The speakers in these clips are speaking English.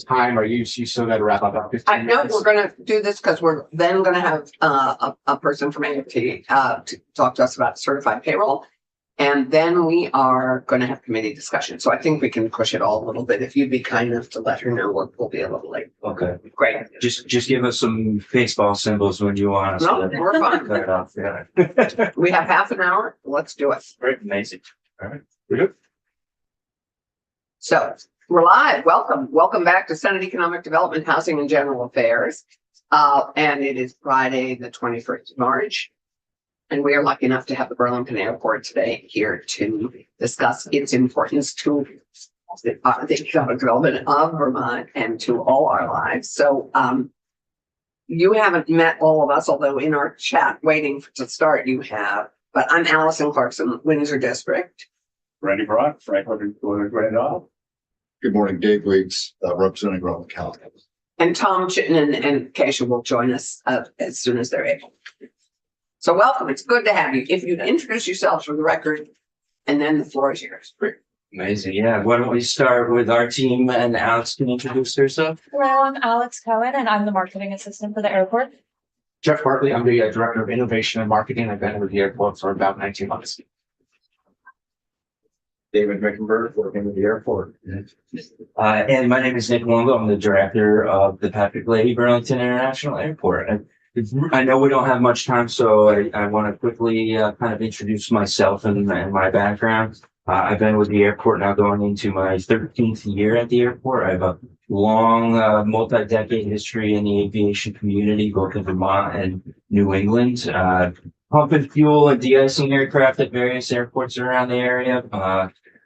Time, or you still got to wrap up about 15 No, minutes? we're gonna do this because we're then gonna have a person from AFT to talk to us about certified payroll. And then we are gonna have committee discussion. So I think we can push it all a little bit. If you'd be kind enough to let her know, we'll be a little late. Okay, Great. just give us some baseball symbols when you want us No, to we're cut fine. it off. Yeah. We have half an hour. Let's do it. Great, amazing. All right. Good. So we're live. Welcome back to Senate Economic Development, Housing and General Affairs. And it is Friday, the 21st of March. And we are lucky enough to have the Burlington Airport today here to discuss its importance to the economic development of Vermont and to all our lives. So you haven't met all of us, although in our chat waiting to start you have. But I'm Allison Clarkson, Windsor District. Randy Brock, Franklin, Grand Isle. Good morning, Dave Weeks, representing Rutland County. And Tom Chittenden and Keisha will join us as soon as they're able. So welcome. It's good to have you. If you'd introduce yourselves for the record, and then the floor is yours. Amazing. Yeah. Why don't we start with our team and Alex can introduce herself? Hello, I'm Alex Cohen and I'm the marketing assistant for the airport. Jeff Bartley, I'm the Director of Innovation and Marketing. I've been with the airport for about 19 months. David Mickenberg, working with the airport. And my name is Nick Longo. I'm the director of the Patrick Leahy Burlington International Airport. I know we don't have much time, so I want to quickly kind of introduce myself and my background. I've been with the airport now going into my 13th year at the airport. I have a long, multi-decade history in the aviation community, both in Vermont and New England. Pumping fuel and de-icing aircraft at various airports around the area.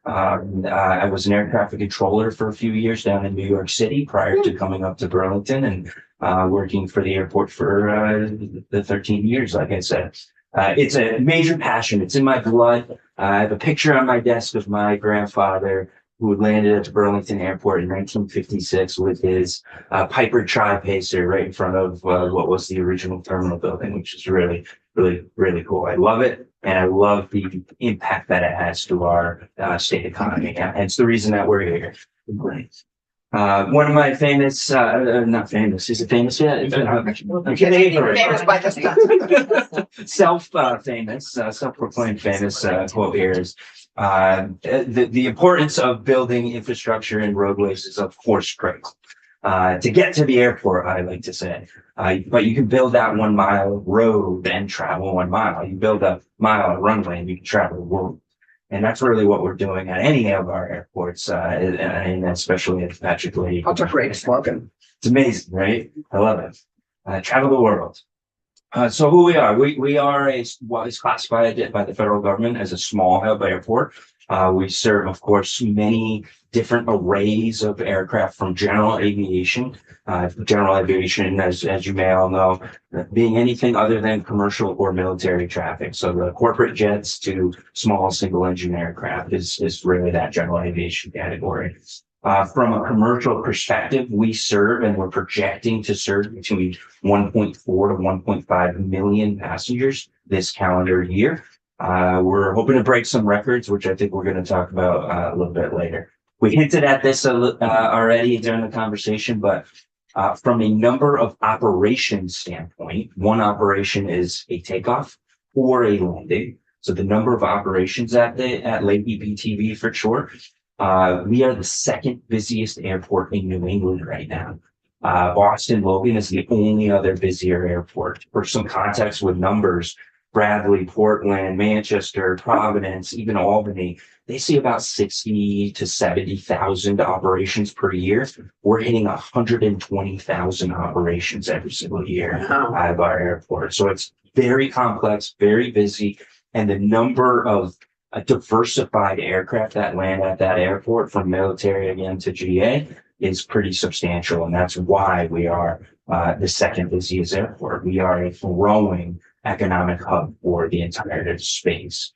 I was an air traffic controller for a few years down in New York City prior to coming up to Burlington and working for the airport for the 13 years, like I said. It's a major passion. It's in my blood. I have a picture on my desk of my grandfather who landed at the Burlington Airport in 1956 with his Piper Tri-Pacer right in front of what was the original terminal building, which is really cool. I love it. And I love the impact that it has to our state economy. And it's the reason that we're here. One of my famous, not famous, is it famous yet? Famous by this time. Self-famous, self-proclaimed famous quote here is, the importance of building infrastructure and roadways is of course critical. To get to the airport, I like to say, but you can build that 1 mile road and travel 1 mile. You build a mile of runway and you can travel the world. And that's really what we're doing at any of our airports, and especially at Patrick Leahy. That's a great slogan. It's amazing, right? I love it. Travel the world. So who we are? We are what is classified by the federal government as a small hub airport. We serve, of course, many different arrays of aircraft from general aviation. General aviation, as you may all know, being anything other than commercial or military traffic. So the corporate jets to small single engine aircraft is really that general aviation category. From a commercial perspective, we serve and we're projecting to serve between 1.4 to 1.5 million passengers this calendar year. We're hoping to break some records, which I think we're going to talk about a little bit later. We hinted at this already during the conversation, but from a number of operations standpoint, one operation is a takeoff or a landing. So the number of operations at Leahy BTV for short. We are the second busiest airport in New England right now. Boston Logan is the only other busier airport. For some context with numbers, Bradley, Portland, Manchester, Providence, even Albany, they see about 60 to 70,000 operations per year. We're hitting 120,000 operations every single year out of our airport. So it's very complex, very busy, and the number of diversified aircraft that land at that airport, from military again to GA, is pretty substantial. And that's why we are the second busiest airport. We are a growing economic hub for the entire space.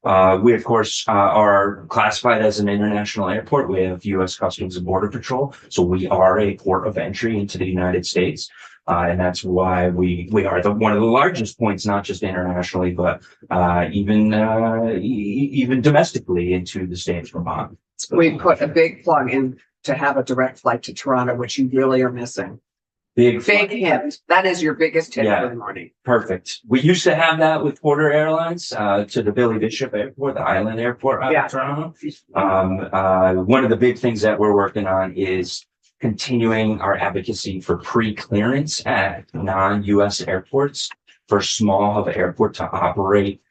We, of course, are classified as an international airport. We have U.S. Customs and Border Patrol. So we are a port of entry into the United States. And that's why we are one of the largest points, not just internationally, but even domestically into the state of Vermont. We put a big plug in to have a direct flight to Toronto, which you really are missing. Big Big hint. That is your biggest hit Yeah. for the morning. Perfect. We used to have that with Porter Airlines, to the Billy Bishop Airport, the island airport out Yeah. of Toronto. One of the big things that we're working on is continuing our advocacy for pre-clearance at non-US airports for small hub airport to operate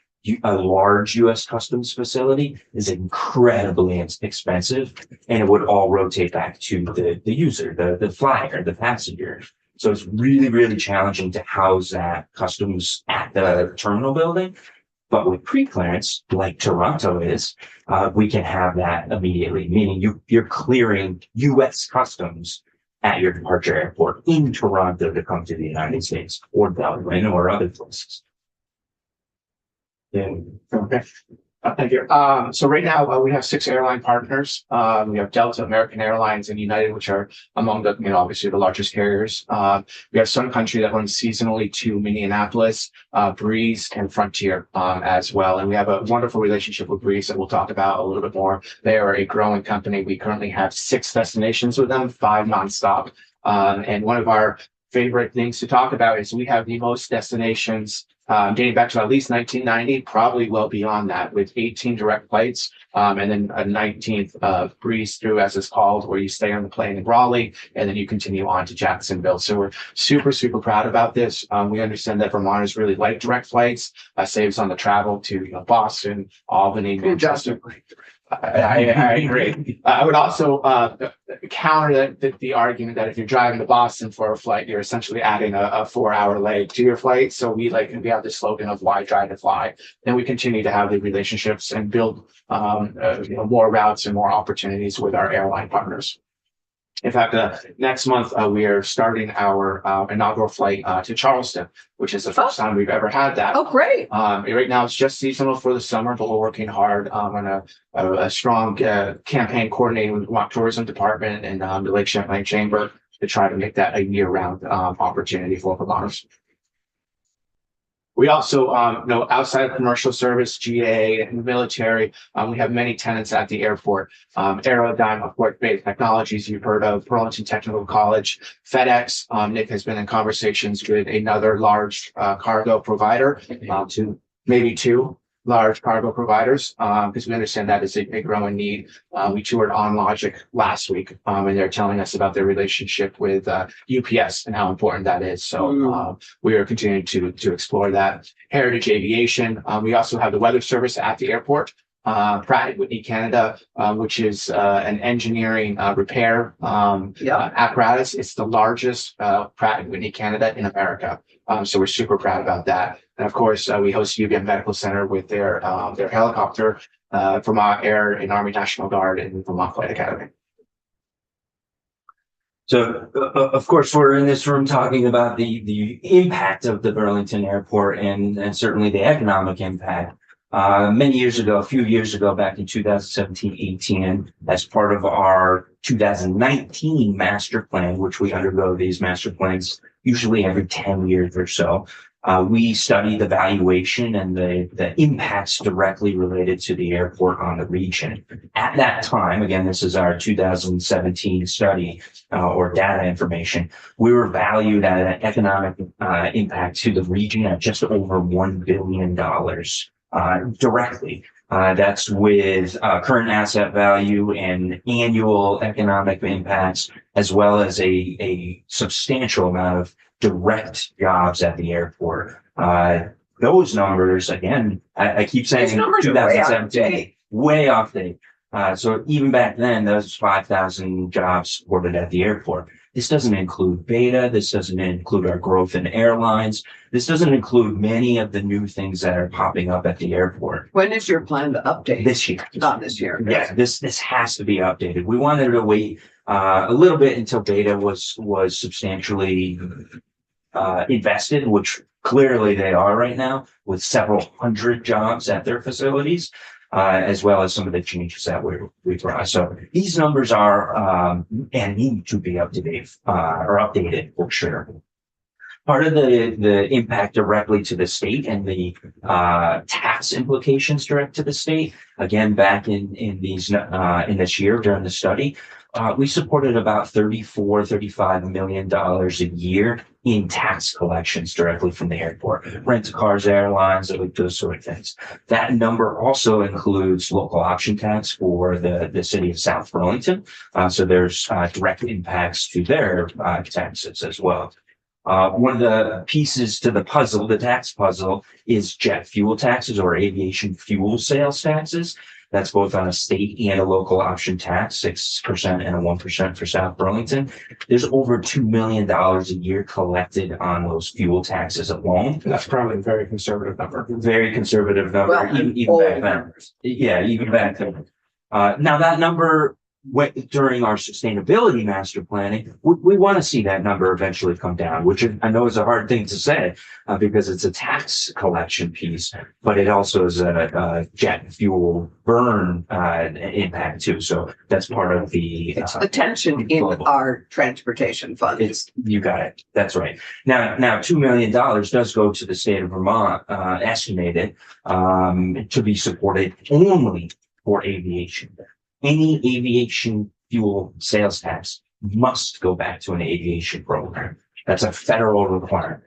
a large US customs facility is incredibly expensive, and it would all rotate back to the user, the flyer, the passenger. So it's really, really challenging to house that customs at the terminal building. But with pre-clearance, like Toronto is, we can have that immediately, meaning you're clearing US customs at your departure airport in Toronto to come to the United States or Dublin or other places. Yeah. Okay. Thank you. So right now, we have 6 airline partners. We have Delta, American Airlines, and United, which are among the, obviously the largest carriers. We have Sun Country that runs seasonally to Minneapolis, Breeze, and Frontier, as well. And we have a wonderful relationship with Breeze that we'll talk about a little bit more. They are a growing company. We currently have 6 destinations with them, 5 nonstop. And one of our favorite things to talk about is we have the most destinations dating back to at least 1990, probably well beyond that, with 18 direct flights, and then a 19th breeze through, as it's called, where you stay on the plane in Raleigh, and then you continue on to Jacksonville. So we're super, super proud about this. We understand that Vermonters really like direct flights, saves on the travel to Boston, Albany, Manchester. I agree. I would also counter the argument that if you're driving to Boston for a flight, you're essentially adding a 4-hour leg to your flight. So we have this slogan of why drive to fly. Then we continue to have the relationships and build more routes and more opportunities with our airline partners. In fact, next month, we are starting our inaugural flight to Charleston, which is the first time we've ever had that. Oh, great. Right now, it's just seasonal for the summer, but we're working hard on a strong campaign coordinating with the Vermont Tourism Department and the Lake Champlain Chamber to try to make that a year-round opportunity for Vermonters. We also, outside of commercial service, GA, and military, we have many tenants at the airport. Aerodyne, of course, Base Technologies, you've heard of, Burlington Technical College, FedEx. Nick has been in conversations with another large cargo provider, maybe 2 large cargo providers, because we understand that is a growing need. We toured OnLogic last week, and they're telling us about their relationship with UPS and how important that is. So we are continuing to explore that. Heritage Aviation. We also have the weather service at the airport. Pratt & Whitney Canada, which is an engineering repair apparatus. It's the largest Pratt & Whitney Canada in America. So we're super proud about that. And of course, we host UVM Medical Center with their helicopter, Vermont Air and Army National Guard and Vermont Flight Academy. So, of course, we're in this room talking about the impact of the Burlington Airport and certainly the economic impact. Many years ago, a few years ago, back in 2017-18, as part of our 2019 master plan, which we undergo these master plans usually every 10 years or so, we studied the valuation and the impacts directly related to the airport on the region. At that time, again, this is our 2017 study or data information, we were valued at an economic impact to the region at just over $1 billion. Directly. That's with current asset value and annual economic impacts, as well as a substantial amount of direct jobs at the airport. Those numbers, again, I keep saying 2017, way off date. So even back then, those 5,000 jobs supported at the airport. This doesn't include Beta. This doesn't include our growth in airlines. This doesn't include many of the new things that are popping up at the airport. When is your plan to update? This year. Not this year. Yeah, this has to be updated. We wanted to wait a little bit until Beta was substantially invested, which clearly they are right now, with several hundred jobs at their facilities. As well as some of the changes that we brought. So these numbers are and need to be up to date or updated for sure. Part of the impact directly to the state and the tax implications direct to the state. Again, back in this year during the study, we supported about $35 million a year in tax collections directly from the airport, rent cars, airlines, like those sort of things. That number also includes local option tax for the city of South Burlington. So there's direct impacts to their taxes as well. One of the pieces to the puzzle, the tax puzzle, is jet fuel taxes or aviation fuel sales taxes. That's both on a state and a local option tax, 6% and a 1% for South Burlington. There's over $2 million a year collected on those fuel taxes alone. That's probably a very conservative number. Very conservative number, Well, even old back then. numbers. Yeah, even back then. Now that number went during our sustainability master planning, we want to see that number eventually come down, which I know is a hard thing to say because it's a tax collection piece, but it also is a jet fuel burn impact too. So that's part of the It's the tension in global. our transportation fund. You got it. That's right. Now, $2 million does go to the state of Vermont, estimated, to be supported only for aviation. Any aviation fuel sales tax must go back to an aviation program. That's a federal requirement.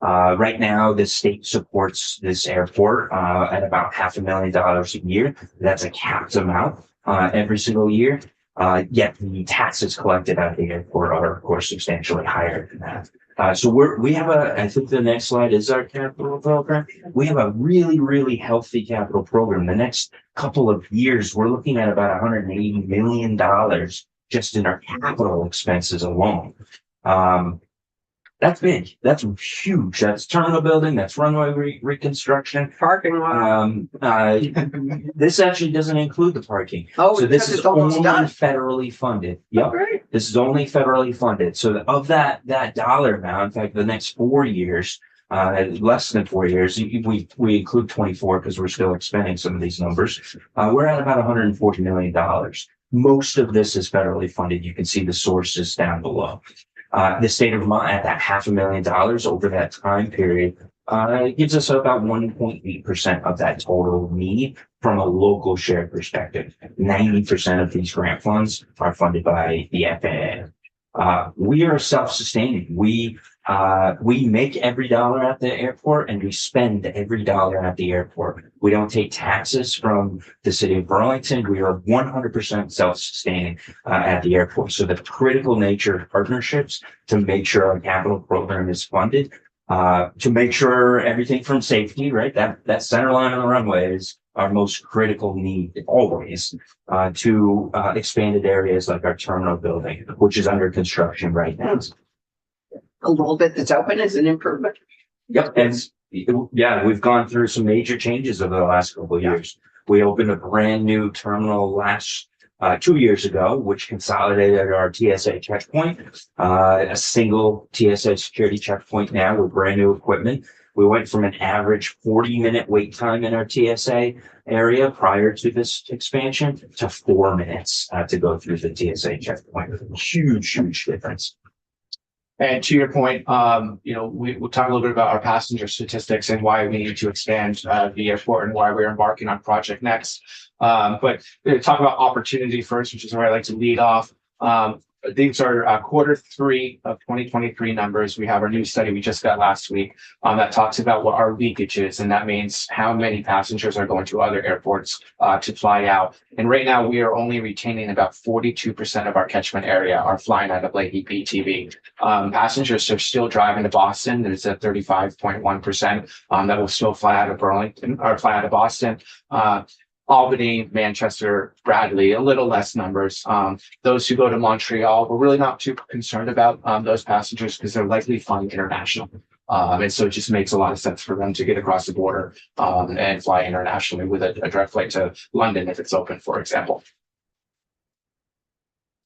Right now, the state supports this airport at about $500,000 a year. That's a capped amount every single year. Yet the taxes collected at the airport are, of course, substantially higher than that. So we have I think the next slide is our capital program. We have a really, really healthy capital program. The next couple of years, we're looking at about $180 million just in our capital expenses alone. That's big. That's huge. That's terminal building. That's runway reconstruction. Parking lot. This actually doesn't include the parking. Oh, So this because is it's almost only done. federally funded. Yep. Great. This is only federally funded. So of that dollar amount, in fact, the next 4 years, less than 4 years, we include 24 because we're still expanding some of these numbers. We're at about $140 million. Most of this is federally funded. You can see the sources down below. The state of Vermont at that $500,000 over that time period gives us about 1.8% of that total need from a local share perspective. 90% of these grant funds are funded by the FAA. We are self-sustaining. We make every dollar at the airport and we spend every dollar at the airport. We don't take taxes from the city of Burlington. We are 100% self-sustaining at the airport. So the critical nature of partnerships to make sure our capital program is funded, to make sure everything from safety, right? That center line on the runway is our most critical need always, to expanded areas like our terminal building, which is under construction right now. A little bit that's open is an improvement. Yep. And yeah, we've gone through some major changes over the last couple of years. We opened a brand new terminal last 2 years ago, which consolidated our TSA checkpoint, a single TSA security checkpoint now with brand new equipment. We went from an average 40-minute wait time in our TSA area prior to this expansion to 4 minutes to go through the TSA checkpoint. Huge difference. And to your point, we'll talk a little bit about our passenger statistics and why we need to expand the airport and why we're embarking on Project Next. But talk about opportunity first, which is where I like to lead off. These are Q3 of 2023 numbers. We have our new study we just got last week that talks about what our leakage is, and that means how many passengers are going to other airports to fly out. And right now, we are only retaining about 42% of our catchment area are flying out of Lake ETV. Passengers are still driving to Boston. There's a 35.1% that will still fly out of Burlington or fly out of Boston. Albany, Manchester, Bradley, a little less numbers. Those who go to Montreal, we're really not too concerned about those passengers because they're likely flying international. And so it just makes a lot of sense for them to get across the border and fly internationally with a direct flight to London if it's open, for example.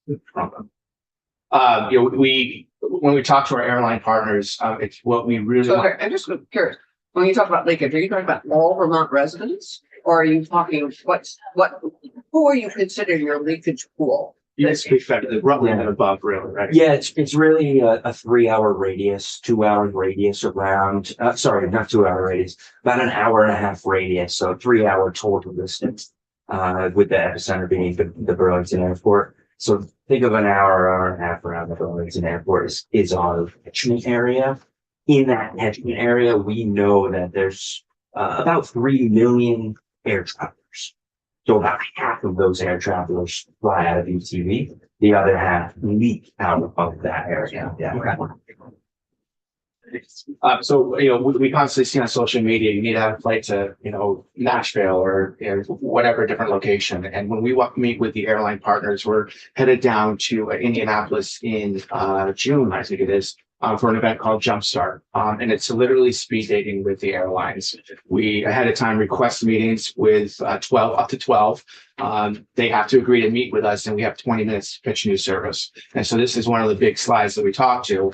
When we talk to our airline partners, it's what we really So want. I'm just curious, when you talk about leakage, are you talking about all Vermont residents? Or are you talking, who are you considering your leakage pool? You can speak better, the Rutland and above, really, right? Yeah, it's really a 3-hour radius, 2 hour radius around, sorry, not 2 hour radius, about an hour and a half radius. So 3 hour total distance, with the epicenter being the Burlington Airport. So think of an hour and a half around the Burlington Airport is our catchment area. In that catchment area, we know that there's about 3 million air travelers. So about half of those air travelers fly out of UTV. The other half leak out of that area. Yeah. So, we constantly see on social media, you need to have a flight to, Nashville or whatever different location. And when we meet with the airline partners, we're headed down to Indianapolis in June, I think it is, for an event called Jumpstart. And it's literally speed dating with the airlines. We ahead of time request meetings with 12 up to 12. They have to agree to meet with us, and we have 20 minutes to pitch new service. And so this is one of the big slides that we talked to,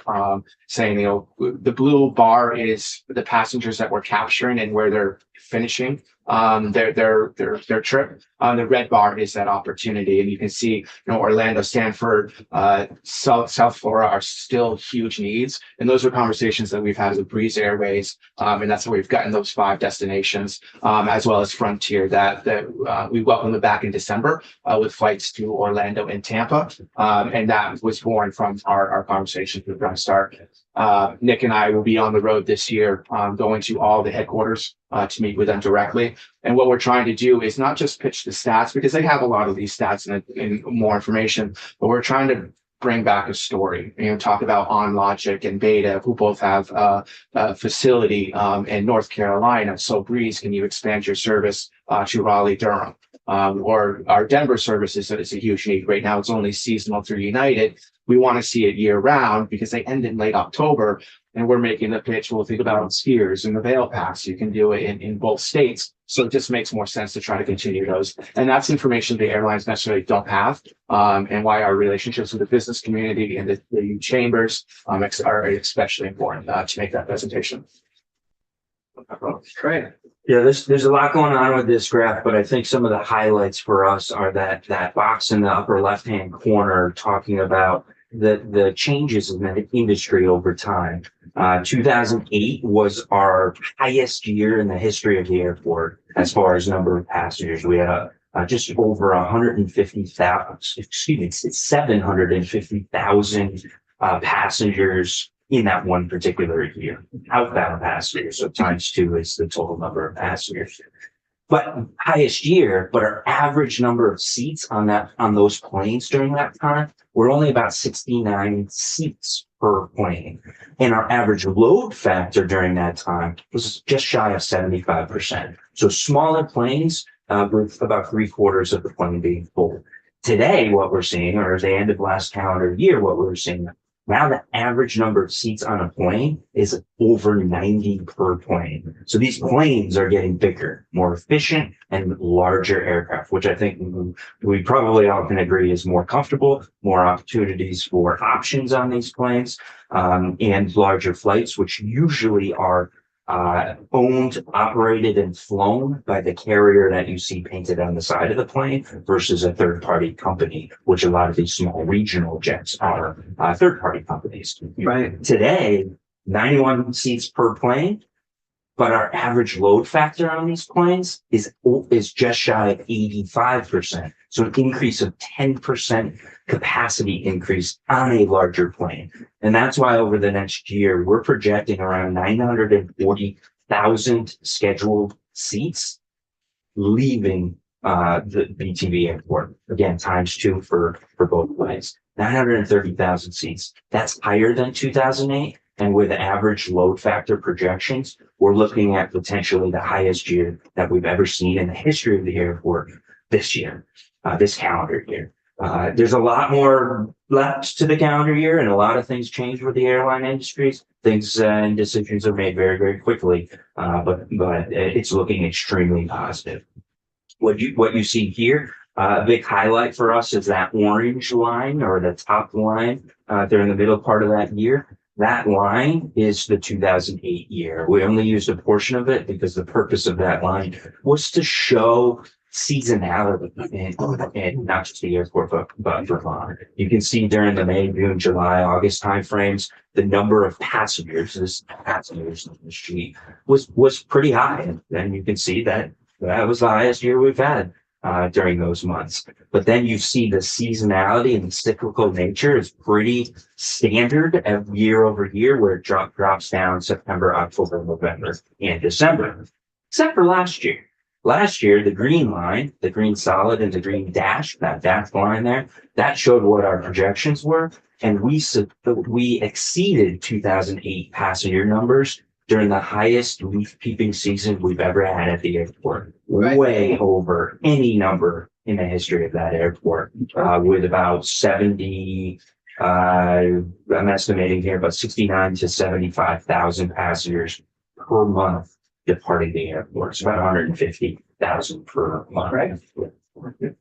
saying, the blue bar is the passengers that we're capturing and where they're finishing their trip. The red bar is that opportunity, and you can see, Orlando, Stanford, South Florida are still huge needs, and those are conversations that we've had with Breeze Airways, and that's where we've gotten those 5 destinations, as well as Frontier that we welcomed them back in December with flights to Orlando and Tampa, and that was born from our conversations with Jumpstart. Nick and I will be on the road this year, going to all the headquarters to meet with them directly. And what we're trying to do is not just pitch the stats, because they have a lot of these stats and more information, but we're trying to bring back a story, talk about OnLogic and Beta, who both have a facility in North Carolina. So Breeze, can you expand your service to Raleigh, Durham? Or our Denver services, that is a huge need right now. It's only seasonal through United. We want to see it year round because they end in late October, and we're making the pitch. We'll think about skiers and the Vail Pass. You can do it in both states. So it just makes more sense to try to continue those. And that's information the airlines necessarily don't have, and why our relationships with the business community and the chambers are especially important to make that presentation. Great. Yeah, there's a lot going on with this graph, but I think some of the highlights for us are that box in the upper left-hand corner talking about the changes in the industry over time. 2008 was our highest year in the history of the airport as far as number of passengers. We had just over 750,000 passengers in that one particular year. Outbound passengers, so times 2 is the total number of passengers. But highest year, but our average number of seats on those planes during that time were only about 69 seats per plane. And our average load factor during that time was just shy of 75%. So smaller planes, with about 3/4 of the plane being full. Today, what we're seeing, or at the end of last calendar year, what we're seeing now, the average number of seats on a plane is over 90 per plane. So these planes are getting bigger, more efficient, and larger aircraft, which I think we probably all can agree is more comfortable, more opportunities for options on these planes, and larger flights, which usually are owned, operated, and flown by the carrier that you see painted on the side of the plane versus a third-party company, which a lot of these small regional jets are third-party companies. Right. Today, 91 seats per plane, but our average load factor on these planes is just shy of 85%. So an increase of 10% capacity increase on a larger plane. And that's why over the next year, we're projecting around 940,000 scheduled seats leaving the BTV airport. Again, times 2 for both planes. 930,000 seats. That's higher than 2008. And with average load factor projections, we're looking at potentially the highest year that we've ever seen in the history of the airport this year, this calendar year. There's a lot more left to the calendar year, and a lot of things change with the airline industries. Things and decisions are made very, very quickly, but it's looking extremely positive. What you see here, a big highlight for us is that orange line, or the top line during the middle part of that year. That line is the 2008 year. We only used a portion of it because the purpose of that line was to show seasonality and not just the airport, but Vermont. You can see during the May, June, July, August timeframes, the number of passengers on the street was pretty high. And you can see that was the highest year we've had. during those months. But then you see the seasonality and the cyclical nature is pretty standard year over year, where it drops down September, October, November, and December, except for last year. Last year, the green line, the green solid and the green dash, that dashed line there, that showed what our projections were. And we exceeded 2008 passenger numbers during the highest leaf peeping season we've ever had at the airport. Right. Way over any number in the history of that airport, with about 70, I'm estimating here, about 69 to 75,000 passengers per month departing the airport. It's about 150,000 per month. Right.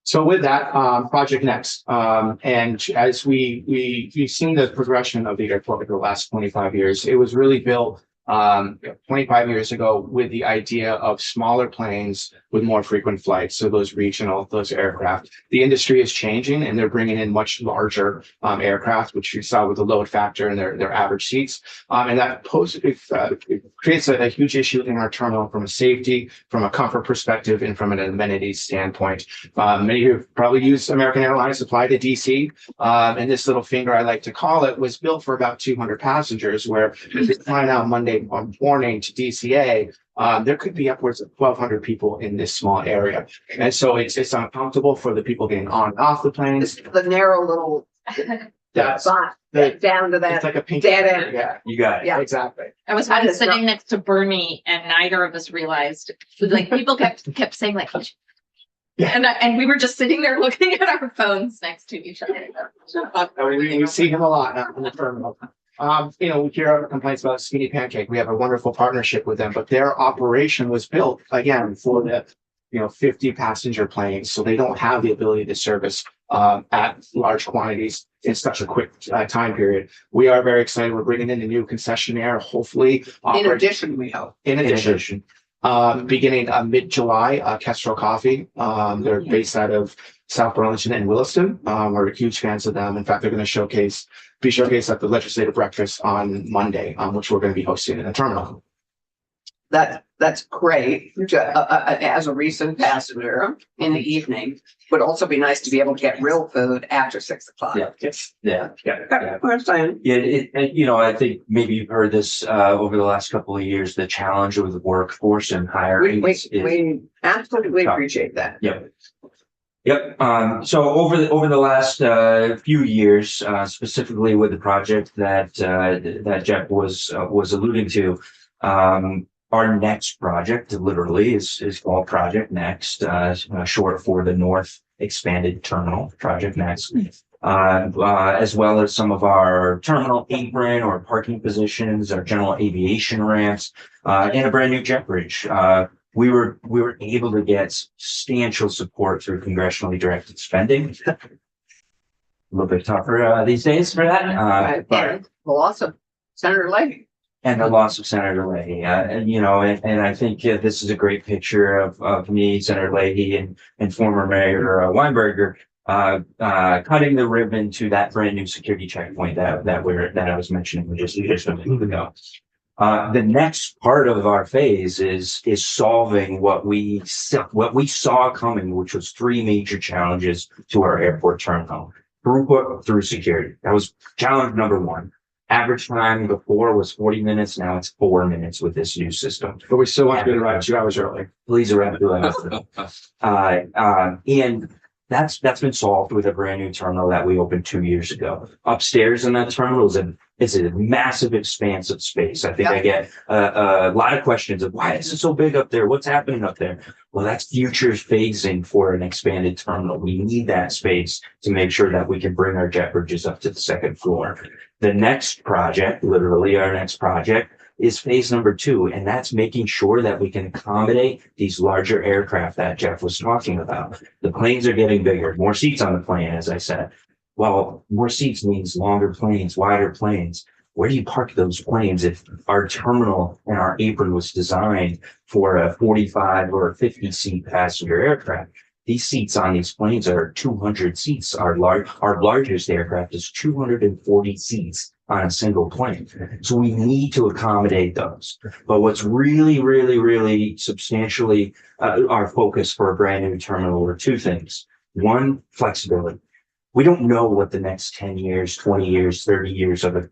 So with that, Project Next, and as we've seen the progression of the airport over the last 25 years, it was really built 25 years ago with the idea of smaller planes with more frequent flights. So those aircraft. The industry is changing, and they're bringing in much larger aircraft, which you saw with the load factor and their average seats. And that it creates a huge issue in our terminal from a safety, from a comfort perspective, and from an amenities standpoint. Many of you have probably used American Airlines to fly to DC. And this little finger, I like to call it, was built for about 200 passengers, where if you're flying out Monday morning to DCA, there could be upwards of 1,200 people in this small area. And so it's uncomfortable for the people getting on and off the planes. It's the narrow little That's spot the- down to It's that. like a pink. dead end. Yeah, You got it. Yeah. exactly. I was That once is sitting not- next to Bernie, and neither of us realized. Like people kept saying like, Yeah. and we were just sitting there looking at our phones next to each other. I mean, we see him a lot now in the terminal. We hear complaints about Skinny Pancake. We have a wonderful partnership with them, but their operation was built again for the 50 passenger planes, so they don't have the ability to service at large quantities in such a quick time period. We are very excited. We're bringing in a new concessionaire, hopefully. In addition, we hope. In addition, beginning mid-July, Kestrel Coffee. They're based out of South Burlington and Williston. We're huge fans of them. In fact, they're going to be showcased at the legislative breakfast on Monday, which we're going to be hosting in the terminal. That's great. As a recent passenger in the evening, would also be nice to be able to get real food after 6 o'clock. Yeah. Yes. Yeah. Yeah, I'm saying. Yeah, and I think maybe you've heard this over the last couple of years. The challenge with the workforce and hiring We absolutely Tough. appreciate that. Yep. So over the last few years, specifically with the project that Jeff was alluding to, our next project literally is called Project Next, short for the North Expanded Terminal, Project Next. As well as some of our terminal apron or parking positions, our general aviation ramps, and a brand new jet bridge. We were able to get substantial support through congressionally directed spending. A little bit tougher these days for that, but And well, also Senator Leahy. and the loss of Senator Leahy, and I think this is a great picture of me, Senator Leahy, and former Mayor Weinberger cutting the ribbon to that brand new security checkpoint that I was mentioning just a minute ago. The next part of our phase is solving what we saw coming, which was three major challenges to our airport terminal: throughput through security. That was challenge number one. Average time before was 40 minutes. Now it's 4 minutes with this new system. But we still want you to arrive 2 hours early. Please arrive to and that's been solved with a brand new terminal that we opened 2 years ago. Upstairs in that terminal is a massive expanse of space. I think I get a lot of questions of why is it so big up there? What's happening up there? Well, that's future phasing for an expanded terminal. We need that space to make sure that we can bring our jet bridges up to the second floor. The next project, literally our next project, is phase number 2, and that's making sure that we can accommodate these larger aircraft that Jeff was talking about. The planes are getting bigger, more seats on the plane, as I said. Well, more seats means longer planes, wider planes. Where do you park those planes if our terminal and our apron was designed for a 45 or a 50 seat passenger aircraft? These seats on these planes are 200 seats. Our largest aircraft is 240 seats on a single plane. So we need to accommodate those. But what's really substantially our focus for a brand new terminal are two things. One, flexibility. We don't know what the next 10 years, 20 years, 30 years of an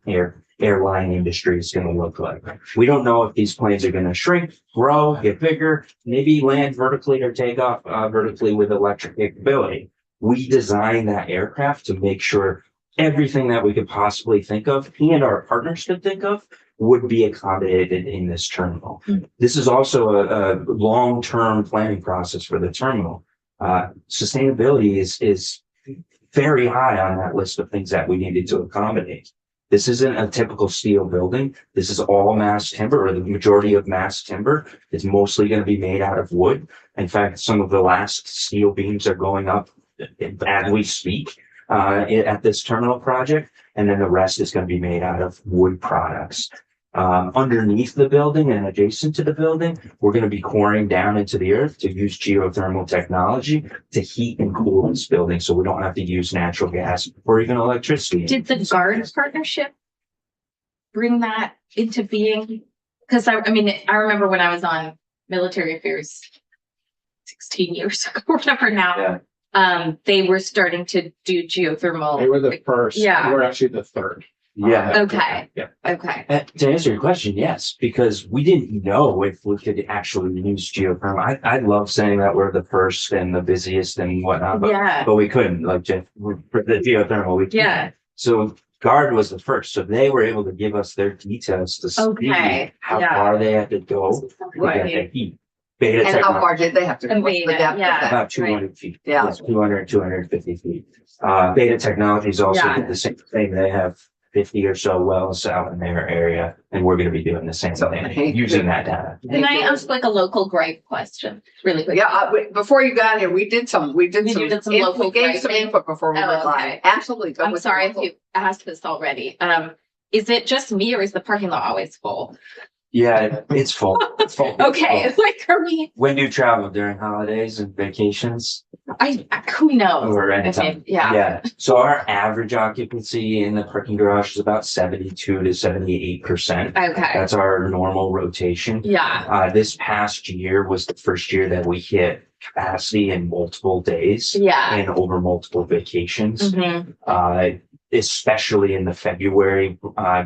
airline industry is going to look like. We don't know if these planes are going to shrink, grow, get bigger, maybe land vertically or take off vertically with electric capability. We designed that aircraft to make sure everything that we could possibly think of and our partners could think of would be accommodated in this terminal. This is also a long-term planning process for the terminal. Sustainability is very high on that list of things that we needed to accommodate. This isn't a typical steel building. This is all mass timber, or the majority of mass timber is mostly going to be made out of wood. In fact, some of the last steel beams are going up as we speak at this terminal project, and then the rest is going to be made out of wood products. Underneath the building and adjacent to the building, we're going to be coring down into the earth to use geothermal technology to heat and cool this building so we don't have to use natural gas or even electricity. Did the GUARD partnership bring that into being? Because I remember when I was on military affairs 16 years ago or whatever now, they were starting to do geothermal. They were the first. Yeah. We're actually the third. Yeah. Okay. Yeah. Okay. To answer your question, yes, because we didn't know if we could actually use geothermal. I love saying that we're the first and the busiest and whatnot, but we couldn't. Like for the geothermal, we couldn't. Yeah. So GUARD was the first, so they were able to give us their details to see how far they had to go to get the heat. Beta And how technology, far did they have to go? And What's the Beta, depth of yeah. that? about 200 feet. Yeah. It's 200, 250 feet. Beta Technologies also Yeah. did the same thing. They have 50 or so wells out in their area, and we're going to be doing the same thing using that data. Can I ask like a local gripe question really quick? Yeah, before you got here, we did some You did some local we gave some pricing? input before we Oh, went live. okay. Absolutely. Go I'm with sorry the if local. you asked this already. Is it just me or is the parking lot always full? Yeah, it's full. It's full. Okay, like are we? When do you travel during holidays and vacations Who knows? or anytime? Okay, yeah. So our average occupancy in the parking garage is about 72 to 78%. Okay. That's our normal rotation. Yeah. This past year was the first year that we hit capacity in multiple days Yeah. and over multiple vacations. Mhm. Especially in the February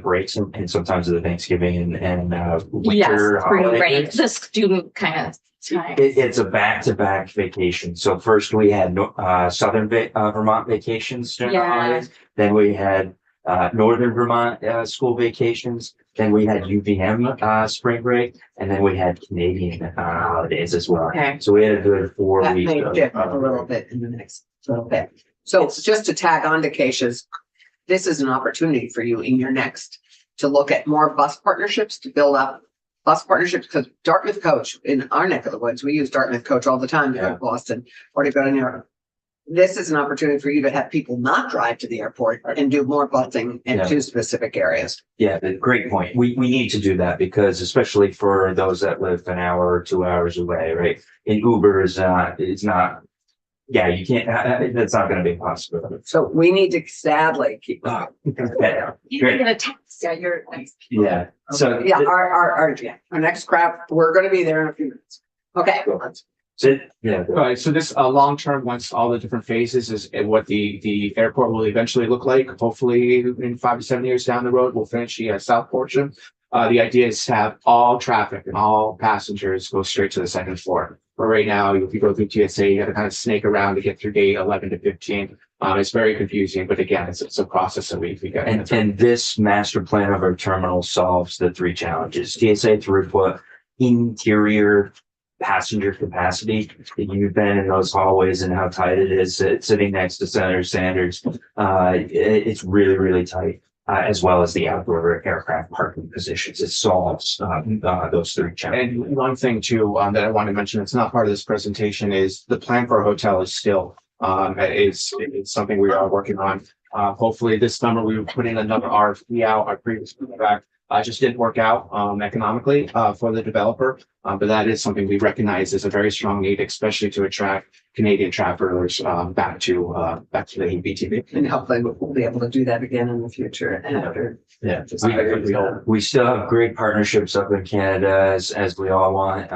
breaks and sometimes the Thanksgiving and winter Yes, spring holiday break, breaks. the student kind of time. It's a back-to-back vacation. So first we had Southern Vermont vacations during the Yeah. holidays. Then we had Northern Vermont school vacations. Then we had UVM spring break, and then we had Canadian holidays as well. Okay. So we had a good 4 That weeks. may of- shift a little bit in the next little bit. So just to tag on to Keisha's, this is an opportunity for you in your next to look at more bus partnerships, to build up bus partnerships, because Dartmouth Coach in our neck of the woods, we use Dartmouth Coach all the time to go to Boston or to go to New York. This is an opportunity for you to have people not drive to the airport and do more busing into specific areas. Yeah, great point. We need to do that because especially for those that live an hour or 2 hours away, right? And Uber is it's not. Yeah, you can't. That's not going to be possible. So we need to sadly keep. Yeah. You Great. can get a text. Yeah, you're. Yeah. So Yeah, our next crowd, we're gonna be there in a few minutes. Okay. yeah. All right, so this long-term, once all the different phases is what the airport will eventually look like. Hopefully in 5 to 7 years down the road, we'll finish the south portion. The idea is to have all traffic and all passengers go straight to the second floor. But right now, if you go through TSA, you got to kind of snake around to get through gate 11 to 15. It's very confusing, but again, it's a process that we get. And this master plan of our terminal solves the three challenges: TSA throughput, interior passenger capacity. You've been in those hallways and how tight it is sitting next to Senator Sanders. It's really, really tight. As well as the outdoor aircraft parking positions. It solves those three challenges. And one thing too, that I want to mention, it's not part of this presentation, is the plan for a hotel is still, it's something we are working on. Hopefully this summer we were putting another RFP out, our previous feedback, just didn't work out, economically, for the developer. But that is something we recognize as a very strong need, especially to attract, Canadian travelers back to the ABTV. And hopefully we'll be able to do that again in the future after. Yeah, we still have great partnerships up in Canada as we all want.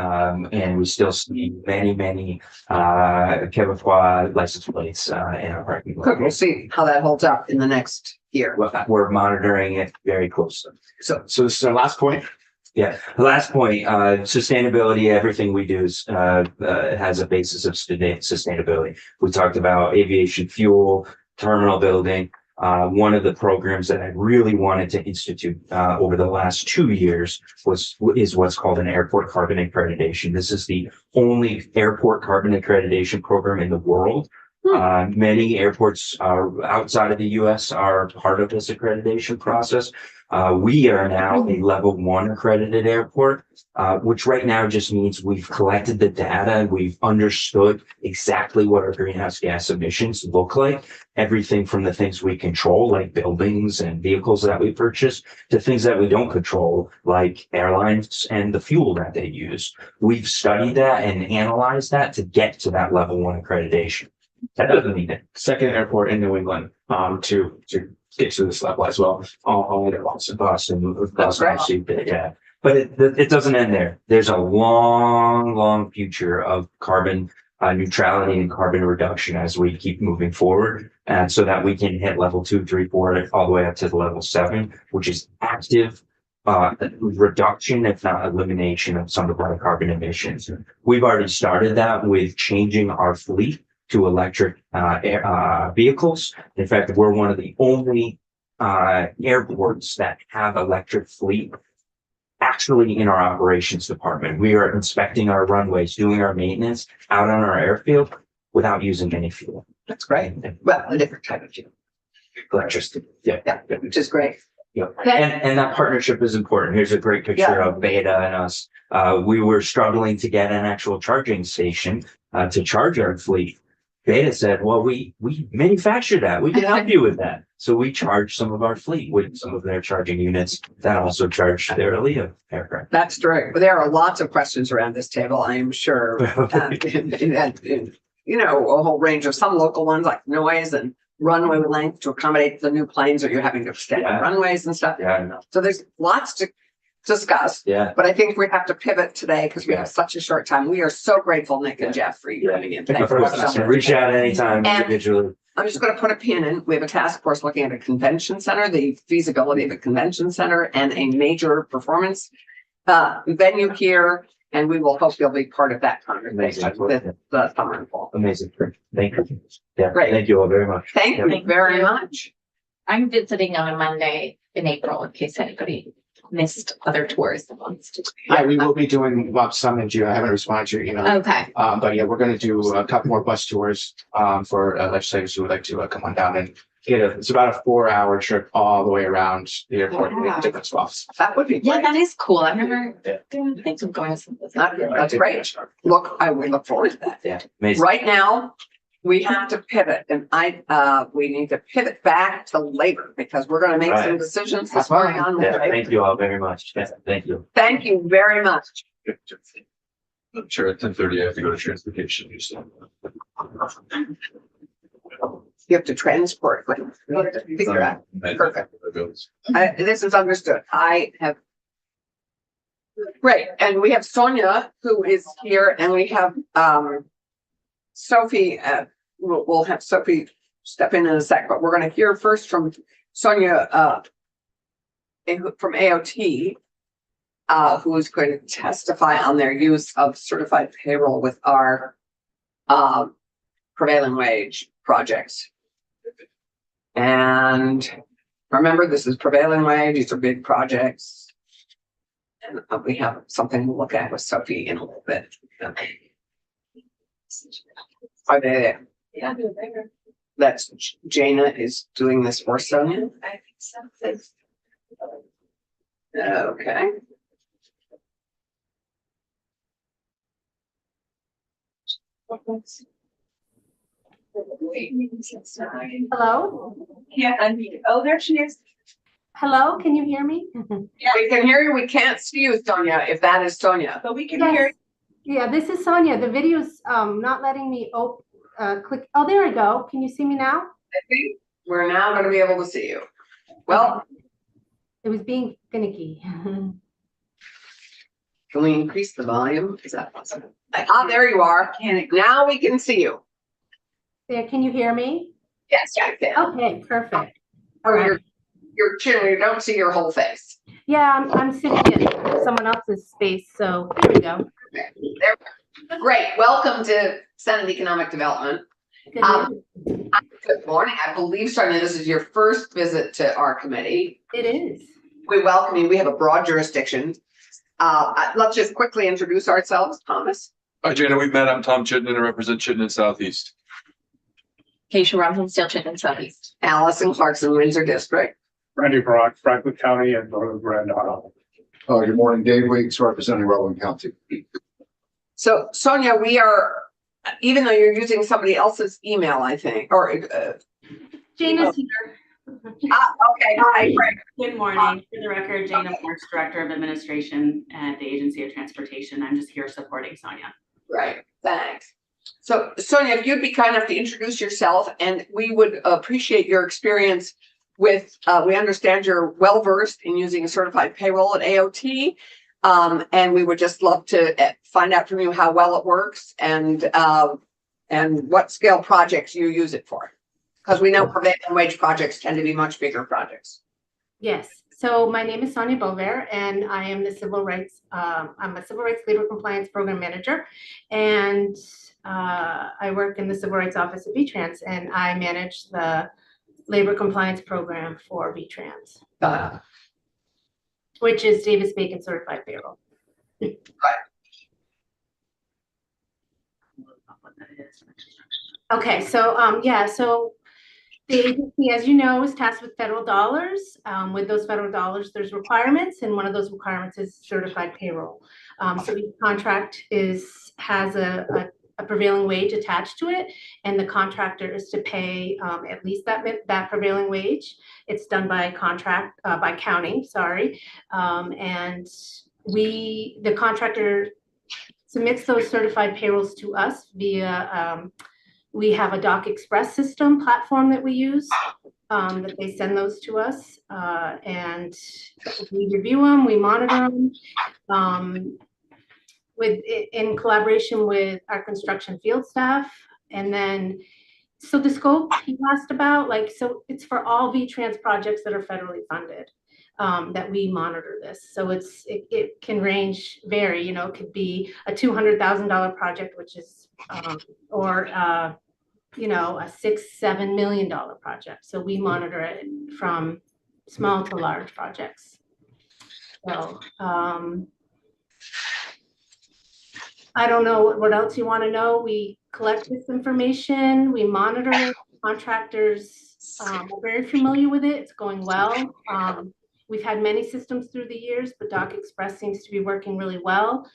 And we still see many Quebecois license plates in our parking Good, we'll lot. see how that holds up in the next year. We're monitoring it very closely. So this is our last point. Yeah, the last point, sustainability, everything we do is, has a basis of sustainability. We talked about aviation fuel, terminal building. One of the programs that I really wanted to institute, over the last 2 years is what's called an airport carbon accreditation. This is the only airport carbon accreditation program in the world. Many airports outside of the US are part of this accreditation process. We are now a level 1 accredited airport, which right now just means we've collected the data and we've understood exactly what our greenhouse gas emissions look like. Everything from the things we control, like buildings and vehicles that we purchase, to things that we don't control, like airlines and the fuel that they use. We've studied that and analyzed that to get to that level 1 accreditation. That doesn't mean it. Second airport in New England to get to this level as well. Only to Boston. That's right. Yeah. But it doesn't end there. There's a long future of carbon neutrality and carbon reduction as we keep moving forward. And so that we can hit level 2, 3, 4, all the way up to the level 7, which is active reduction, if not elimination, of some of our carbon emissions. We've already started that with changing our fleet to electric vehicles. In fact, we're one of the only airports that have electric fleet actually in our operations department. We are inspecting our runways, doing our maintenance out on our airfield without using any fuel. That's great. Well, a different type of fuel. Electricity. Yeah. Yeah, which is great. Yeah. Okay. And that partnership is important. Here's a great picture of Beta and us. We were struggling to get an actual charging station to charge our fleet. Beta said, well, we manufacture that. We can help you with that. So we charge some of our fleet with some of their charging units that also charge their ALIA aircraft. That's true. There are lots of questions around this table, I am sure. You know, a whole range of some local ones like noise and runway length to accommodate the new planes, or you're having to extend runways and stuff. Yeah, I know. So there's lots to discuss. Yeah. But I think we have to pivot today because we have such a short time. We are so grateful, Nick and Jeff, for you coming in. Thank you Thank you for so listening. much. Reach out anytime And- individually. I'm just going to put a pin in. We have a task force looking at a convention center, the feasibility of a convention center and a major performance venue here. And we will hope you'll be part of that conversation with the summer and fall. Amazing. Thank you. Yeah. Great. Thank you all very much. Thank you very much. I'm visiting on a Monday in April in case anybody missed other tours that wants to. Yeah, we will be doing some in June. I haven't responded to your email. Okay. But yeah, we're going to do a couple more bus tours for legislators who would like to come on down and get it's about a 4-hour trip all the way around the airport Wow. in different spots. That would be Yeah, great. that is cool. I've never Yeah. didn't think of going to some. That's great. Look, I would look forward to that. Yeah. Amazing. Right now, we have to pivot and we need to pivot back to labor because we're going to make some Right. decisions this morning on Yeah. labor. Thank you all very much. Yeah. Thank you. Thank you very much. I'm sure at 10:30 I have to go to transportation. You have to transport, but we have to figure out. Perfect. This is understood. I have. Great. And we have Sonia who is here and we have Sophie. We'll have Sophie step in a sec, but we're going to hear first from Sonia from AOT, who is going to testify on their use of certified payroll with our prevailing wage projects. And remember, this is prevailing wage. These are big projects. And we have something to look at with Sophie in a little bit. Are they there? Yeah, they're there. That's Jana is doing this for Sonia. I think so. Okay. Hello? Yeah, oh, there she is. Hello, can you hear me? We can hear you. We can't see you, Sonia, if that is Sonia. But we can Yes. hear. Yeah, this is Sonia. The video's not letting me click, oh, there we go. Can you see me now? I think we're now going to be able to see you. Well, It was being finicky. can we increase the volume? Is that possible? Ah, there you are. Now we can see you. There, can you hear me? Yes, I can. Okay, perfect. All Or right. your chin, you don't see your whole face. Yeah, I'm sitting in someone else's space, so there we go. Great. Welcome to Senate Economic Development. Good Um, news. Good morning. I believe, Sonia, this is your first visit to our committee. It is. We welcome you. We have a broad jurisdiction. Let's just quickly introduce ourselves, Thomas. Hi, Jana. We've met. I'm Tom Chittenden. I represent Chittenden Southeast. Keisha Rumson, Steel Chicken Southeast. Allison Clarkson, Windsor District. Randy Brock, Franklin County and Northern Grand Isle. Good morning, Dave Weeks, representing Rutland County. So Sonia, we are, even though you're using somebody else's email, I think, or, Jane is here. okay, hi, Frank. Good morning. For the record, Jana Morse, Director of Administration at the Agency of Transportation. I'm just here supporting Sonia. Right, thanks. So Sonia, if you'd be kind enough to introduce yourself, and we would appreciate your experience with, we understand you're well-versed in using a certified payroll at AOT. And we would just love to find out from you how well it works and what scale projects you use it for. Because we know prevailing wage projects tend to be much bigger projects. Yes. So my name is Sonia Bover, and I am the civil rights. I'm a civil rights labor compliance program manager, and I work in the civil rights office at VTrans, and I manage the labor compliance program for VTrans, which is Davis-Bacon certified payroll. Okay, so yeah, so the agency, as you know, is tasked with federal dollars. With those federal dollars, there's requirements, and one of those requirements is certified payroll. So each contract has a prevailing wage attached to it, and the contractor is to pay at least that prevailing wage. It's done by contract, by county, sorry, and the contractor submits those certified payrolls to us via. We have a Doc Express system platform that we use, that they send those to us, and we review them, we monitor them in collaboration with our construction field staff. And then, so the scope you asked about, so it's for all VTrans projects that are federally funded, that we monitor this. So it can vary, it could be a $200,000 project, which is, or a $6-7 million project. So we monitor it from small to large projects. So I don't know what else you want to know. We collect this information, we monitor it. Contractors are very familiar with it. It's going well. We've had many systems through the years, but Doc Express seems to be working really well.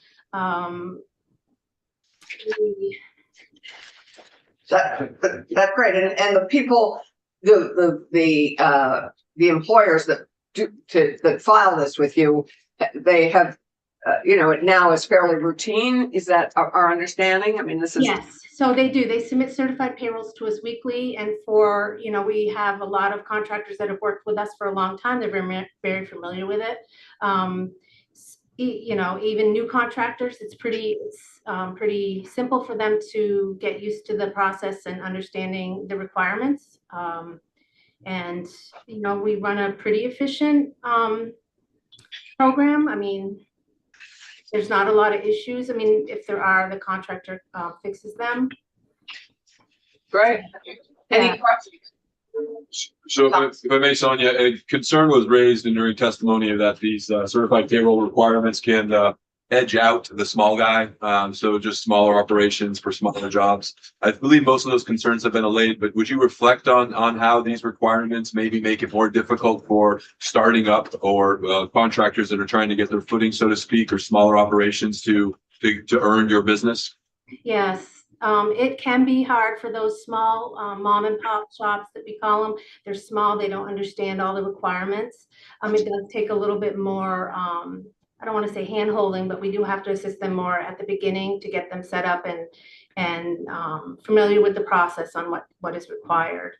That's great. And the people, the employers that file this with you, they have, it now is fairly routine. Is that our understanding? I mean, this is. Yes, so they do. They submit certified payrolls to us weekly. And for, we have a lot of contractors that have worked with us for a long time. They're very, very familiar with it. Even new contractors, it's pretty simple for them to get used to the process and understanding the requirements. And we run a pretty efficient program. I mean, there's not a lot of issues. I mean, if there are, the contractor fixes them. Great. Any Yeah. questions? So if I may, Sonia, a concern was raised during testimony that these certified payroll requirements can edge out the small guy. So just smaller operations for smaller jobs. I believe most of those concerns have been allayed, but would you reflect on how these requirements maybe make it more difficult for starting up or contractors that are trying to get their footing, so to speak, or smaller operations to earn your business? Yes, it can be hard for those small mom and pop shops that we call them. They're small, they don't understand all the requirements. It does take a little bit more I don't want to say hand holding, but we do have to assist them more at the beginning to get them set up and familiar with the process on what is required.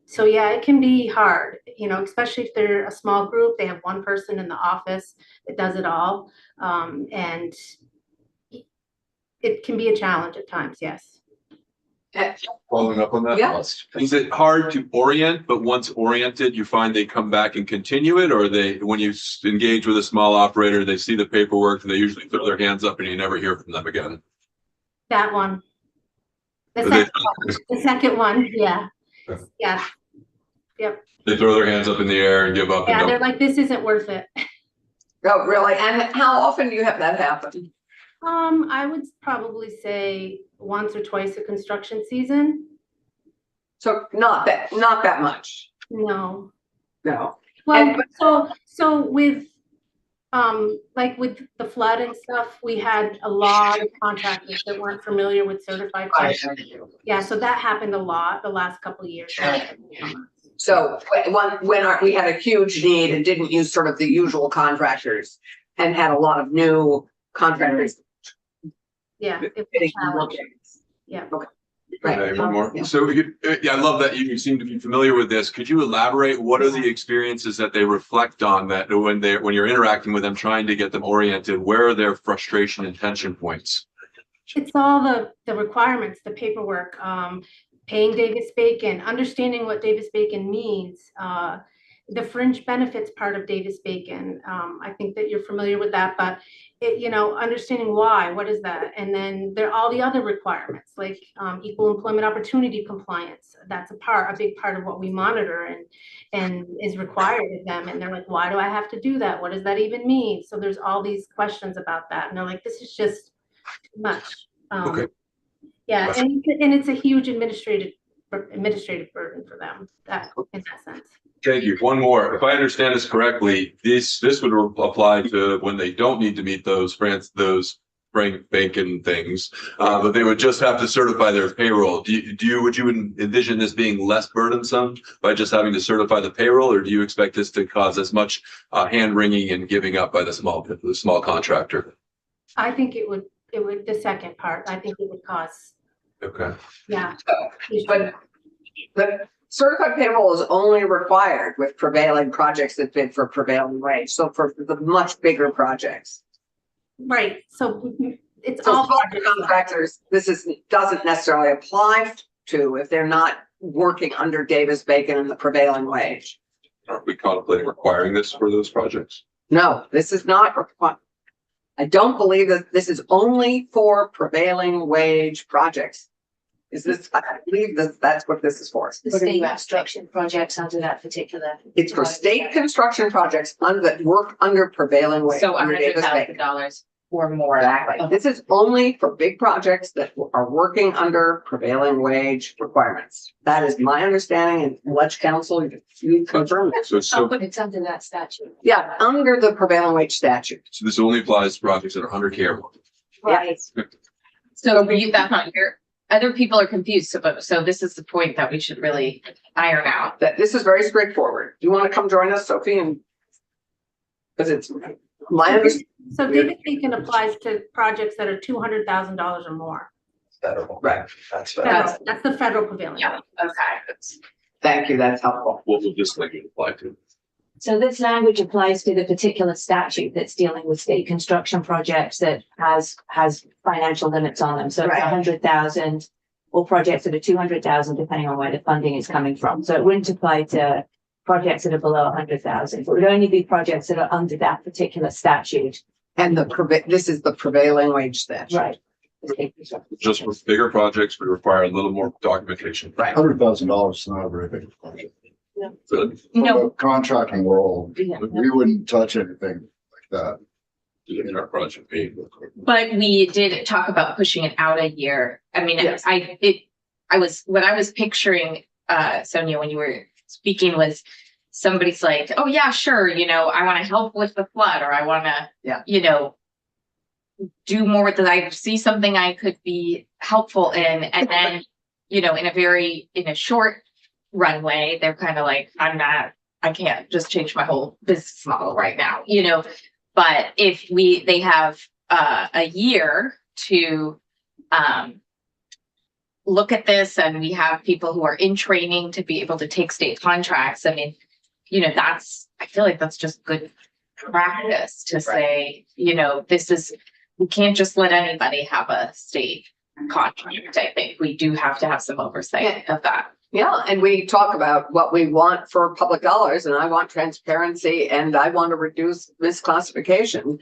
So yeah, it can be hard, especially if they're a small group, they have one person in the office that does it all. And it can be a challenge at times, yes. Following up on that. Yes. Is it hard to orient, but once oriented, you find they come back and continue it? Or when you engage with a small operator, they see the paperwork, they usually throw their hands up and you never hear from them again? That one. The But second one, yeah. Yeah. They throw their hands up in the air and give up. Yeah, And they're don't. like, this isn't worth it. Oh, really? And how often do you have that happen? I would probably say once or twice a construction season. So not that much. No. No. Well, so with, like with the flood and stuff, we had a lot of contractors that weren't familiar with certified. Yeah, so that happened a lot the last couple of years. So when we had a huge need and didn't use sort of the usual contractors and had a lot of new contractors. Yeah. It was a Fitting challenge. lookings. Yeah. Okay. Okay, one more. Yeah. So I love that you seem to be familiar with this. Could you elaborate? What are the experiences that they reflect on that when you're interacting with them, trying to get them oriented? Where are their frustration and tension points? It's all the requirements, the paperwork, paying Davis-Bacon, understanding what Davis-Bacon means, the fringe benefits part of Davis-Bacon. I think that you're familiar with that, but understanding why, what is that? And then there are all the other requirements like equal employment opportunity compliance. That's a big part of what we monitor and is required of them. And they're like, why do I have to do that? What does that even mean? So there's all these questions about that. And they're like, this is just too much. Okay. Yeah, and it's a huge administrative burden for them in that sense. Thank you. One more. If I understand this correctly, this would apply to when they don't need to meet those Frank Bacon things, but they would just have to certify their payroll. Would you envision this being less burdensome by just having to certify the payroll, or do you expect this to cause as much hand wringing and giving up by the small contractor? I think it would the second part. I think it would cause. Okay. Yeah. But certified payroll is only required with prevailing projects that bid for prevailing wage. So for the much bigger projects. Right. So it's So all small contractors, doesn't necessarily apply to if they're not working under Davis-Bacon and the prevailing wage. Are we contemplating requiring this for those projects? No, this is not required. I don't believe that this is only for prevailing wage projects. I believe that's what this is for. The state construction projects under that particular. It's for state construction projects that work under prevailing wage. So under Davis-Bacon. $100,000 or more. Exactly. This is only for big projects that are working under prevailing wage requirements. That is my understanding, and Letch Council, you confirm that. So It's under that statute. Yeah, under the prevailing wage statute. this only applies to projects that are under care. Right. So that's not here. Other people are confused, so this is the point that we should really iron out. That this is very straightforward. Do you want to come join us, Sophie? And because it's my understanding. So Davis-Bacon applies to projects that are $200,000 or more. Federal. Right. That's Federal. That's the federal prevailing. Yeah, okay. Thank you. That's helpful. What will this language apply to? So this language applies to the particular statute that's dealing with state construction projects that has financial limits on them. So it's Right. 100,000 or projects that are 200,000, depending on where the funding is coming from. So it wouldn't apply to projects that are below 100,000. It would only be projects that are under that particular statute. And this is the prevailing wage statute. Right. Just for bigger projects, we require a little more documentation. Right. $100,000 is not a very big project. Really? For No. the contracting world, Yeah. we wouldn't touch anything like that. In our project paid. But we did talk about pushing it out a year. I mean, Yes. what I was picturing, Sonia, when you were speaking was somebody's like, oh yeah, sure. I want to help with the flood, or I want to, do more that I see something I could be helpful in. And then, in a short runway, they're kind of like, I can't just change my whole business model right now, But if they have a year to look at this, and we have people who are in training to be able to take state contracts, I mean, I feel like that's just good practice to say, we can't just let anybody have a state contract. I think we do have to have some oversight of that. Yeah, and we talk about what we want for public dollars, and I want transparency, and I want to reduce misclassification.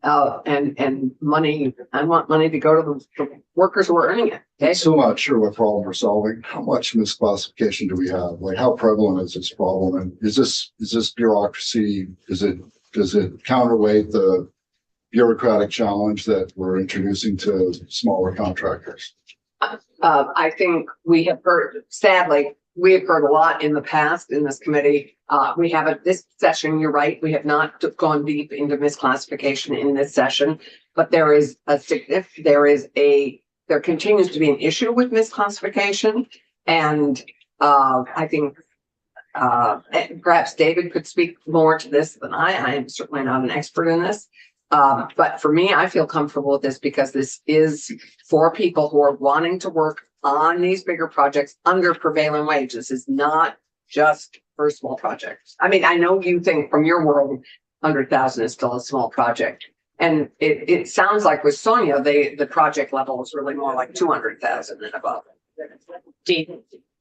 And money, I want money to go to the workers who are earning it. Okay? Still not sure what problem we're solving. How much misclassification do we have? Like, how prevalent is this problem? And is this bureaucracy? Does it counterweight the bureaucratic challenge that we're introducing to smaller contractors? I think we have heard, sadly, we have heard a lot in the past in this committee. We haven't this session, you're right, we have not gone deep into misclassification in this session, but there continues to be an issue with misclassification. And I think perhaps David could speak more to this than I am certainly not an expert in this. But for me, I feel comfortable with this because this is for people who are wanting to work on these bigger projects under prevailing wage. This is not just for small projects. I mean, I know you think from your world, 100,000 is still a small project. And it sounds like with Sonia, the project level is really more like 200,000 and above.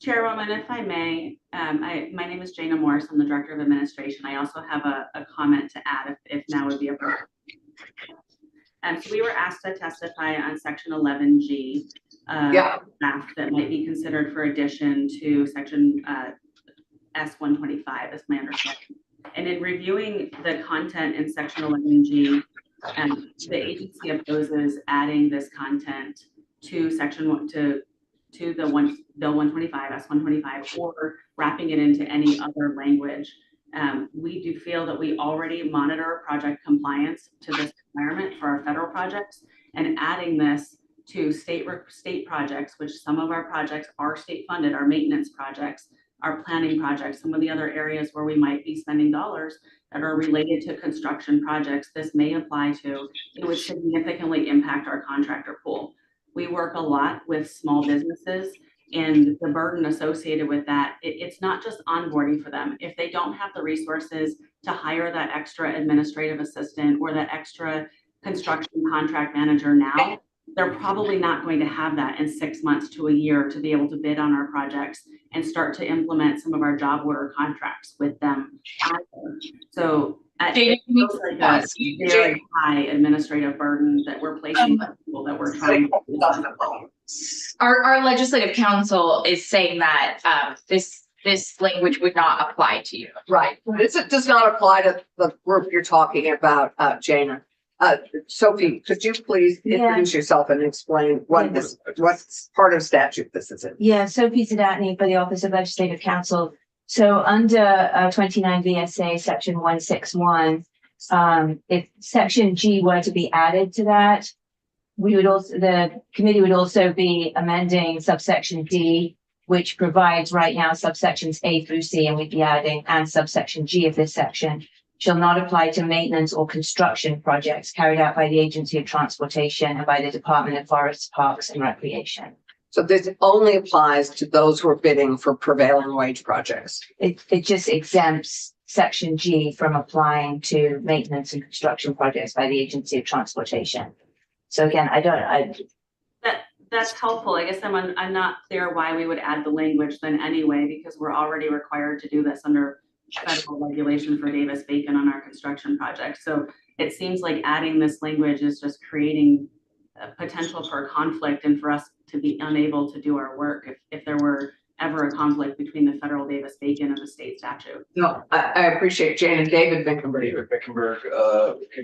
Chairwoman, if I may, my name is Jana Morris. I'm the Director of Administration. I also have a comment to add if now would be appropriate. So we were asked to testify on section 11G, draft that might be considered for addition to section S125, is my understanding. And in reviewing the content in section 11G, the agency opposes adding this content to section to the Bill 125, S125, or wrapping it into any other language. We do feel that we already monitor project compliance to this requirement for our federal projects, and adding this to state projects, which some of our projects are state funded, our maintenance projects, our planning projects, some of the other areas where we might be spending dollars that are related to construction projects, this may apply to. It would significantly impact our contractor pool. We work a lot with small businesses, and the burden associated with that, it's not just onboarding for them. If they don't have the resources to hire that extra administrative assistant or that extra construction contract manager now, they're probably not going to have that in 6 months to a year to be able to bid on our projects and start to implement some of our job order contracts with them. So it looks like a very high administrative burden that we're placing on people that we're trying to. Our legislative council is saying that this language would not apply to you. Right. This does not apply to the group you're talking about, Jana. Sophie, could you please introduce yourself and explain what part of statute this is in? Yeah, Sophie Zadatny for the Office of Legislative Counsel. So under 29 VSA section 161, if section G were to be added to that, the committee would also be amending subsection D, which provides right now subsections A through C, and we'd be adding and subsection G of this section shall not apply to maintenance or construction projects carried out by the Agency of Transportation and by the Department of Forests, Parks and Recreation. So this only applies to those who are bidding for prevailing wage projects. It just exempts section G from applying to maintenance and construction projects by the Agency of Transportation. So again, That's helpful. I guess I'm not clear why we would add the language then anyway, because we're already required to do this under federal regulation for Davis-Bacon on our construction projects. So it seems like adding this language is just creating a potential for a conflict and for us to be unable to do our work if there were ever a conflict between the federal Davis-Bacon and the state statute. No, I appreciate Jane and David Vickenberg. David Vickenberg,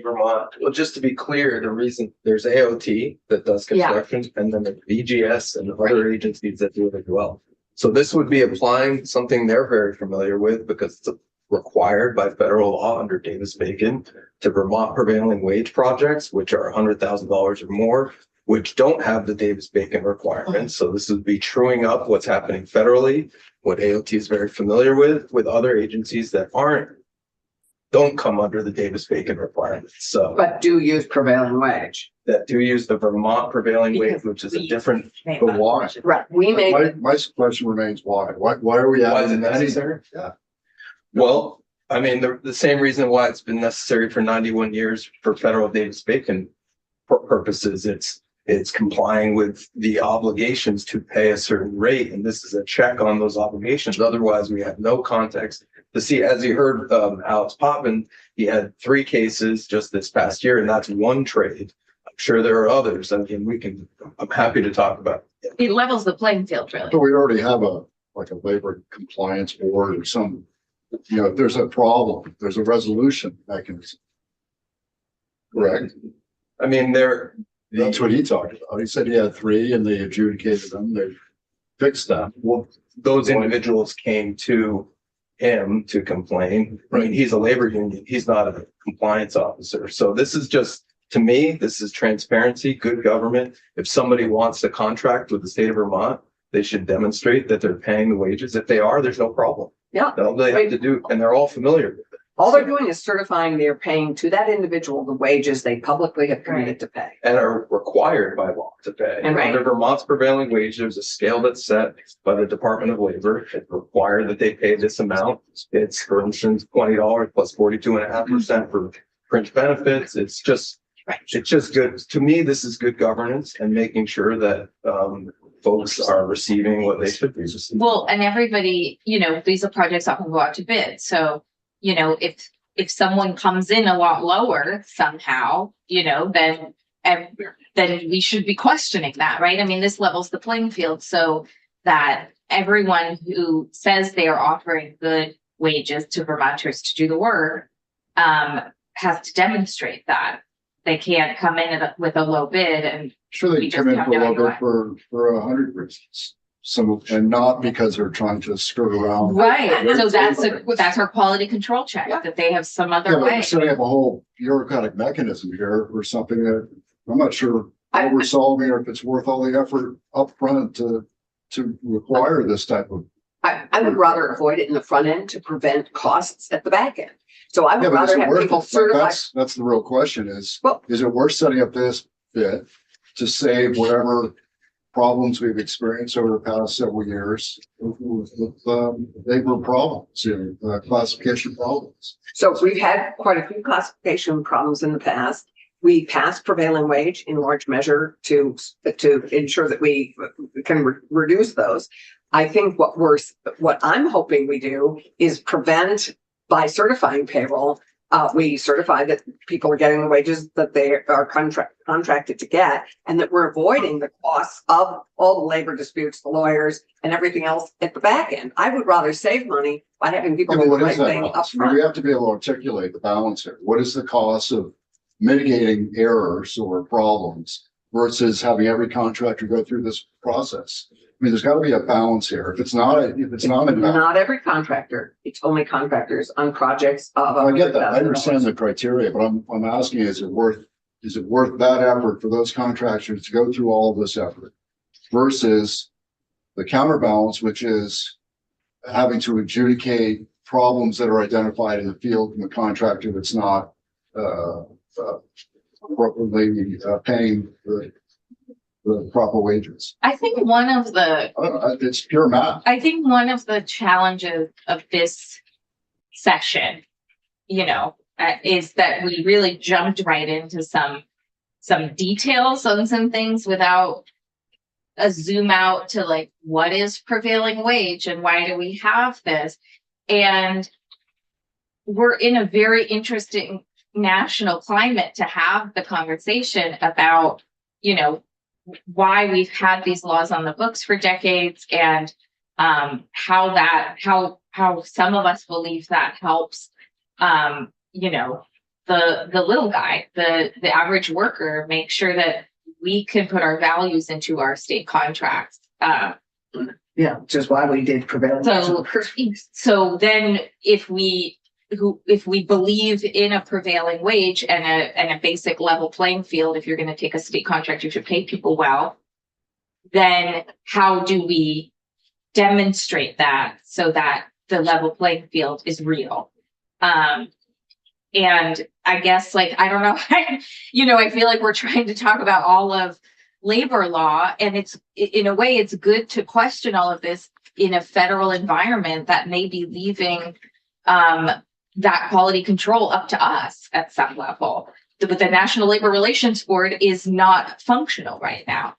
Vermont. Well, just to be clear, the reason there's AOT that does construction, and then the VGS and other agencies that do it as well. So this would be applying something they're very familiar with because it's required by federal law under Davis-Bacon to Vermont prevailing wage projects, which are $100,000 or more, which don't have the Davis-Bacon requirements. So this would be truing up what's happening federally, what AOT is very familiar with other agencies that aren't don't come under the Davis-Bacon requirements. So But do use prevailing wage. that do use the Vermont prevailing wage, which is a different, But why? Right, we made, My question remains why? Why are we why is it adding any? necessary? Yeah. Well, I mean, the same reason why it's been necessary for 91 years for federal Davis-Bacon purposes, it's complying with the obligations to pay a certain rate, and this is a check on those obligations. Otherwise, we have no context to see. As you heard, Alex Potvin, he had 3 cases just this past year, and that's one trade. I'm sure there are others. I mean, I'm happy to talk about it. It levels the playing field, really. But we already have a labor compliance board or some, if there's a problem, there's a resolution mechanism. Correct? I mean, That's what he talked about. He said he had 3 and they adjudicated them. They fixed that. well, those individuals came to him to complain. I mean, he's a labor union. He's not a compliance officer. So this is just, to me, this is transparency, good government. If somebody wants to contract with the state of Vermont, they should demonstrate that they're paying the wages. If they are, there's no problem. yeah, All they have to do, and they're all familiar with it. all they're doing is certifying they're paying to that individual the wages they publicly have committed to pay. And are required by law to pay. And Under Vermont's prevailing wage, there's a scale that's set by the Department of Labor. It's required that they pay this amount. It's, for instance, $20 plus 42.5% for fringe benefits. It's just good. To me, this is good governance and making sure that folks are receiving what they should be receiving. Well, and everybody, these are projects often go out to bid. So, if someone comes in a lot lower somehow, then we should be questioning that, right? I mean, this levels the playing field so that everyone who says they are offering good wages to Vermonters to do the work has to demonstrate that. They can't come in with a low bid and Sure, they we come just in have for a no little idea bit for 100 reasons. And not because they're trying to skirt around. right. So that's our quality control check, that they have some Yeah, other but way. we're setting up a whole bureaucratic mechanism here or something that I'm not sure how we're solving or if it's worth all the effort upfront to require this type of. I would rather avoid it in the front end to prevent costs at the back end. So I Yeah, would but is rather it have worth people it? Like, certify. that's the real question is Well- it worth setting up this bit to save whatever problems we've experienced over the past several years with labor problems, classification problems? So we've had quite a few classification problems in the past. We passed prevailing wage in large measure to ensure that we can reduce those. I think what I'm hoping we do is prevent by certifying payroll. We certify that people are getting the wages that they are contracted to get, and that we're avoiding the costs of all the labor disputes, the lawyers, and everything else at the back end. I would rather save money by having people Yeah, but do the what right is that thing balance? upfront. We have to be able to articulate the balance here. What is the cost of mitigating errors or problems versus having every contractor go through this process? I mean, there's got to be a balance here. If it's not a balance, Not every contractor, it's only contractors on projects of. I get that. I $100,000. understand the criteria, but I'm asking, is it worth that effort for those contractors to go through all of this effort versus the counterbalance, which is having to adjudicate problems that are identified in the field from the contractor that's not appropriately paying the proper wages. I think one of the It's pure math. I think one of the challenges of this session, is that we really jumped right into some details on some things without a zoom out to like, what is prevailing wage and why do we have this? And we're in a very interesting national climate to have the conversation about, why we've had these laws on the books for decades and how some of us believe that helps the little guy, the average worker, make sure that we can put our values into our state contracts. Yeah, which is why we did prevailing. So then if we believe in a prevailing wage and a basic level playing field, if you're going to take a state contract, you should pay people well. Then how do we demonstrate that so that the level playing field is real? and I guess like, I don't know, I feel like we're trying to talk about all of labor law, and it's, in a way, it's good to question all of this in a federal environment that may be leaving that quality control up to us at some level. But the National Labor Relations Board is not functional right now.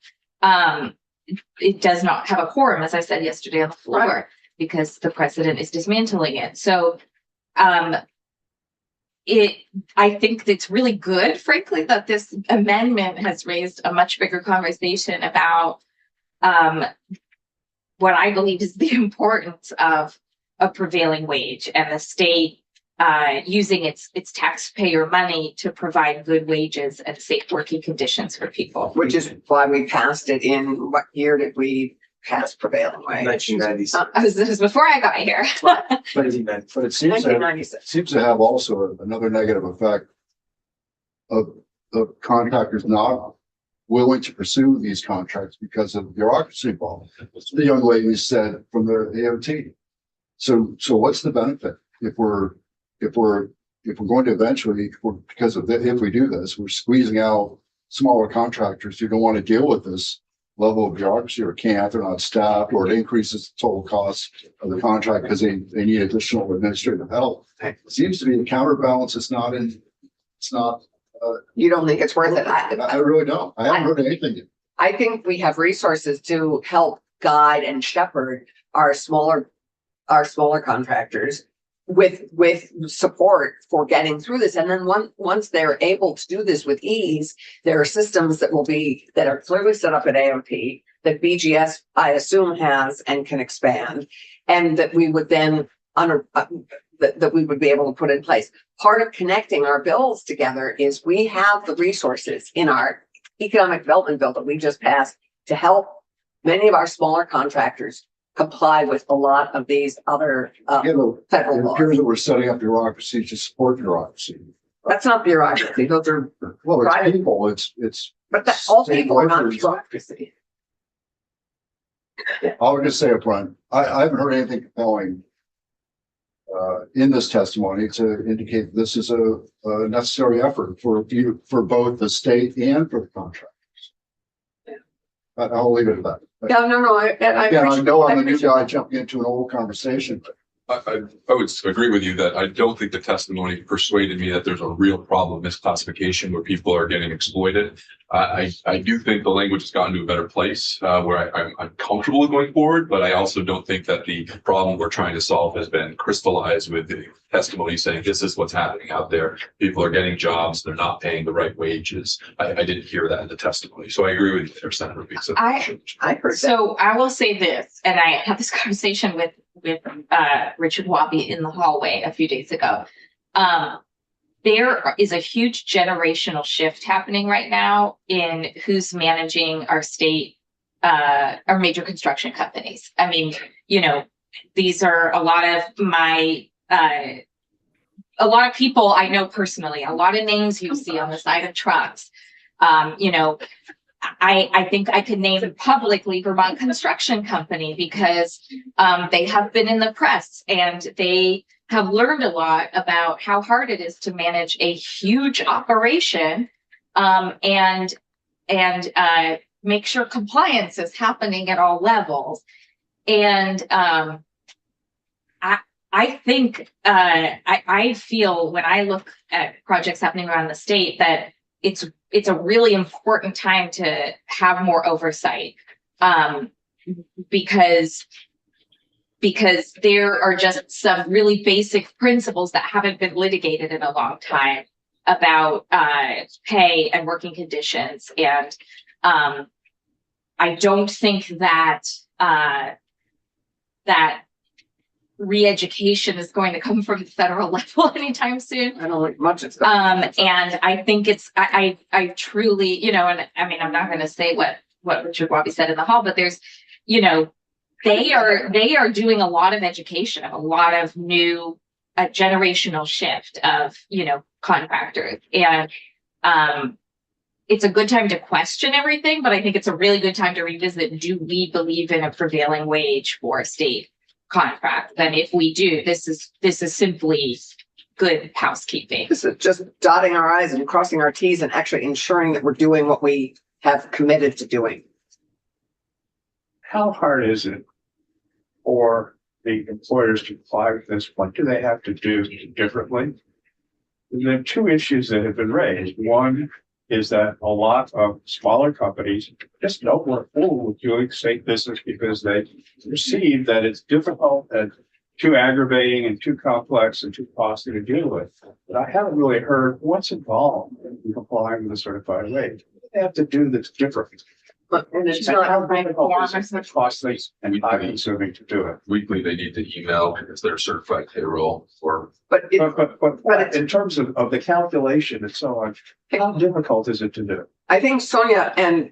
It does not have a quorum, as I said yesterday on the floor, because the president is dismantling it. So I think it's really good, frankly, that this amendment has raised a much bigger conversation about what I believe is the importance of a prevailing wage and the state using its taxpayer money to provide good wages and safe working conditions for people. Which is why we passed it in, what year did we pass prevailing wage? 1996. This is before I got here. But it seems to, 1996. seems to have also another negative effect of contractors not willing to pursue these contracts because of bureaucracy involved. The young lady said from the AOT. So what's the benefit if we're going to eventually, because of if we do this, we're squeezing out smaller contractors who don't want to deal with this level of bureaucracy or can't, they're not staffed, or it increases the total cost of the contract because they need additional administrative help. It seems to be the counterbalance. It's not. You don't think it's worth it? I really don't. I haven't heard anything yet. I think we have resources to help guide and shepherd our smaller contractors with support for getting through this. And then once they're able to do this with ease, there are systems that are clearly set up at AOT that BGS, I assume, has and can expand, and that we would then that we would be able to put in place. Part of connecting our bills together is we have the resources in our economic development bill that we just passed to help many of our smaller contractors comply with a lot of these other federal It laws. appears that we're setting up bureaucracy to support bureaucracy. That's not bureaucracy. Those are, Well, it's private. people. It's. but all state people are not workers. bureaucracy. I would just say upfront, I haven't heard anything compelling in this testimony to indicate this is a necessary effort for both the state and for the contractors. I'll leave it at that. No. I know I'm the new appreciate guy that. jumping into an old conversation, but I would agree with you that I don't think the testimony persuaded me that there's a real problem with misclassification where people are getting exploited. I do think the language has gotten to a better place where I'm comfortable with going forward, but I also don't think that the problem we're trying to solve has been crystallized with the testimony saying this is what's happening out there. People are getting jobs, they're not paying the right wages. I didn't hear that in the testimony, so I agree with you there, Senator Beeson. I heard that. So I will say this, and I had this conversation with Richard Wabi in the hallway a few days ago. There is a huge generational shift happening right now in who's managing our state, our major construction companies. I mean, these are a lot of people I know personally, a lot of names you see on the side of trucks. I think I could name publicly Vermont Construction Company because they have been in the press and they have learned a lot about how hard it is to manage a huge operation and make sure compliance is happening at all levels. And I think I feel when I look at projects happening around the state that it's a really important time to have more oversight because there are just some really basic principles that haven't been litigated in a long time about pay and working conditions. And I don't think that that re-education is going to come from the federal level anytime soon. I don't think much it's And I think it's, I truly, and I mean, I'm not going to say what Richard Wabi said in the hall, but there's, they are doing a lot of education, a lot of new generational shift of, contractors. And it's a good time to question everything, but I think it's a really good time to revisit, do we believe in a prevailing wage for a state contract? Then if we do, this is simply good housekeeping. This is just dotting our i's and crossing our t's and actually ensuring that we're doing what we have committed to doing. How hard is it for the employers to comply with this? What do they have to do differently? There are two issues that have been raised. One is that a lot of smaller companies just don't want to fool with doing state business because they perceive that it's difficult and too aggravating and too complex and too costly to deal with. But I haven't really heard what's involved in complying with the certified rate. What do they have to do that's different? And it's And not how difficult is it, costly and time consuming to do it? Weekly, they need to email if they're certified payroll or but it, But in terms of the calculation and so on, how difficult is it to do? I think Sonia and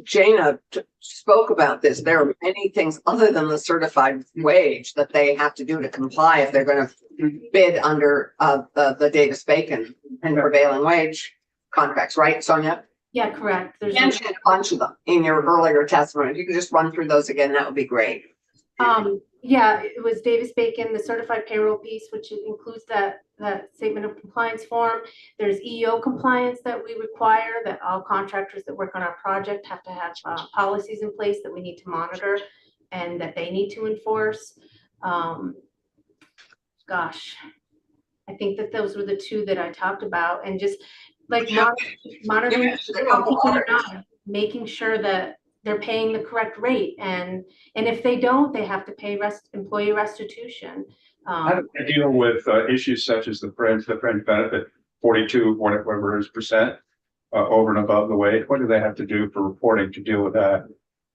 Jana spoke about this. There are many things other than the certified wage that they have to do to comply if they're going to bid under the Davis-Bacon and prevailing wage contracts, right, Sonia? Yeah, correct. You mentioned a bunch of them in your earlier testimony. If you could just run through those again, that would be great. Yeah, it was Davis-Bacon, the certified payroll piece, which includes that statement of compliance form. There's EO compliance that we require, that all contractors that work on our project have to have policies in place that we need to monitor and that they need to enforce. Gosh, I think that those were the two that I talked about, and just like monitoring, making sure that they're paying the correct rate, and if they don't, they have to pay employee restitution. How do they deal with issues such as the fringe benefit, 42, whatever it is percent, over and above the wage? What do they have to do for reporting to deal with that?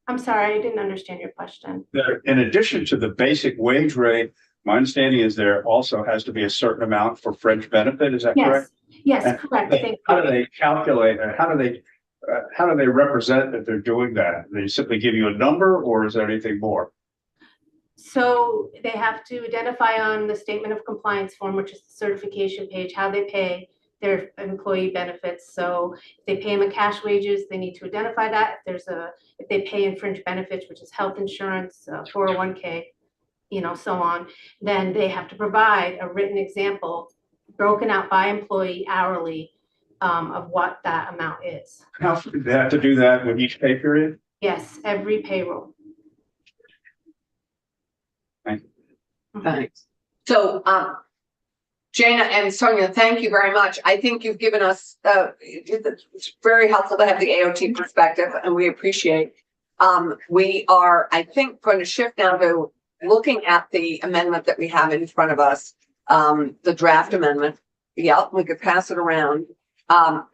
I'm sorry, I didn't understand your question. In addition to the basic wage rate, my understanding is there also has to be a certain amount for fringe benefit. Is that correct? Yes, correct. Thank How you. do they calculate and how do they represent that they're doing that? They simply give you a number, or is there anything more? So they have to identify on the statement of compliance form, which is the certification page, how they pay their employee benefits. So if they pay them in cash wages, they need to identify that. If they pay in fringe benefits, which is health insurance, 401k, so on, then they have to provide a written example broken out by employee hourly of what that amount is. How they have to do that with each pay period? Yes, every payroll. Thank you. Thanks. So, Jana and Sonia, thank you very much. I think you've given us, it's very helpful to have the AOT perspective, and we appreciate. We are, I think, going to shift now to looking at the amendment that we have in front of us, the draft amendment. Yeah, we could pass it around.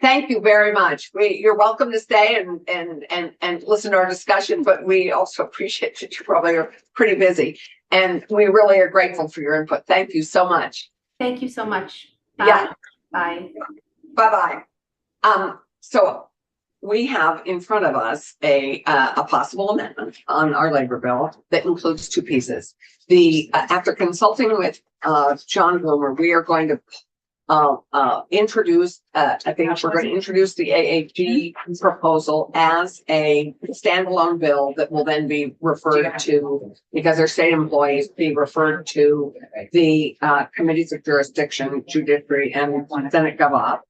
Thank you very much. You're welcome to stay and listen to our discussion, but we also appreciate that you probably are pretty busy, and we really are grateful for your input. Thank you so much. Thank you so much. Bye. Yeah. Bye. Bye-bye. So we have in front of us a possible amendment on our labor bill that includes two pieces. After consulting with John Bloomer, we are going to introduce, I think we're going to introduce the AAG proposal as a standalone bill that will then be referred to, because they're state employees, be referred to the committees of jurisdiction, judiciary, and Senate GovOp.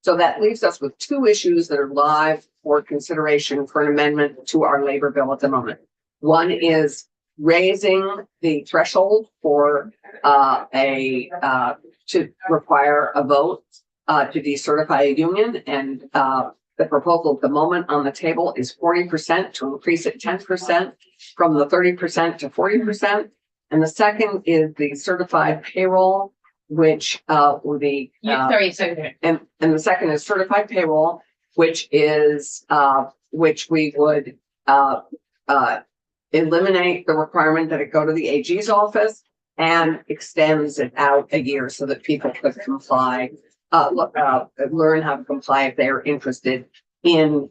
So that leaves us with two issues that are live for consideration for an amendment to our labor bill at the moment. One is raising the threshold for to require a vote to decertify a union, and the proposal at the moment on the table is 40% to increase it 10% from the 30% to 40%. And the second is the certified payroll, which will be and the second is certified payroll, which is which we would eliminate the requirement that it go to the AG's office and extends it out a year so that people could comply, learn how to comply if they're interested in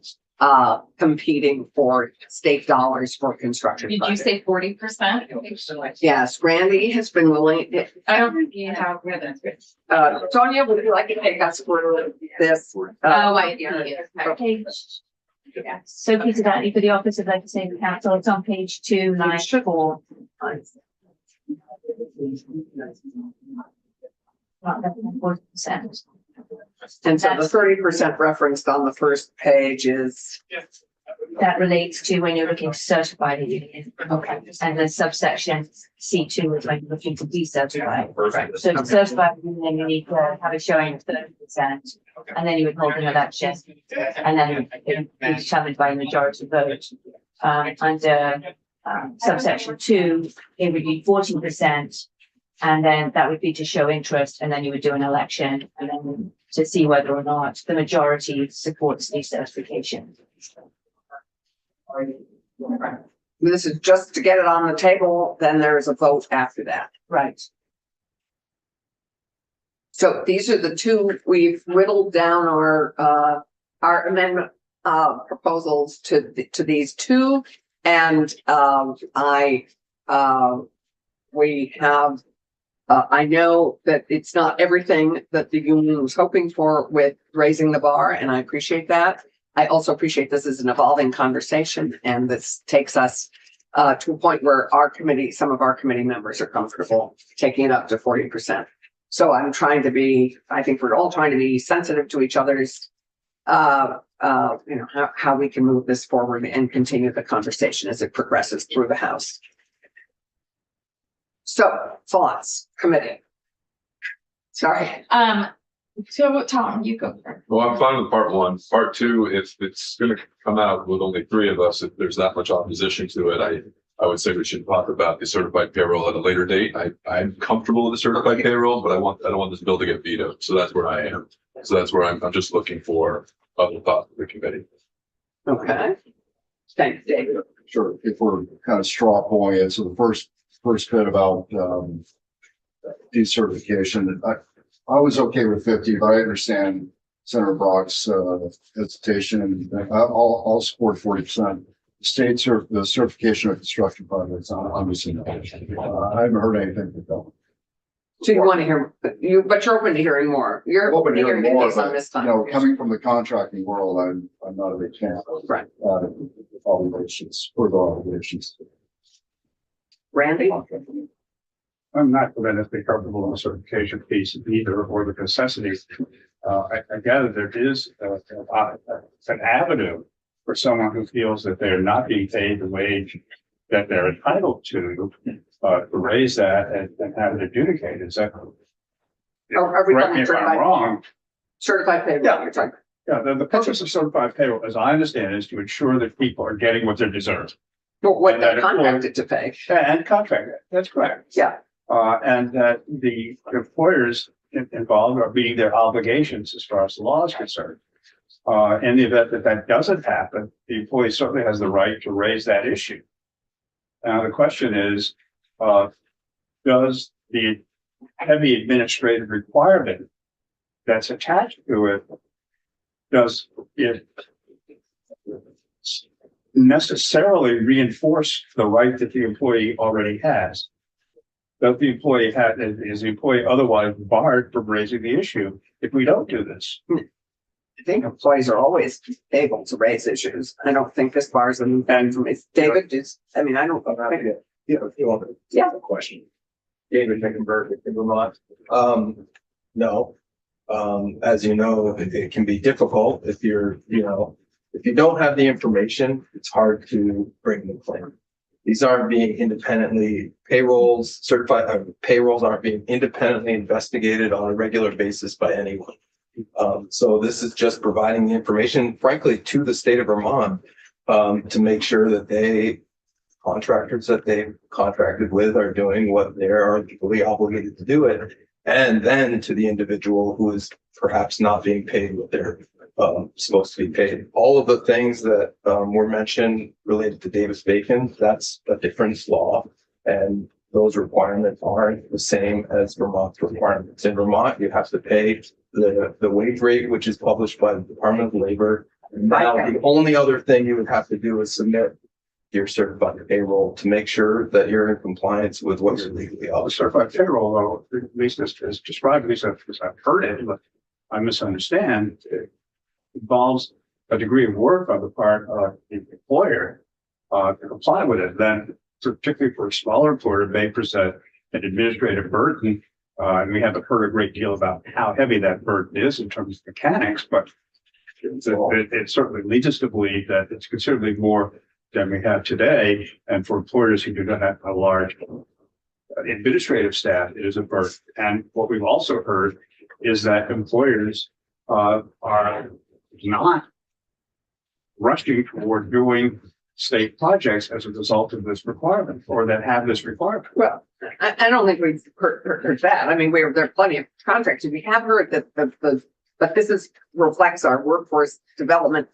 competing for state dollars for construction. Did you say 40%? Yes, Randy has been willing. I don't think you have written. Sonia, would you like to take us through this? I do. Okay. Yeah. Sophie Zadani for the Office of Legislative Counsel. It's on page 294. not less than 40%. And so the 30% referenced on the first page is, That relates to when you're looking to certify the union. okay, And the subsection C2 is when you're looking to decertify. perfect. So to certify the union, you need to have a showing of 30%, and then you would hold an election, and then it would be determined by a majority vote. Under subsection 2, it would be 40%, and then that would be to show interest, and then you would do an election, and then to see whether or not the majority supports decertification. This is just to get it on the table, then there's a vote after that. Right. So these are the two, we've whittled down our amendment, proposals to these two. And, we have, I know that it's not everything that the union was hoping for with raising the bar, and I appreciate that. I also appreciate this is an evolving conversation, and this takes us to a point where some of our committee members are comfortable taking it up to 40%. So I think we're all trying to be sensitive to each other's, how we can move this forward and continue the conversation as it progresses through the House. So thoughts, committee. Sorry. So Tom, you go first. Well, I'm fine with part one. Part two, if it's gonna come out with only 3 of us, if there's that much opposition to it, I would say we should talk about the certified payroll at a later date. I'm comfortable with the certified payroll, but I don't want this bill to get vetoed. So that's where I am. So that's where I'm just looking for other thoughts of the committee. Okay. Thanks, David. Sure, if we're kind of straw polling it, so the first bit about decertification, I was okay with 50, but I understand Senator Brock's hesitation, and I'll support 40%. The certification of construction projects, I'm just, I haven't heard anything from them. So you want to hear, but you're open to hearing more. You're open to hearing more, based on but, this time. coming from the contracting world, I'm not a big fan of Right. Obligations, further obligations. Randy? I'm not tremendously comfortable in the certification piece either, or the necessity. I gather there is an avenue for someone who feels that they're not being paid the wage that they're entitled to raise that and have it adjudicated. Is that? Are we Correct me if I'm wrong. Certified payroll, Yeah. you're talking. Yeah, the purpose of certified payroll, as I understand, is to ensure that people are getting what they deserve. Well, what And they're that contracted to pay. And contract, that's correct. Yeah. And that the employers involved are meeting their obligations as far as the law is concerned. In the event that doesn't happen, the employee certainly has the right to raise that issue. Now, the question is, does the heavy administrative requirement that's attached to it, does it necessarily reinforce the right that the employee already has? Does the employee is the employee otherwise barred from raising the issue if we don't do this? I think employees are always able to raise issues. I don't think this bars them from it. David, I don't. Yeah. Question. David Mickenberg in Vermont. No. As you know, it can be difficult if if you don't have the information, it's hard to bring the claim. These aren't being independently certified payrolls aren't being independently investigated on a regular basis by anyone. So this is just providing the information, frankly, to the state of Vermont, to make sure that contractors that they've contracted with are doing what they are legally obligated to do it. And then to the individual who is perhaps not being paid what they're supposed to be paid. All of the things that were mentioned related to Davis-Bacon, that's a different law. And those requirements aren't the same as Vermont's requirements. In Vermont, you have to pay the wage rate, which is published by the Department of Labor. Now, the only other thing you would have to do is submit your certified payroll to make sure that you're in compliance with what you're legally The obligated. certified payroll, though, at least as described, at least as I've heard it, but I misunderstand, it involves a degree of work on the part of the employer to comply with it. Then, particularly for a smaller employer, may present an administrative burden And we haven't heard a great deal about how heavy that burden is in terms of mechanics, but it certainly leads us to believe that it's considerably more than we have today. And for employers who do not have a large administrative staff, it is a burden. And what we've also heard is that employers are not rushing toward doing state projects as a result of this requirement, or that have this requirement. Well, I don't think we've heard that. I mean, there are plenty of contracts. We have heard that but this reflects our workforce development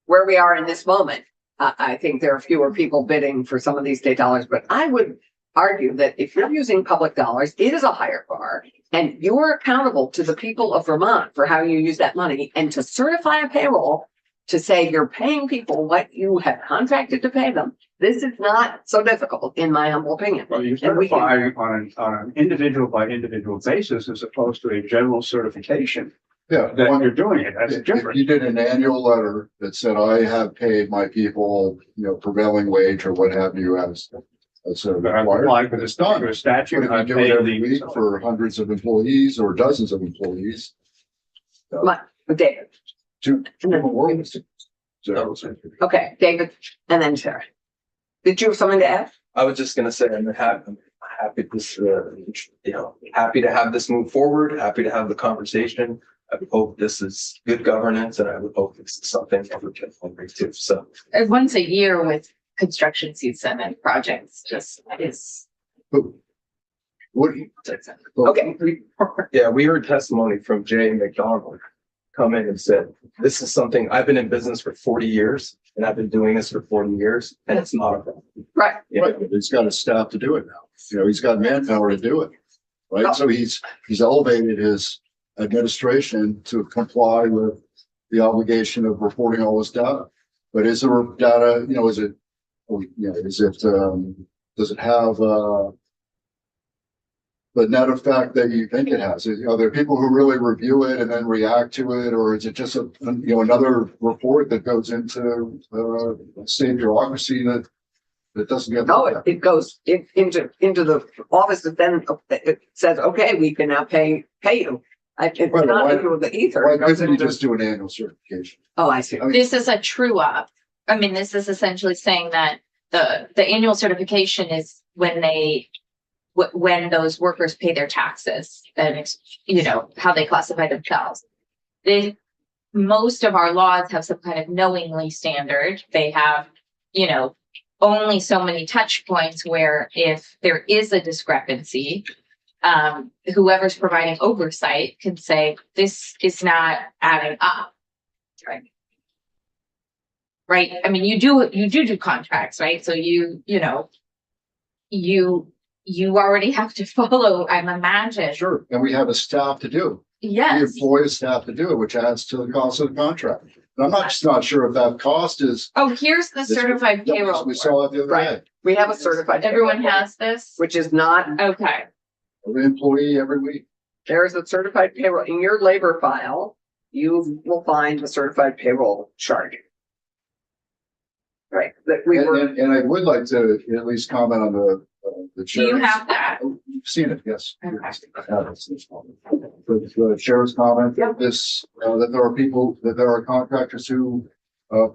where we are in this moment. I think there are fewer people bidding for some of these state dollars, but I would argue that if you're using public dollars, it is a higher bar, and you're accountable to the people of Vermont for how you use that money, and to certify a payroll to say you're paying people what you have contracted to pay them. This is not so difficult, in my humble opinion. Well, you And we certify on an individual by individual basis as opposed to a general certification Yeah. that you're doing it. That's If different. you did an annual letter that said, I have paid my people, prevailing wage or what have you as a required, Like with the done. the statute. But if you I've do it paid every the- week for hundreds of employees or dozens of employees, David. two worlds. Okay, David, and then Sarah. Did you have something to add? I was just gonna say, I'm happy this, happy to have this move forward, happy to have the conversation. I would hope this is good governance, and I would hope this is something that we can agree to, so. Once a year with construction season and projects just is. What? Okay. Yeah, we heard testimony from Jay McDonald come in and said, this is something, I've been in business for 40 years and I've been doing this for 40 years and it's not a problem. Right. Right, but he's got a staff to do it now. He's got manpower to do it. Right, so he's elevated his administration to comply with the obligation of reporting all this data. But is there data, does it have, the net effect that you think it has? Are there people who really review it and then react to it, or is it just another report that goes into state bureaucracy that doesn't get? No, it goes into the office, and then it says, okay, we can now pay you. It's not into the ether. Why It goes couldn't you into- just do an annual certification? Oh, I see. This is a true up. I mean, this is essentially saying that the annual certification is when those workers pay their taxes and it's, how they classify themselves. Most of our laws have some kind of knowingly standard. They have, only so many touch points where if there is a discrepancy, whoever's providing oversight can say, this is not adding up. Right. I mean, you do contracts, right? So you already have to follow, I'm imagining. Sure, and we have a staff to do. We Yes. employ a staff to do it, which adds to the cost of the contract. And I'm just not sure if that cost is. Oh, here's the certified payroll. We saw it the other day. We have a certified. Everyone has this? Which is not, Okay. Every employee every week. there is a certified payroll in your labor file. You will find the certified payroll chart. Right, that we were. And I would like to at least comment on the Do you chair's. have that? You've seen it, yes. Okay. The chair's comment, Yeah. that there are contractors who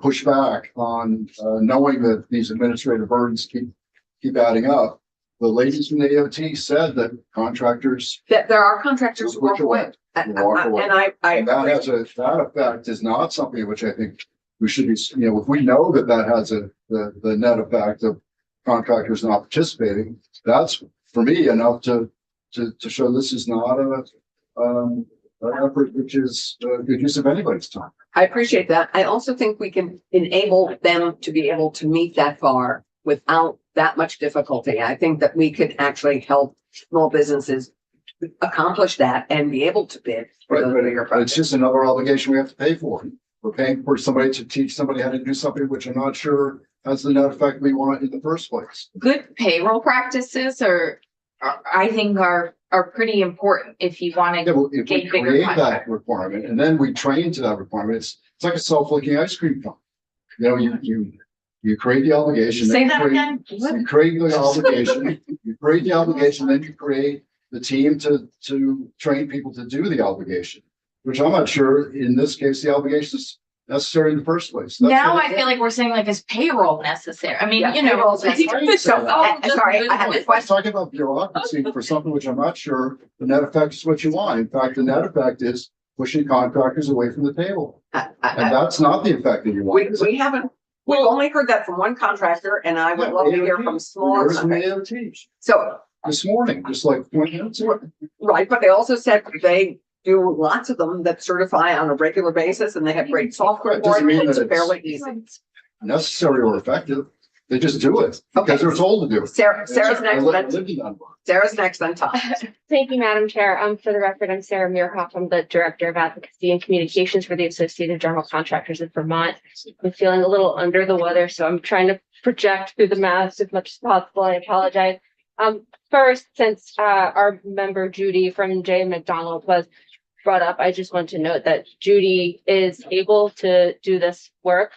push back on knowing that these administrative burdens keep adding up. The ladies from the AOT said that contractors That there are contractors who walk Switch away. away. Walk away. And I And that agree. has that effect is not something which I think we should be, if we know that has the net effect of contractors not participating, that's for me enough to show this is not an effort which is good use of anybody's time. I appreciate that. I also think we can enable them to be able to meet that bar without that much difficulty. I think that we could actually help small businesses accomplish that and be able to bid for Right, those but bigger it's projects. just another obligation we have to pay for. We're paying for somebody to teach somebody how to do something which I'm not sure has the net effect we want in the first place. Good payroll practices I think are pretty important if you want Yeah, to well, if we get bigger create that contracts. requirement and then we train to that requirement, it's like a self-licking ice cream cone. You create the obligation. Say then that you create- again. What? You create the obligation, then you create the team to train people to do the obligation, which I'm not sure in this case, the obligation is necessary in the first place. That's Now what I feel like we're saying like, is payroll necessary? I mean, Yeah, you know. payroll's necessary. So, sorry, I have a I'm question. talking about bureaucracy for something which I'm not sure the net effect is what you want. In fact, the net effect is pushing contractors away from the table. And that's not the effect that you want. We haven't, we've only heard that from one contractor, and I would love to hear from smaller Here's from contractors. the AOTs So, this morning, just like 20 minutes ago. right, but they also said they do lots of them that certify on a regular basis, and they have great software It for doesn't it, mean and it's that it's- fairly easy. Necessary or effective. They just do it because they're told to do it. Sarah's next, I then lived in that one. Sarah's next, then Tom. Thank you, Madam Chair. For the record, I'm Sarah Muirhoff. I'm the Director of Advocacy and Communications for the Associated General Contractors of Vermont. I'm feeling a little under the weather, so I'm trying to project through the mask as much as possible. I apologize. First, since our member Judy from J McDonald was brought up, I just want to note that Judy is able to do this work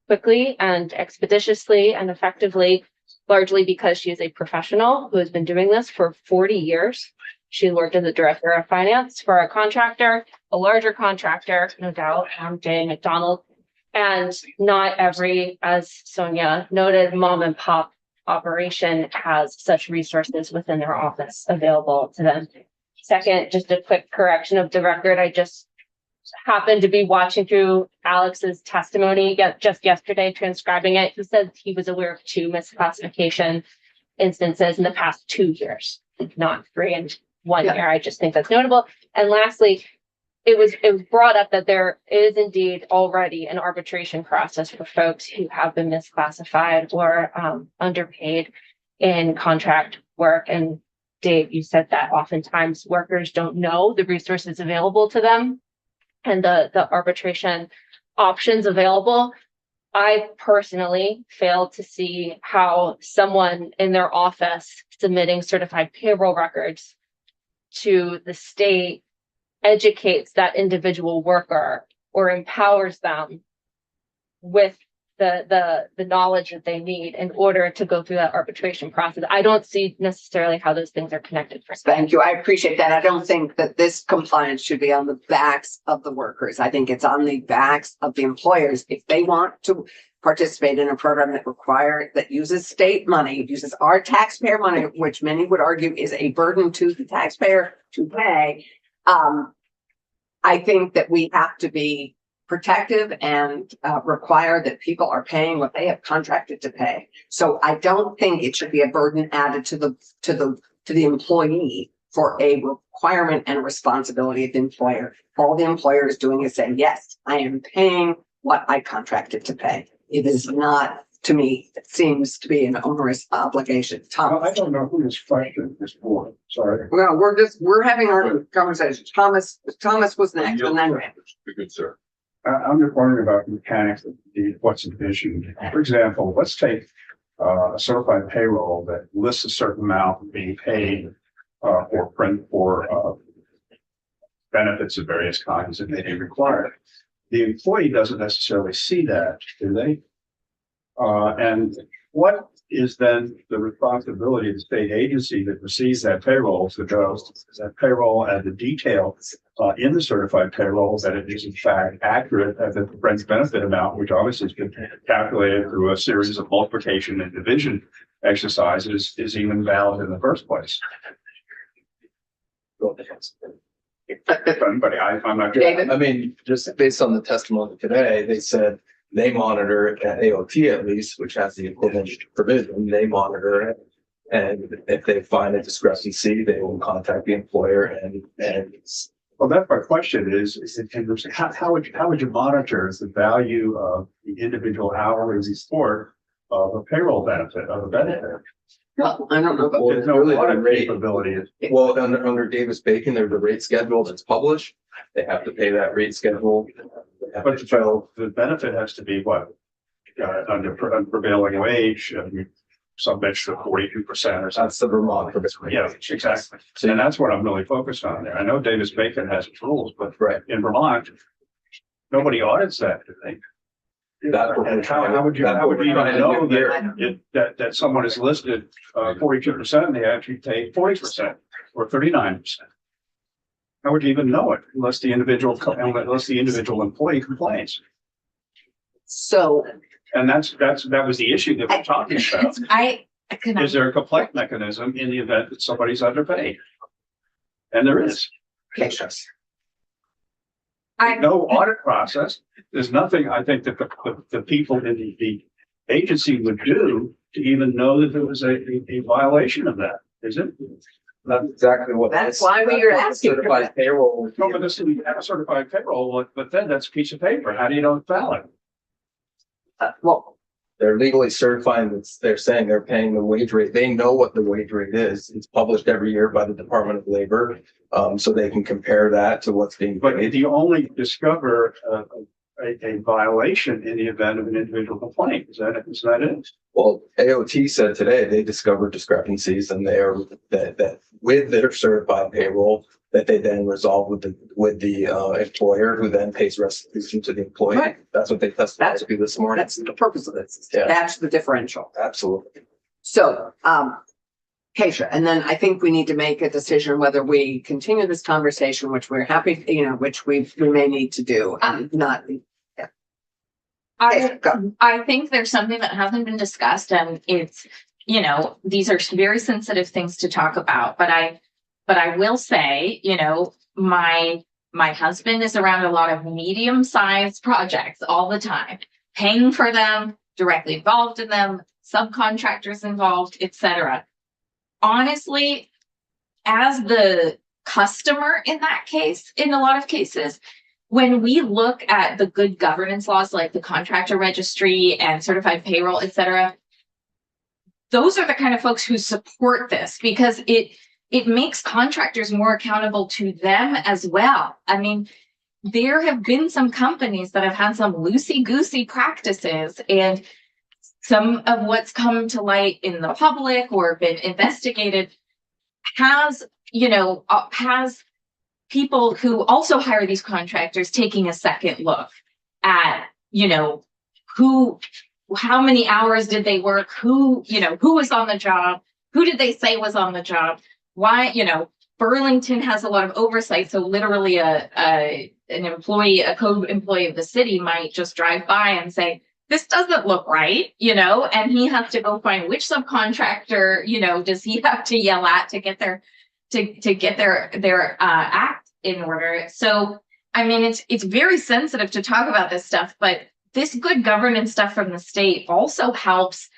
quickly and expeditiously and effectively, largely because she is a professional who has been doing this for 40 years. She worked as a director of finance for a contractor, a larger contractor, no doubt, J McDonald. And not every, as Sonia noted, mom and pop operation has such resources within their office available to them. Second, just a quick correction of the record. I just happened to be watching through Alex's testimony just yesterday, transcribing it. He said he was aware of 2 misclassification instances in the past 2 years, not 3 and 1 year. I just think that's notable. And lastly, it was brought up that there is indeed already an arbitration process for folks who have been misclassified or underpaid in contract work. And Dave, you said that oftentimes workers don't know the resources available to them and the arbitration options available. I personally failed to see how someone in their office submitting certified payroll records to the state educates that individual worker or empowers them with the knowledge that they need in order to go through that arbitration process. I don't see necessarily how those things are connected. Thank you. I appreciate that. I don't think that this compliance should be on the backs of the workers. I think it's on the backs of the employers. If they want to participate in a program that uses state money, uses our taxpayer money, which many would argue is a burden to the taxpayer to pay. I think that we have to be protective and require that people are paying what they have contracted to pay. So I don't think it should be a burden added to the employee for a requirement and responsibility of the employer. All the employer is doing is saying, yes, I am paying what I contracted to pay. It is not, to me, it seems to be an onerous obligation. Tom, I don't know who this question is for. Sorry. well, we're having our conversation. Thomas was next, and then Good, sir. I'm just wondering about the mechanics of what's envisioned. For example, let's take a certified payroll that lists a certain amount being paid for benefits of various kinds that may be required. The employee doesn't necessarily see that, do they? And what is then the responsibility of the state agency that receives that payroll to go? Is that payroll and the detail in the certified payroll that it is in fact accurate at the friends benefit amount, which obviously has been calculated through a series of multiplication and division exercises, is even valid in the first place? But I'm not. David? I mean, just based on the testimony today, they said they monitor it at AOT at least, which has the equivalent provision. They monitor it. And if they find a discrepancy, they will contact the employer and Well, that's my question is how would you monitor the value of the individual hourly support of a payroll benefit, of a benefit? well, I don't know. Well, There's no really audit the rate. capability. Well, under Davis-Bacon, there's a rate schedule that's published. They have to pay that rate schedule. They have But to file. the benefit has to be what? Under prevailing wage, some extra 42% or something. That's the Vermont prevailing Yeah, wage. exactly. So And that's what I'm really focused on there. I know Davis-Bacon has its rules, but right. in Vermont, nobody audits that, do they? That's what we're And trying. how would you that's what we're even trying to know do here. that someone is listed 42% and they actually take 40%? or 39%. How would you even know it unless the individual employee complains? So And that was the issue that we're talking about. I can. Is there a complaint mechanism in the event that somebody's underpaid? And there is. No audit process. There's nothing I think that the people in the agency would do to even know that there was a violation of that, is it? That's exactly what. That's why we are asking for Certified that. payroll. would No, be. but this is a certified payroll, but then that's a piece of paper. How do you know it's valid? Well, They're legally certifying that they're saying they're paying the wage rate. They know what the wage rate is. It's published every year by the Department of Labor. So they can compare that to what's being But paid. you only discover a violation in the event of an individual complaint. Is that it? Well, AOT said today they discovered discrepancies and that with their certified payroll that they then resolve with the employer who then pays restitution to the employee. Right. That's what they testified to this morning. that's the purpose of this. Yeah. That's the differential. Absolutely. So, Keisha, and then I think we need to make a decision whether we continue this conversation, which we're happy, which we may need to do. Not. Keisha, go. I think there's something that hasn't been discussed, and it's, these are very sensitive things to talk about, but I will say, my husband is around a lot of medium-sized projects all the time, paying for them, directly involved in them, subcontractors involved, etc. Honestly, as the customer in that case, in a lot of cases, when we look at the good governance laws like the contractor registry and certified payroll, etc., those are the kind of folks who support this because it makes contractors more accountable to them as well. I mean, there have been some companies that have had some loosey-goosey practices, and some of what's come to light in the public or been investigated has people who also hire these contractors taking a second look at, how many hours did they work? Who was on the job? Who did they say was on the job? Why, Burlington has a lot of oversight. So literally a code employee of the city might just drive by and say, this doesn't look right, and he has to go find which subcontractor, does he have to yell at to get their act in order. So, I mean, it's very sensitive to talk about this stuff, but this good governance stuff from the state also helps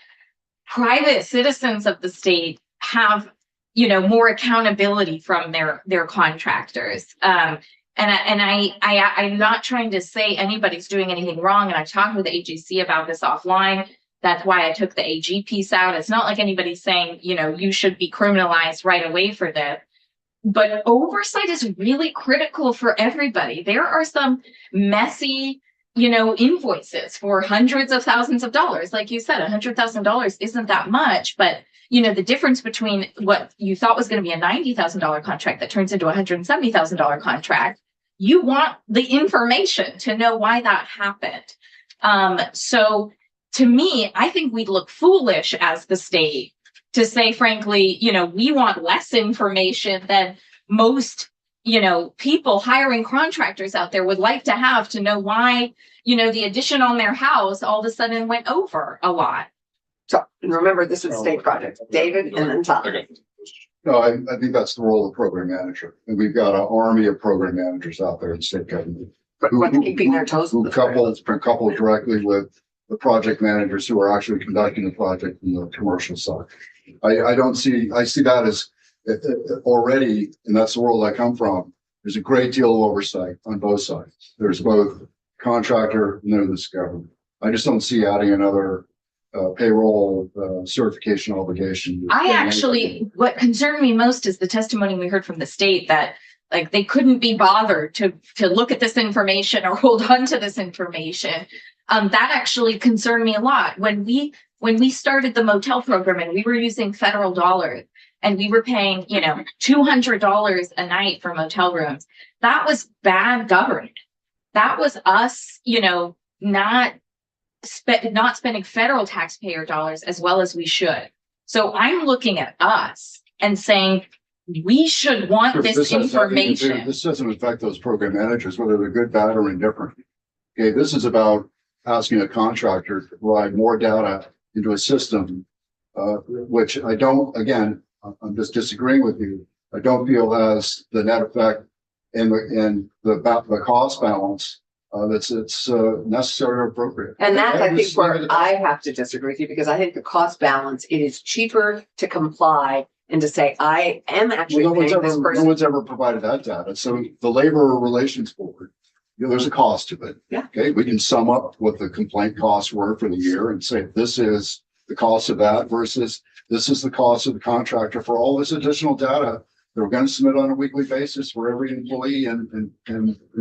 private citizens of the state have, more accountability from their contractors. I'm not trying to say anybody's doing anything wrong. And I talked with the AGC about this offline. That's why I took the AG piece out. It's not like anybody's saying, you should be criminalized right away for this. But oversight is really critical for everybody. There are some messy, invoices for hundreds of thousands of dollars. Like you said, $100,000 isn't that much, but the difference between what you thought was going to be a $90,000 contract that turns into a $170,000 contract, you want the information to know why that happened. So to me, I think we'd look foolish as the state to say, frankly, we want less information than most, people hiring contractors out there would like to have to know why, the addition on their house all of a sudden went over a lot. So, and remember, this is a state project. David and then Tom. No, I think that's the role of the program manager. And we've got an army of program managers out there in state government. What's keeping their toes? Who couple directly with the project managers who are actually conducting the project in the commercial side. I see that as already, and that's the world I come from. There's a great deal of oversight on both sides. There's both contractor and there's government. I just don't see adding another payroll certification obligation. What concerned me most is the testimony we heard from the state that they couldn't be bothered to look at this information or hold on to this information. That actually concerned me a lot. When we started the motel program and we were using federal dollars and we were paying, $200 a night for motel rooms, that was bad governance. That was us, not spending federal taxpayer dollars as well as we should. So I'm looking at us and saying, we should want this has nothing to do- information. This doesn't affect those program managers, whether they're good, bad, or indifferent. Okay, this is about asking a contractor to provide more data into a system, which I don't, again, I'm just disagreeing with you. I don't feel has the net effect and the cost balance that's necessary or appropriate. And that's, I think, just- where I have to disagree with you, because I think the cost balance, it is cheaper to comply and to say, I am actually Well, paying this no person. one's ever provided that data. So the Labor Relations Board, you know, there's a cost to it. Yeah. Okay, we can sum up what the complaint costs were for the year and say, this is the cost of that versus this is the cost of the contractor for all this additional data that we're going to submit on a weekly basis for every employee and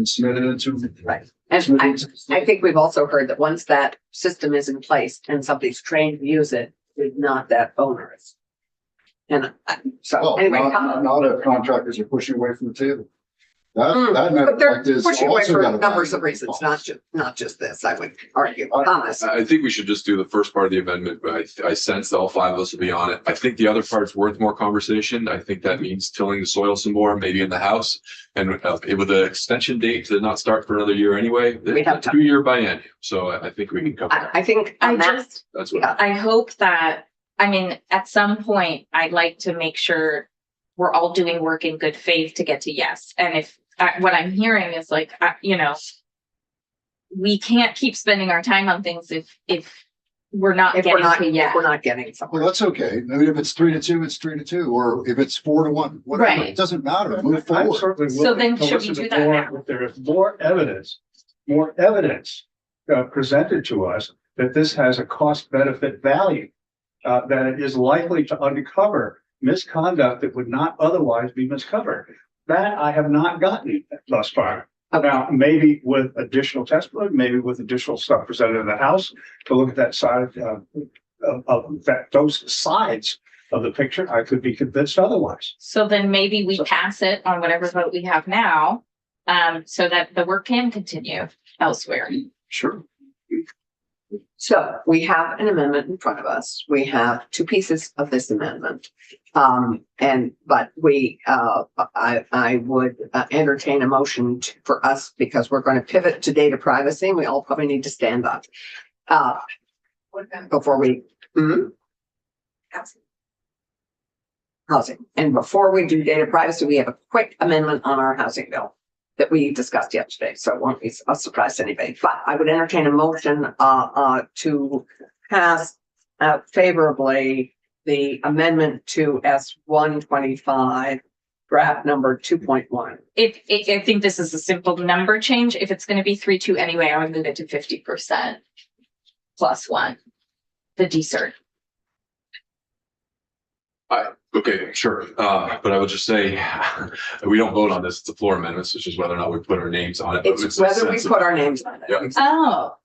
submit it into. Right. And I think we've also heard that once that system is in place and somebody's trained to use it, it's not that onerous. And so Well, anyway. not if contractors are pushing away from the table. That net But they're effect is pushing away also for got a numbers of value. reasons, not just this, I would argue. Thomas, I think we should just do the first part of the amendment, but I sense all five of us will be on it. I think the other part's worth more conversation. I think that means tilling the soil some more, maybe in the house. And with the extension date to not start for another year anyway, We have it's a 2-year biennium. So I think we can cover that. I think I on that, just, That's what. yeah. I hope that, I mean, at some point, I'd like to make sure we're all doing work in good faith to get to yes. And if what I'm hearing is like, you know, we can't keep spending our time on things if we're not if we're getting not, to if yes. we're not getting Well, somewhere. that's okay. I mean, if it's 3-2, it's 3-2, or if it's 4-1, whatever, Right. it doesn't matter. Move I'm forward. certainly So then willing to should we listen do to that more now? if there is more evidence presented to us that this has a cost benefit value, that it is likely to uncover misconduct that would not otherwise be miscovered. That I have not gotten thus far. Now, maybe with additional testimony, maybe with additional stuff presented in the House to look at that side of those sides of the picture, I could be convinced otherwise. So then maybe we pass it on whatever vote we have now, so that the work can continue elsewhere. Sure. So we have an amendment in front of us. We have two pieces of this amendment. But I would entertain a motion for us, because we're going to pivot to data privacy, and we all probably need to stand up. Before we, housing. And before we do data privacy, we have a quick amendment on our housing bill that we discussed yesterday, so it won't be a surprise to anybody. But I would entertain a motion to pass favorably the amendment to S-125, draft number 2.1. I think this is a simple number change. If it's gonna be 3-2 anyway, I would move it to 50% +1, the DCERT. Okay, sure. But I would just say, we don't vote on this. It's a floor amendment, so it's just whether or not we put our names on it. It's whether we put our names on Yeah. it. Oh,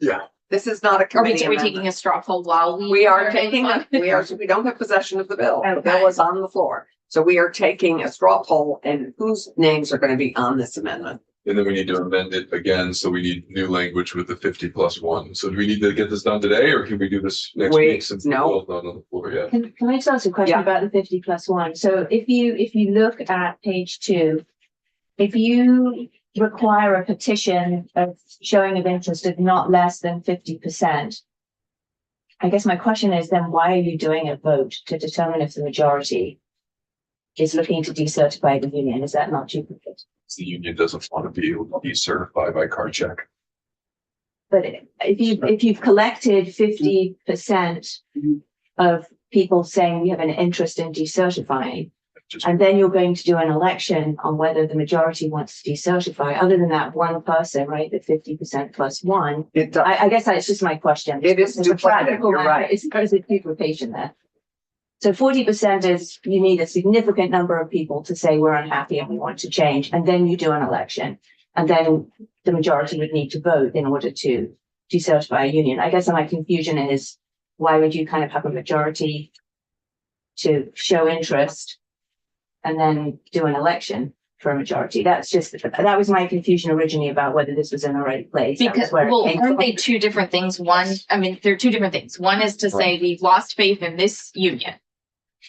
This is not a are we committee taking amendment. a straw poll while we? We are put our names taking, on it? we don't have possession of the bill. The Okay. bill is on the floor. So we are taking a straw poll, and whose names are going to be on this amendment? And then we need to amend it again, so we need new language with the 50+1. So do we need to get this done today, or can we do this next Wait, week since the no. bill's not on the floor yet? Can I just ask a question Yeah. about the 50+1? So if you look at page 2, if you require a petition of showing of interest of not less than 50%, I guess my question is then why are you doing a vote to determine if the majority is looking to decertify the union? Is that not duplicate? The union doesn't want to be able to be certified by card check. But if you've collected 50% of people saying we have an interest in decertifying, Just and then you're going to do an election on whether the majority wants to decertify, other than that one person, right, the 50% +1, It does. I guess that's just my question. It is It's a duplicative, practical you're matter. right. There's a duplication there. So 40% is you need a significant number of people to say we're unhappy and we want to change, and then you do an election. And then the majority would need to vote in order to decertify a union. I guess my confusion is why would you kind of have a majority to show interest and then do an election for a majority? That was my confusion originally about whether this was in the right place. That was Because, where it well, came aren't from. they two different things? One, I mean, they're two different things. One is to say we've lost faith in this union.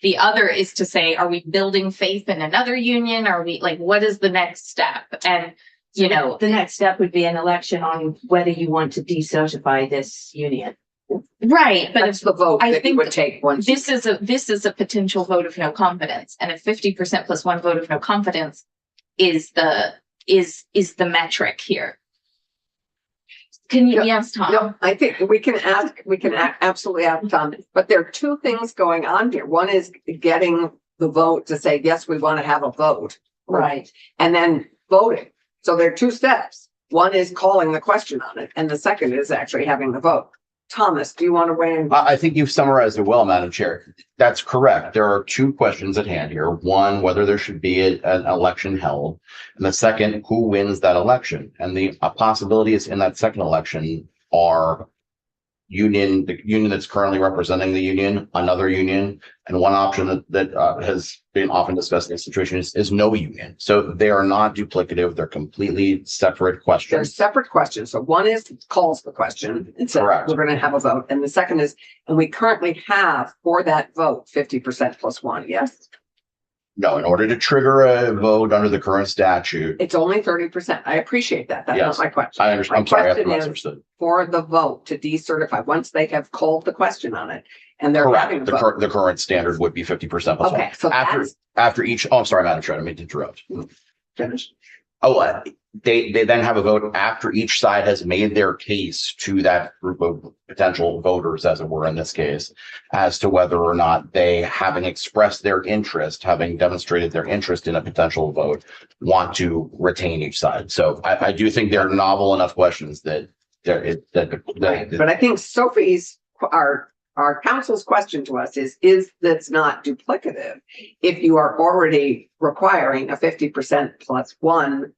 The other is to say, are we building faith in another union? Are we like, what is the next step? And, you know, The next step would be an election on whether you want to decertify this union. right, but That's the vote I that you think would take once. this is a potential vote of no confidence, and a 50% plus one vote of no confidence is the metric here. Can you, yes, Tom? No, I think we can absolutely ask Tom, but there are two things going on here. One is getting the vote to say, yes, we want to have a vote. Right. And then voting. So there are two steps. One is calling the question on it, and the second is actually having the vote. Thomas, do you want to weigh in? I think you've summarized it well, Madam Chair. That's correct. There are two questions at hand here. One, whether there should be an election held, and the second, who wins that election. And the possibilities in that second election are the union that's currently representing the union, another union, and one option that has been often discussed in this situation is no union. So they are not duplicative. They're completely separate They're questions. separate questions. So one is calls the question and says, Correct. we're going to have a vote. And the second is, and we currently have for that vote, 50% plus one. Yes, No, in order to trigger a vote under the current statute, it's only 30%. I appreciate that. That's Yes, not my question. I understand. I'm sorry, I question is misunderstood. For the vote to decertify, once they have called the question on it and they're having a Correct. vote. The current standard would be 50% plus one. Okay, so After, that's after each, oh, I'm sorry, Madam Chair, I didn't mean to interrupt. finished. Oh, they then have a vote after each side has made their case to that group of potential voters, as it were, in this case, as to whether or not they, having expressed their interest, having demonstrated their interest in a potential vote, want to retain each side. So I do think they're novel enough questions that But I think Sophie's, our council's question to us is that's not duplicative. If you are already requiring a 50% plus one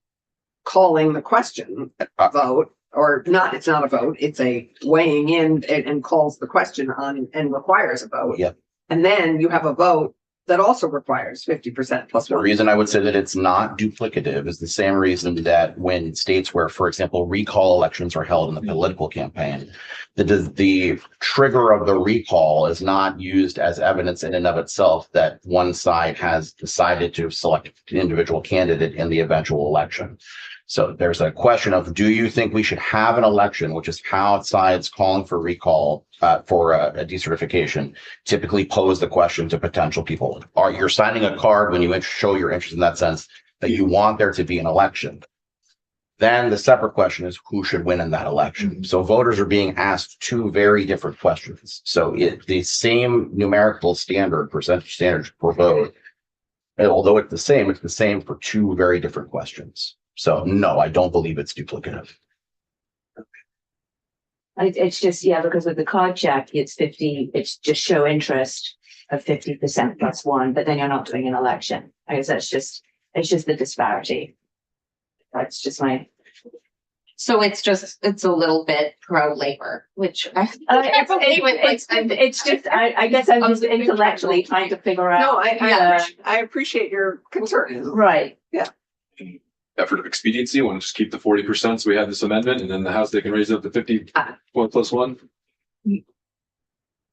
calling the question vote, or not, it's not a vote, it's a weighing in and calls the question on and requires a vote. Yep. And then you have a vote that also requires 50% plus The one. reason I would say that it's not duplicative is the same reason that when states where, for example, recall elections are held in the political campaign, the trigger of the recall is not used as evidence in and of itself that one side has decided to select an individual candidate in the eventual election. So there's a question of, do you think we should have an election, which is how sides calling for recall for a decertification typically pose the question to potential people. Are you signing a card when you show your interest in that sense that you want there to be an election? Then the separate question is who should win in that election. So voters are being asked two very different questions. So the same numerical standard, percentage standards per vote, and although it's the same for two very different questions. So no, I don't believe it's duplicative. It's just, yeah, because with the card check, it's 50, it's just show interest of 50% plus one, but then you're not doing an election. I guess it's just the disparity. That's just my. So it's a little bit pro labor, which It's just, I guess I'm just intellectually trying to figure out. No, I appreciate your concern. Right. Yeah. Effort of expediency, want to just keep the 40%, so we have this amendment, and then the House, they can raise it up to 50 plus one.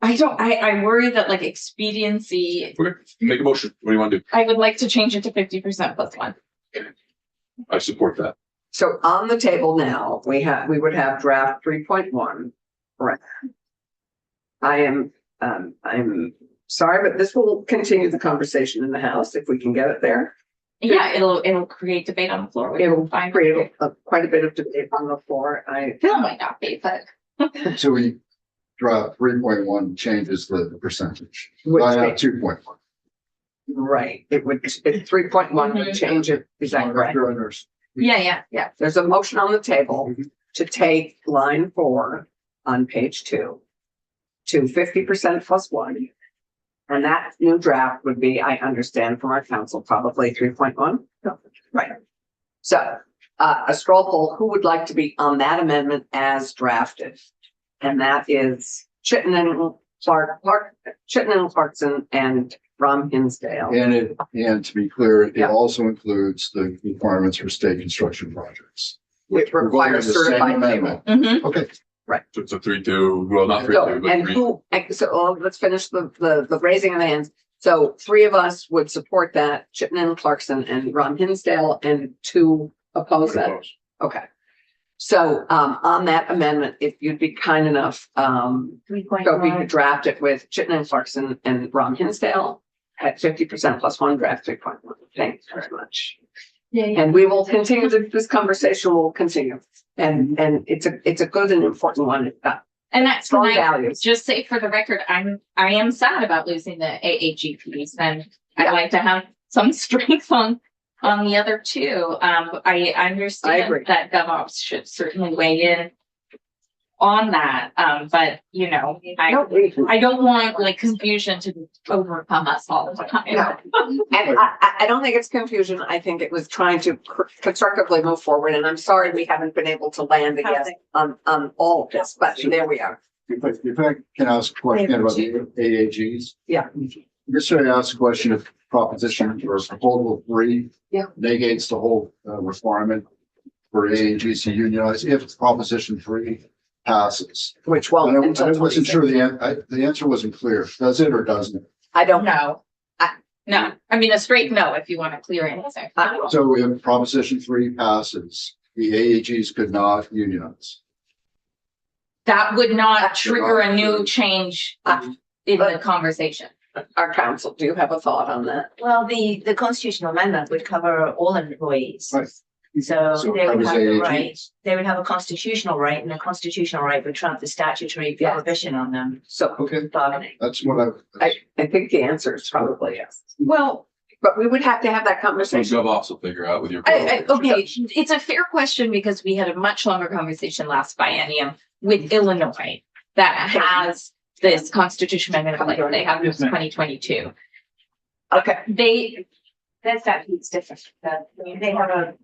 I worry that like expediency, Okay, make a motion. What do you want to do? I would like to change it to 50% plus one. I support that. So on the table now, we would have draft 3.1. Right. I'm sorry, but this will continue the conversation in the House if we can get it there. Yeah, it'll create debate on the floor. It'll create quite a bit of debate on the floor. Phil might not be, but So we draft 3.1 changes the percentage. Which I have change? 2.1. Right, it 3.1 would change it. Is that correct? yeah. There's a motion on the table to take line 4 on page 2 to 50% plus one. And that new draft would be, I understand from our council, probably 3.1. Right. So a straw poll, who would like to be on that amendment as drafted? And that is Chittenden, Clarkson, and Ron Hinsdale. And to be clear, it also includes the requirements for state construction projects. Which We're going requires with the same certified amendment. payroll. Okay. Right. So it's a 3-2, well, not 3-2, but And 3. who, so let's finish the raising of the hands. So 3 of us would support that, Chittenden, Clarkson, and Ron Hinsdale, and 2 oppose that. Okay. So, on that amendment, if you'd be kind enough, so we could draft it with Chittenden, Clarkson, and Ron Hinsdale at 50% plus 1 draft 3.1. Thanks very much. And we will continue, this conversation will continue. And it's a good and important one. It's got And that's strong when I values. just say for the record, I am sad about losing the AAGPs, and I'd like to have some strength on the other 2. I understand agree. that GovOps should certainly weigh in on that. But you know, I don't want like confusion to overcome us all the time. No. And I don't think it's confusion. I think it was trying to constructively move forward, and I'm sorry we haven't been able to land again on all of this, but there we are. If I can ask a question about the AAGs. Yeah. Just trying to ask a question of proposition or proposal 3. Yeah. Negates the whole requirement for AAGs to unionize if proposition 3 passes. Which won't I until wasn't 26. sure the answer wasn't clear. Does it or doesn't it? I don't know. No. No, I mean a straight no if you want a clear answer. So if proposition 3 passes, the AAGs could not unionize. That would not trigger a new change in the conversation. Our counsel, do you have a thought on that? Well, the constitutional amendment would cover all employees. Right. So So it they would covers have the AAGs. right, they would have a constitutional right, and a constitutional right would trump the statutory prohibition on them So Okay, bargaining. that's what I think the answer is probably yes. Well, But we would have to have that So conversation. GovOps will figure out with your. okay, it's a fair question because we had a much longer conversation last biennium with Illinois that has this constitutional amendment, like they have this 2022. Okay. Their statute's different. They have a.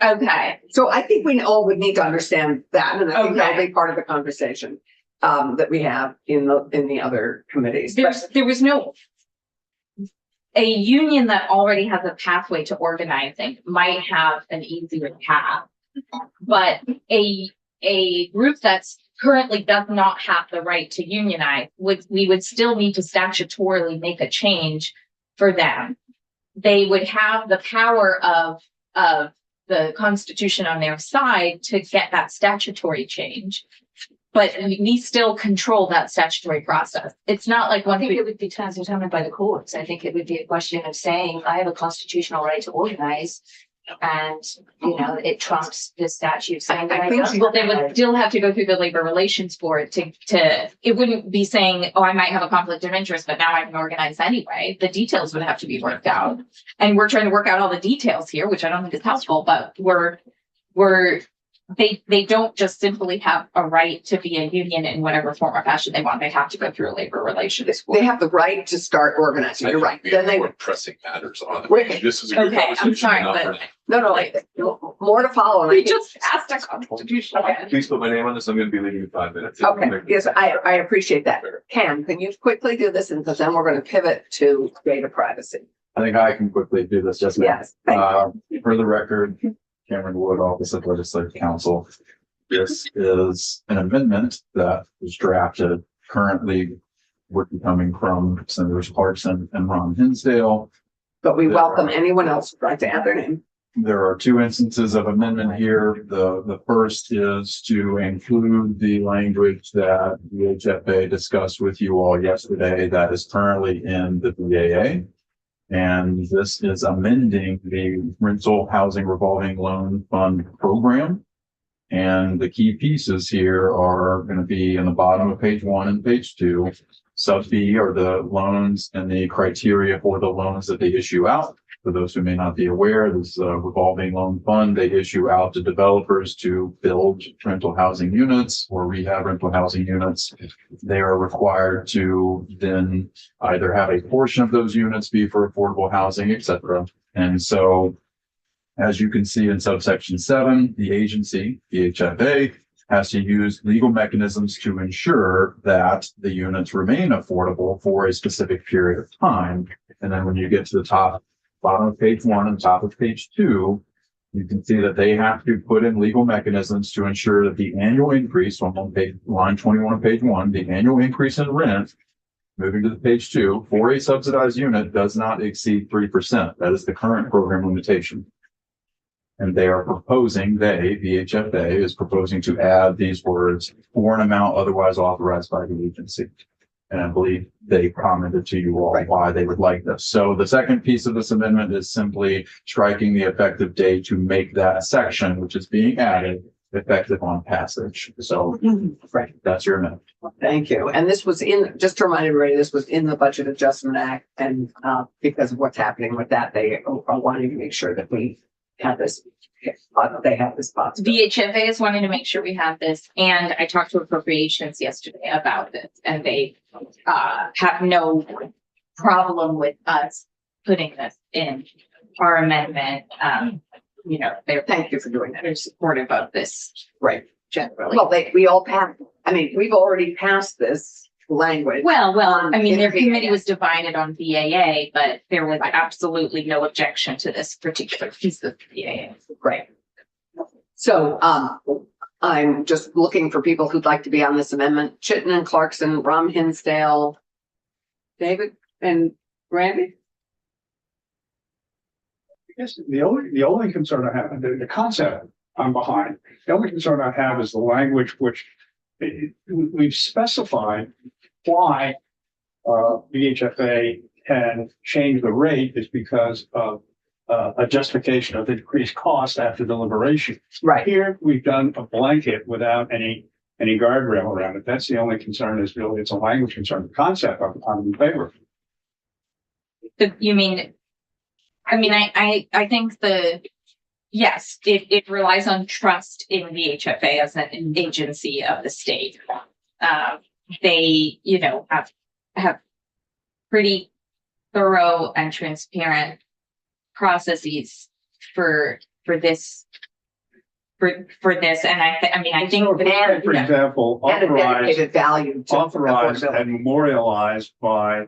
Okay. So I think we all would need to understand that, and I think that'll Okay. be part of the conversation that we have in the other committees. There was no. A union that already has a pathway to organizing might have an easier path. But a group that's currently does not have the right to unionize, we would still need to statutorily make a change for them. They would have the power of the Constitution on their side to get that statutory change. But we still control that statutory process. It's not like I one think thing. it would be determined by the courts. I think it would be a question of saying, I have a constitutional right to organize. And, it trumps the statute saying that I don't. Well, they would still have to go through the labor relations board to, it wouldn't be saying, oh, I might have a conflict of interest, but now I can organize anyway. The details would have to be worked out. And we're trying to work out all the details here, which I don't think is helpful, but they don't just simply have a right to be a union in whatever form or fashion they want. They have to go through a labor relations board. They have the right to start organizing. You're right. Then they would. Pressing matters on Wait. it. This is a good Okay, I'm conversation, sorry, not but for- No, more to follow. and I we think- just passed a constitutional. Please put my name on this. I'm gonna be leaving in 5 minutes. Okay, yes, I appreciate that. Cam, can you quickly do this? And because then we're going to pivot to data privacy. I think I can quickly do this just now. Yes, thank you. For the record, Cameron Wood, Office of Legislative Counsel. This is an amendment that was drafted currently would be coming from Senators Clarkson and Ron Hinsdale. But we welcome anyone else who'd like to add their name. There are 2 instances of amendment here. The first is to include the language that the HFA discussed with you all yesterday that is currently in the BAA. And this is amending the rental housing revolving loan fund program. And the key pieces here are going to be in the bottom of page 1 and page 2. Sub B are the loans and the criteria for the loans that they issue out. For those who may not be aware, this is a revolving loan fund they issue out to developers to build rental housing units or rehab rental housing units. They are required to then either have a portion of those units be for affordable housing, etc. And so, as you can see in subsection 7, the agency, the HFA, has to use legal mechanisms to ensure that the units remain affordable for a specific period of time. And then when you get to the bottom of page 1 and top of page 2, you can see that they have to put in legal mechanisms to ensure that the annual increase on line 21 of page 1, the annual increase in rent moving to the page 2, for a subsidized unit does not exceed 3%. That is the current program limitation. And they are proposing, VHFA is proposing to add these words for an amount otherwise authorized by the agency. And I believe they commented to you all why they would like this. So the second piece of this amendment is simply striking the effective date to make that section, which is being added, effective on passage. So that's your amendment. Thank you. And this was just to remind everybody, this was in the Budget Adjustment Act. And because of what's happening with that, they are wanting to make sure that we have this, they have this possibility. VHFA is wanting to make sure we have this, and I talked to appropriations yesterday about this, and they have no problem with us putting this in our amendment. They're Thank you for doing that. They're supportive of this, Right. generally. Well, we all passed, I mean, we've already passed this language. Well, I mean, in their VAA. committee was divided on VAA, but there was absolutely no objection to this particular piece of VAA. Great. So, I'm just looking for people who'd like to be on this amendment. Chittenden and Clarkson, Rom Hinsdale, David and Randy? Yes, the only concern I have, the concept I'm behind, the only concern I have is the language which we've specified why VHFA can change the rate is because of a justification of increased cost after deliberation. Right. Here, we've done a blanket without any guardrail around it. That's the only concern is really, it's a language concern. The concept I'm in favor. You mean, I think yes, it relies on trust in VHFA as an agency of the state. They, have pretty thorough and transparent processes for this. For this, and I think So, for example, And a dedicated value to authorized affordability. and memorialized by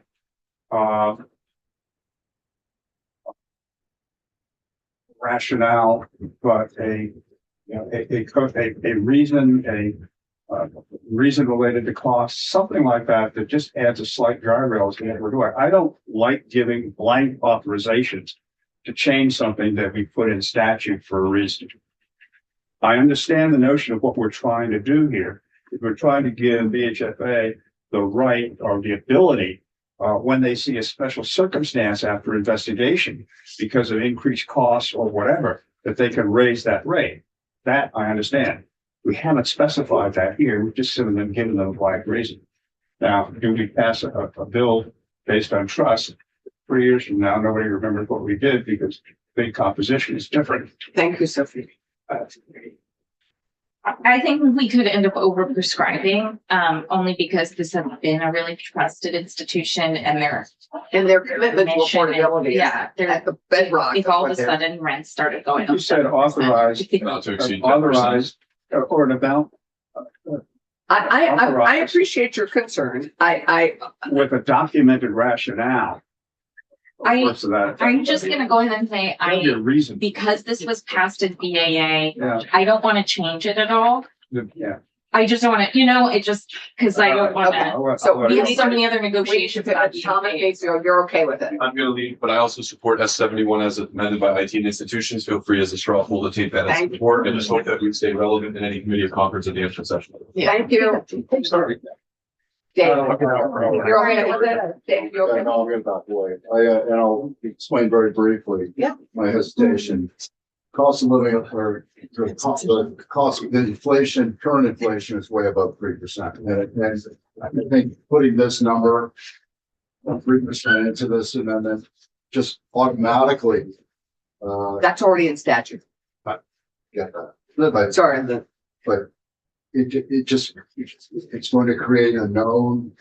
rationale, but a reason related to cost, something like that, that just adds a slight guardrail to what we're doing. I don't like giving blank authorizations to change something that we put in statute for a reason. I understand the notion of what we're trying to do here. If we're trying to give VHFA the right or the ability, when they see a special circumstance after investigation because of increased costs or whatever, that they can raise that rate. That I understand. We haven't specified that here. We've just given them a blank reason. Now, do we pass a bill based on trust? 3 years from now, nobody remembers what we did because the composition is different. Thank you, Sophie. I think we could end up over prescribing, only because this has been a really trusted institution and their commitment to mission and- affordability. Yeah, Is at the bedrock. if all of a what they're- sudden rents started going up. You said authorized, Not to exceed 10%. authorized or an amount I appreciate your concern. with a documented rationale. What's that? I'm just gonna go ahead and say, There'll be a reason. because this was passed at VAA, Yeah, I don't want to change it at all. yeah. I just don't want to, it just, because I don't want to. So We have so many other negotiations about Thomas Gates, you're okay with it? I'm gonna leave, but I also support S71 as amended by IT and institutions. Feel free as a straw poll to take that as Thank you. support and just hope that we stay relevant in any committee of conference at the end session. Thank you. Sorry. Dave, I don't know. you're okay with it? Dave, you okay? I'll get back away. And I'll explain very briefly. Yeah. My hesitation. Cost of living or the cost of inflation, current inflation is way above 3%. And I think putting this number of 3% into this and then just automatically That's already in statute. get that. But Sorry, it's going to create a known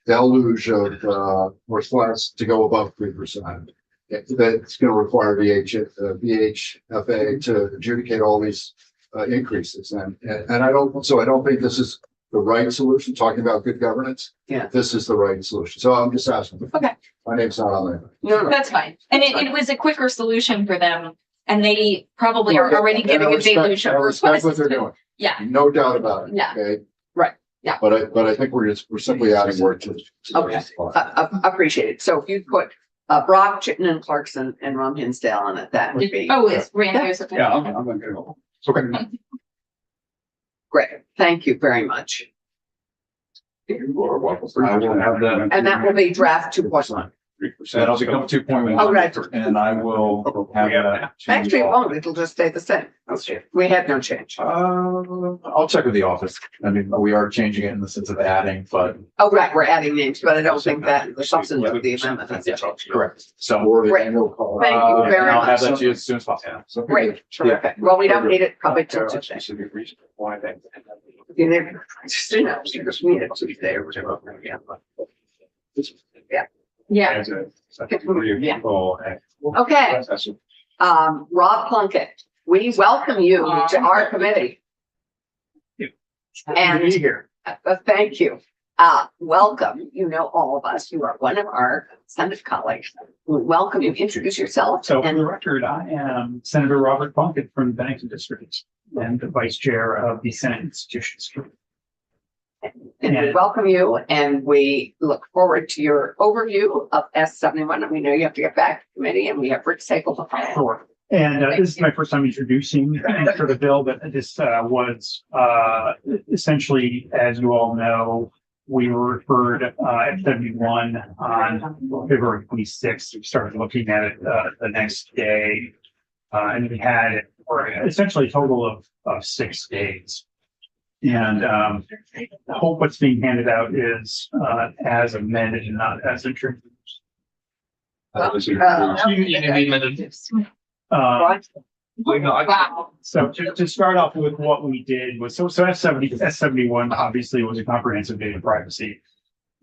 deluge of requests to go above 3%. That's going to require VHFA to adjudicate all these increases, and I don't think this is the right solution. Talking about good governance, this is the right solution. So I'm just asking. Okay. My name's not on there. No, That's fine. And it was a quicker solution for them. And they probably are already And I getting a respect- deluge I of respect what requests. they're doing. Yeah. No doubt about it. Yeah. Okay. Right. Yeah. But I think we're simply adding work to. Okay. Appreciate it. So if you put Brock, Chittenden, Clarkson, and Rum Hinsdale on it, that would be. Oh, it's Randers. Yeah, I'm gonna go. Okay. Great. Thank you very much. You are welcome. I will have that. And that will be draft 2.1. That'll become 2.1. Oh, right. And I will have that. to Actually, it you all. won't. It'll just stay the same. We had no change. I'll check with the office. I mean, we are changing it in the sense of adding, but Oh, right, we're adding names, but I don't think that the substance of the amendment has changed. correct. So. Great. And we'll call. Thank you and very I'll have much. that to you as soon as possible. Great, terrific. Well, we don't need it probably till Tuesday. Specific reason why that. You never, just, you know, because we need it Tuesday or whatever. Yeah. Yeah. As a degree of control and- Okay. Rob Plunkett, we welcome you to our committee. And here. thank you. Welcome. You know all of us. You are one of our Senate colleagues. We welcome you. Introduce yourself. So for And the record, I am Senator Robert Plunkett from the Bennington District and the Vice Chair of the Senate Institutions Group. And we welcome you, and we look forward to your overview of S71. And we know you have to get back to the committee, and we have Rick Sable to follow. Sure. And this is my first time introducing the bill, but this was essentially, as you all know, we were referred at 71 on February 26th. We started looking at it the next day, and we had essentially a total of 6 days. And I hope what's being handed out is as amended and not as introduced. Wow. So to start off with what we did was, so S71 obviously was a comprehensive data privacy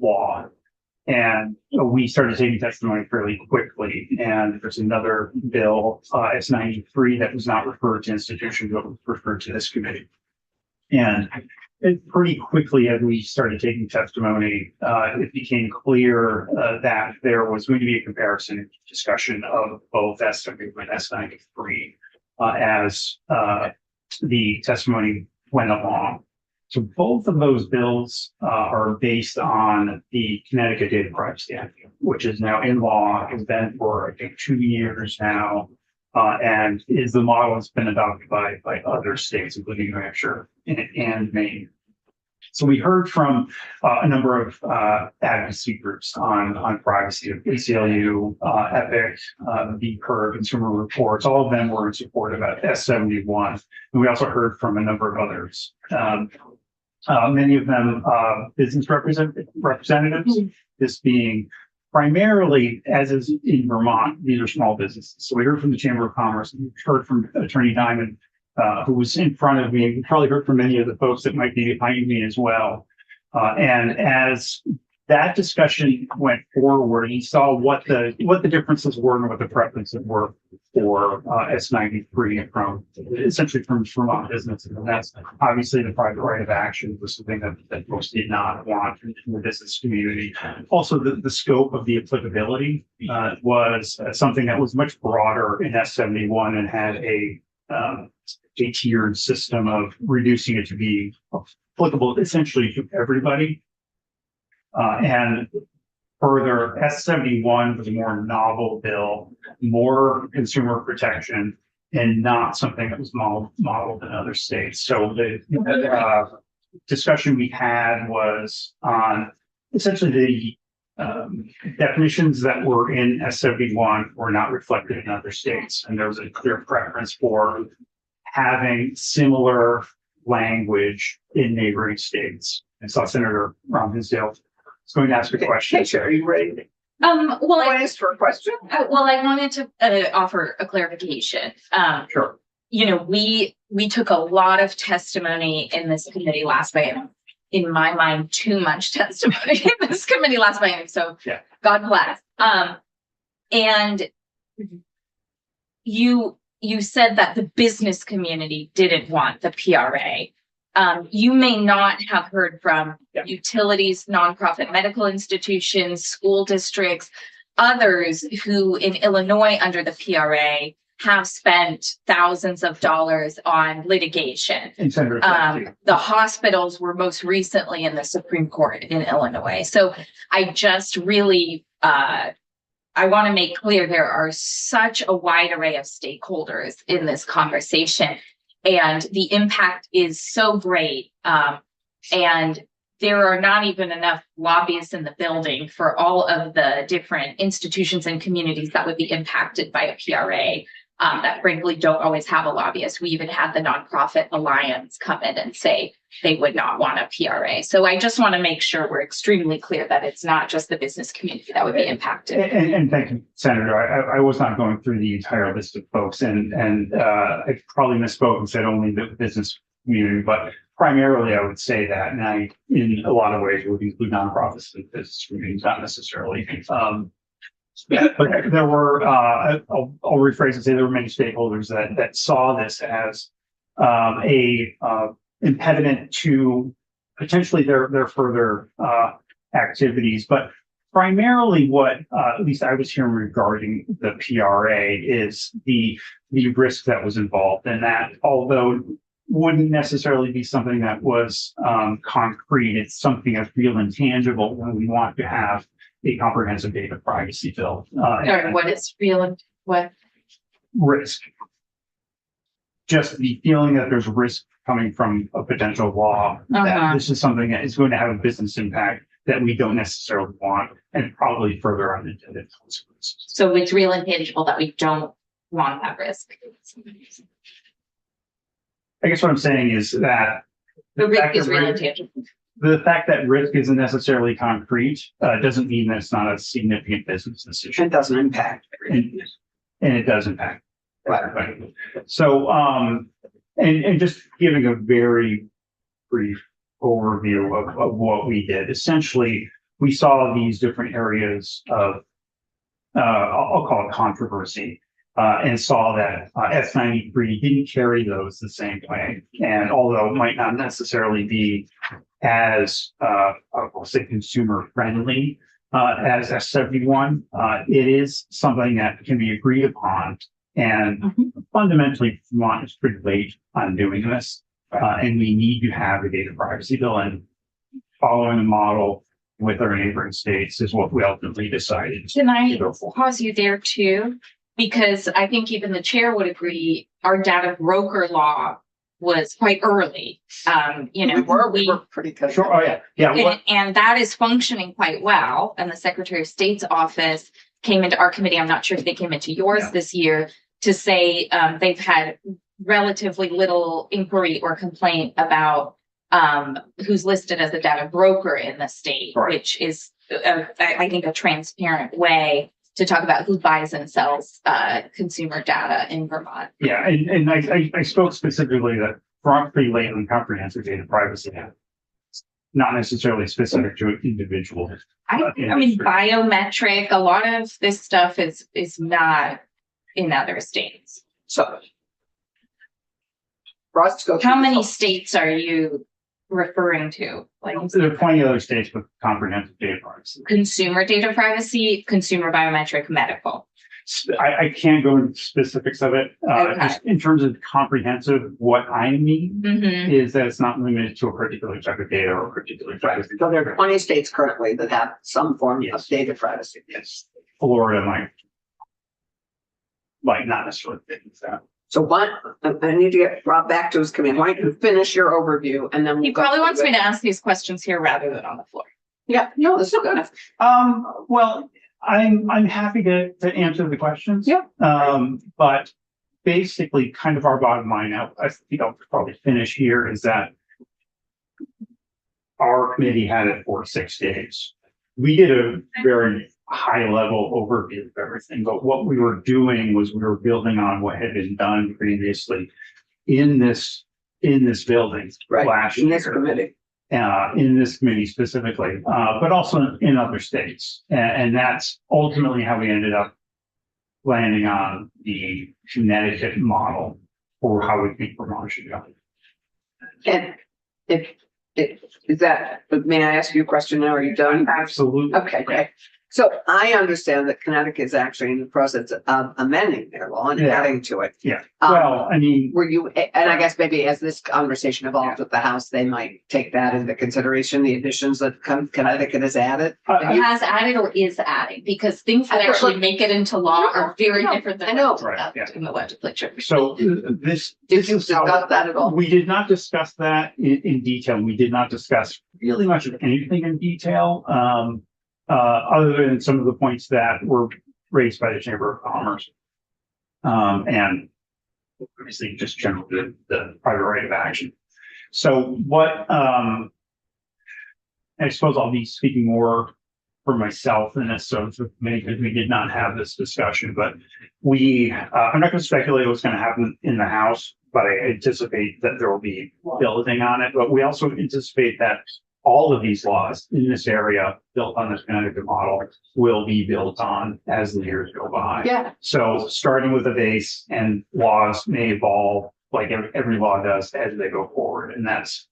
law. And we started taking testimony fairly quickly. And there's another bill, S93, that was not referred to institutions, but was referred to this committee. And it pretty quickly, as we started taking testimony, it became clear that there was going to be a comparison discussion of both S71 and S93 as the testimony went along. So both of those bills are based on the Connecticut Data Privacy Act, which is now in law, has been for, I think, 2 years now. And is the model that's been adopted by other states, including New Hampshire and Maine. So we heard from a number of advocacy groups on privacy, ACLU, EPIC, the Consumer Reports. All of them were in support of S71. And we also heard from a number of others. Many of them business representatives, this being primarily, as is in Vermont, these are small businesses. So we heard from the Chamber of Commerce, and we heard from Attorney Diamond, who was in front of me. We probably heard from many of the folks that might be behind me as well. And as that discussion went forward, he saw what the differences were and what the preferences were for S93 from Vermont businesses. And that's obviously the private right of action was something that folks did not want in the business community. Also, the scope of the applicability was something that was much broader in S71 and had a tiered system of reducing it to be applicable essentially to everybody. And further, S71 was a more novel bill, more consumer protection, and not something that was modeled in other states. So the discussion we had was on essentially the definitions that were in S71 were not reflected in other states. And there was a clear preference for having similar language in neighboring states. I saw Senator Rum Hinsdale is going to ask a question. Keisha, are you ready? Well, I asked for a question. Well, I wanted to offer a clarification. Sure. You know, we took a lot of testimony in this committee last night. In my mind, too much testimony in this committee last night. So yeah. God bless. And you said that the business community didn't want the PRA. You may not have heard from utilities, nonprofit medical institutions, school districts, others who in Illinois under the PRA have spent thousands of dollars on litigation. And Senator. The hospitals were most recently in the Supreme Court in Illinois. So I just really, I want to make clear there are such a wide array of stakeholders in this conversation, and the impact is so great. And there are not even enough lobbyists in the building for all of the different institutions and communities that would be impacted by a PRA. That frankly don't always have a lobbyist. We even had the Nonprofit Alliance come in and say they would not want a PRA. So I just want to make sure we're extremely clear that it's not just the business community that would be impacted. And thank you, Senator. I was not going through the entire list of folks, and I probably misspoke and said only the business community, but primarily I would say that, and I, in a lot of ways, would include nonprofits and business communities, not necessarily. But there were, I'll rephrase and say there were many stakeholders that saw this as a impediment to potentially their further activities. But primarily what at least I was hearing regarding the PRA is the risk that was involved, and that although wouldn't necessarily be something that was concrete, it's something that's real and tangible when we want to have a comprehensive data privacy bill. Or what is real and what? Risk. Just the feeling that there's risk coming from a potential law, that this is something that is going to have a business impact that we don't necessarily want, and probably further unintended consequences. So it's real and tangible that we don't want that risk. I guess what I'm saying is that the risk is real and tangible. The fact that risk isn't necessarily concrete doesn't mean that it's not a significant business decision. It doesn't impact. And it does impact. Right. So, and just giving a very brief overview of what we did. Essentially, we saw these different areas of, I'll call it controversy, and saw that S93 didn't carry those the same way. And although it might not necessarily be as, I'll say consumer friendly as S71, it is something that can be agreed upon. And fundamentally, Vermont is pretty late on doing this. And we need to have a data privacy bill, and following a model with our neighboring states is what we ultimately decided. Can I pause you there too? Because I think even the chair would agree, our data broker law was quite early. We were pretty good. Sure. Oh, yeah. Yeah. And that is functioning quite well. And the Secretary of State's office came into our committee. I'm not sure if they came into yours this year to say they've had relatively little inquiry or complaint about who's listed as a data broker in the state, which is, I think, a transparent way to talk about who buys and sells consumer data in Vermont. Yeah, and I spoke specifically that Vermont pretty late on comprehensive data privacy, not necessarily specific to an individual. I mean, biometric, a lot of this stuff is not in other states. So, how many states are you referring to? Like, there are plenty of other states with comprehensive data privacy. Consumer data privacy, consumer biometric, medical. I can't go into specifics of it. Just in terms of comprehensive, what I mean is that it's not limited to a particular type of data or a particular type of. So there are 20 states currently that have some form of data privacy. Yes. Florida might not necessarily fit into that. So I need to get brought back to his committee. Why don't you finish your overview, and then he probably wants me to ask these questions here rather than on the floor. Yeah, no, this is good. Well, I'm happy to answer the questions. Yeah. But basically, kind of our bottom line now, I think I'll probably finish here, is that our committee had it for 6 days. We did a very high level overview of everything, but what we were doing was we were building on what had been done previously in this building last year. In this committee. In this committee specifically, but also in other states. And that's ultimately how we ended up landing on the Connecticut model for how we think Vermont should go. And is that, may I ask you a question now? Are you done? Absolutely. Okay, great. So I understand that Connecticut is actually in the process of amending their law and Yeah. adding to it. Yeah, Um, well, I mean, Were you, and I guess maybe as this conversation evolves with the House, they might take that into consideration, the additions that Connecticut has added. Has added or is adding, because things that actually make it into law are very different than. I know. Right, yeah. In the legislature. so this. Did you this is how- discuss that at all? We did not discuss that in detail. We did not discuss really much of anything in detail. Other than some of the points that were raised by the Chamber of Commerce. And obviously just general, the private right of action. So what, I suppose I'll be speaking more for myself than necessarily for me, because we did not have this discussion, but I'm not going to speculate what's going to happen in the House, but I anticipate that there will be building on it. But we also anticipate that all of these laws in this area built on this Connecticut model will be built on as the years go by. Yeah. So starting with a base, and laws may evolve like every law does as they go forward. And that's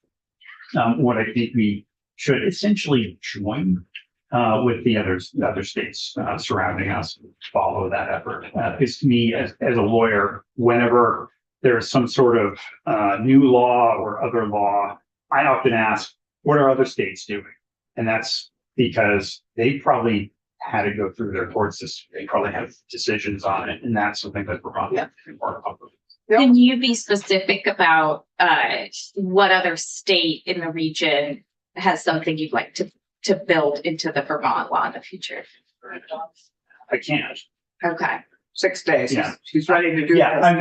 what I think we should essentially join with the other states surrounding us, follow that effort. Because to me, as a lawyer, whenever there's some sort of new law or other law, I often ask, what are other states doing? And that's because they probably had to go through their court system. They probably have decisions on it. And that's something that we're probably important of. Can you be specific about what other state in the region has something you'd like to build into the Vermont law in the future? I can't. Okay. 6 days. Yeah. She's ready to do Yeah, this. I'm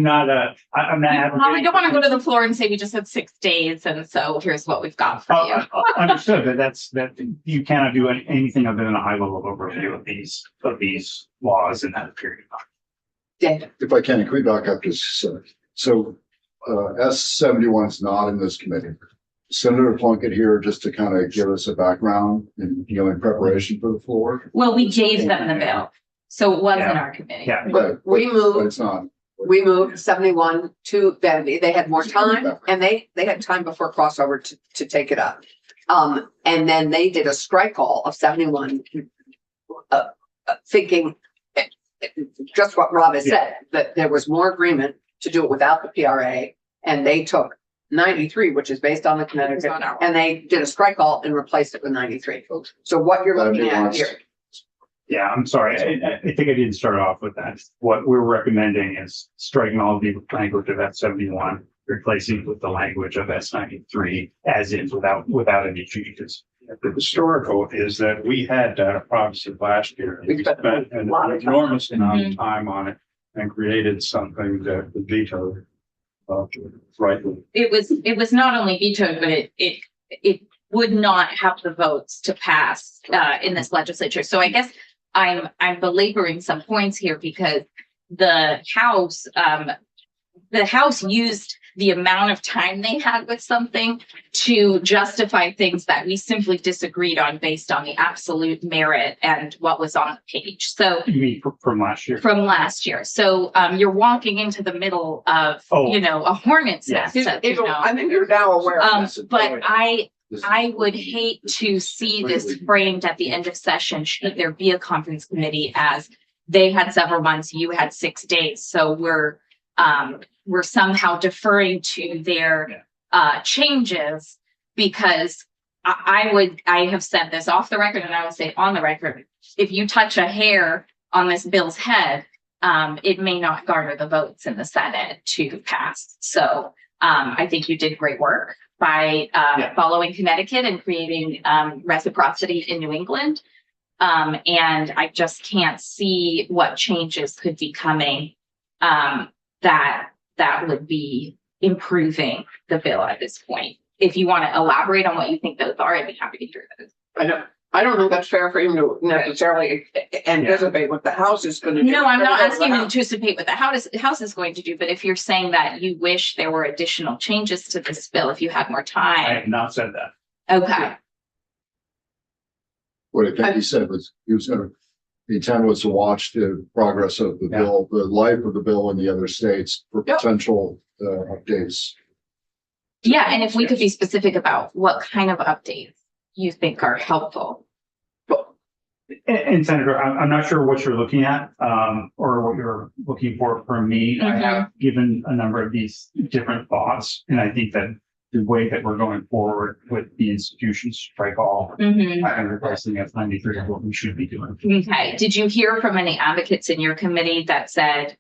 not. Well, we don't want to go to the floor and say we just had 6 days, and so here's what we've got for you. Understood, but that you cannot do anything other than a high level overview of these laws in that period of time. If I can we back up just a second? So S-71 is not in this committee. Senator Plunkett here just to kind of give us a background in preparation for the floor. Well, we gave them the bill, so it was in our committee. Yeah. But We moved, it's not. we moved 71 to Benby. They had more time and they had time before crossover to take it up. And then they did a strike call of 71, thinking just what Rob has said, that there was more agreement to do it without the PRA. And they took 93, which is based on the Connecticut, and they did a strike call and replaced it with 93. So what you're looking at here. Yeah, I'm sorry. I think I didn't start off with that. What we're recommending is striking all the language of S-71, replacing it with the language of S-93 as is without any changes. The historical is that we had data privacy last year. We spent an a lot of time. enormous amount of time on it and created something that was vetoed. Rightly. It was not only vetoed, but it would not have the votes to pass in this legislature. So I guess I'm belaboring some points here because the House used the amount of time they had with something to justify things that we simply disagreed on based on the absolute merit and what was on the page. So You mean from last year? from last year. So you're walking into the middle of, a hornet's nest. I think you're now aware of this. But I would hate to see this framed at the end of session, should there be a conference committee, as they had several months, you had 6 days. So we're somehow deferring to their changes, because I have said this off the record and I will say on the record, if you touch a hair on this bill's head, it may not garner the votes in the Senate to pass. So I think you did great work by following Connecticut and creating reciprocity in New England. And I just can't see what changes could be coming that would be improving the bill at this point. If you want to elaborate on what you think those are, I'd be happy to hear those. I don't know if that's fair for him to necessarily anticipate what the House is going to do. No, I'm not asking you to anticipate what the House is going to do, but if you're saying that you wish there were additional changes to this bill, if you had more I time. have not said that. Okay. What I think he said was the intent was to watch the progress of the bill, the life of the bill in the other states for potential updates. Yeah, and if we could be specific about what kind of updates you think are helpful. And Senator, I'm not sure what you're looking at, or what you're looking for from me. I have given a number of these different thoughts, and I think that the way that we're going forward with the institutions strike all, I'm requesting F-93 is what we should be doing. Okay, did you hear from any advocates in your committee that said,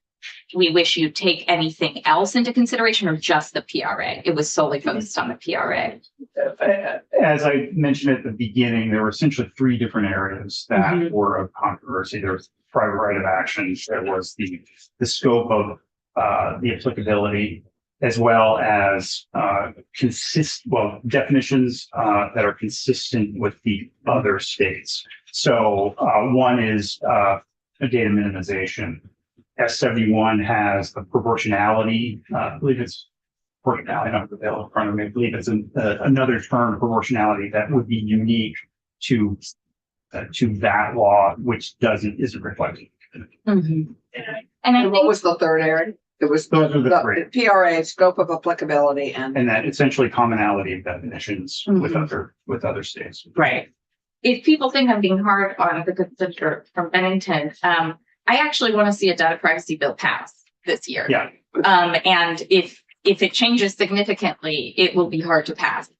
we wish you'd take anything else into consideration, or just the PRA? It was solely focused on the PRA. As I mentioned at the beginning, there were essentially three different areas that were of controversy. There was private right of action, there was the scope of the applicability, as well as definitions that are consistent with the other states. So one is a data minimization. S71 has the proportionality, I believe it's proportionality, I don't have the bill in front of me, I believe it's another term, proportionality, that would be unique to that law, which isn't reflected. And And what was the third area? It was Those are the three. the PRA, scope of applicability, and that essentially commonality of definitions with other states. Right. If people think I'm being hard on the consider from Bennington, I actually want to see a data privacy bill pass this year. Yeah. And if it changes significantly, it will be hard to pass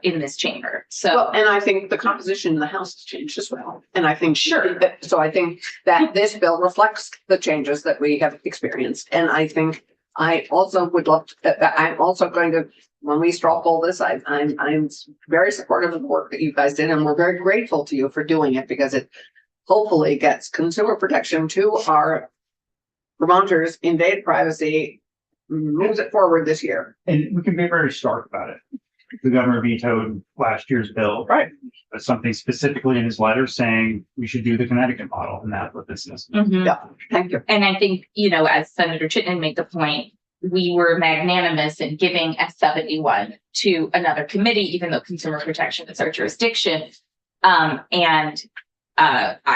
in this chamber. So, well, and I think the composition in the House has changed as well. And I think so I think that this bill reflects the changes that we have experienced. And I think I also would love to, I'm also going to, when we straw poll this, I'm very supportive of the work that you guys did, and we're very grateful to you for doing it, because it hopefully gets consumer protection to our Vermonters in data privacy, moves it forward this year. And we can be very stark about it. The governor vetoed last year's bill. Right. But something specifically in his letter saying we should do the Connecticut model, and that's what this is. Yeah, thank you. And I think, as Senator Chittenden made the point, we were magnanimous in giving S71 to another committee, even though consumer protection is our jurisdiction. I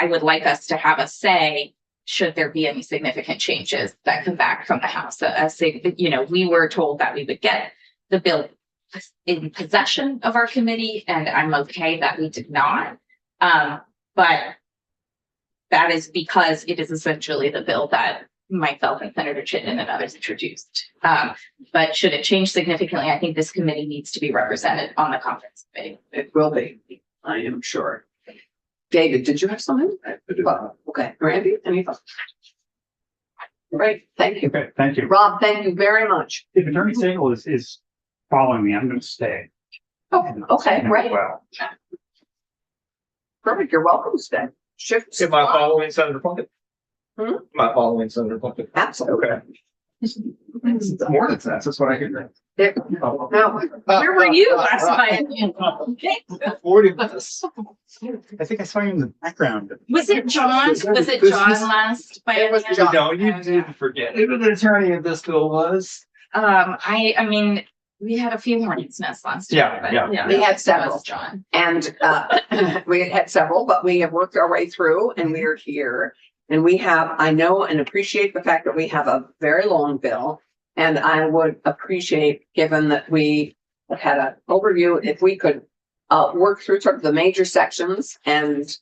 would like us to have a say, should there be any significant changes that come back from the House. We were told that we would get the bill in possession of our committee, and I'm okay that we did not. But that is because it is essentially the bill that myself and Senator Chittenden and others introduced. But should it change significantly, I think this committee needs to be represented on the conference committee. It will be, I am sure. David, did you have something? Okay, Randy, any thoughts? Great, thank you. Okay, thank you. Rob, thank you very much. If Attorney Sagel is following me, I'm going to stay. Oh, okay, great. Well, Perfect, you're welcome to stay. Shift. Am I following Senator Plunkett? Hmm? Am I following Senator Plunkett? Absolutely. Okay. More than that, that's what I hear. Now, Where were you last night? 40 minutes. I think I saw you in the background. Was it John? Was it John last? It was John. No, you didn't forget. Who the attorney of this bill was? I mean, we had a few hornets' nests last year. Yeah, but We had that several. was John. And we had several, but we have worked our way through, and we are here. And we have, I know and appreciate the fact that we have a very long bill. And I would appreciate, given that we had an overview, if we could work through sort of the major sections and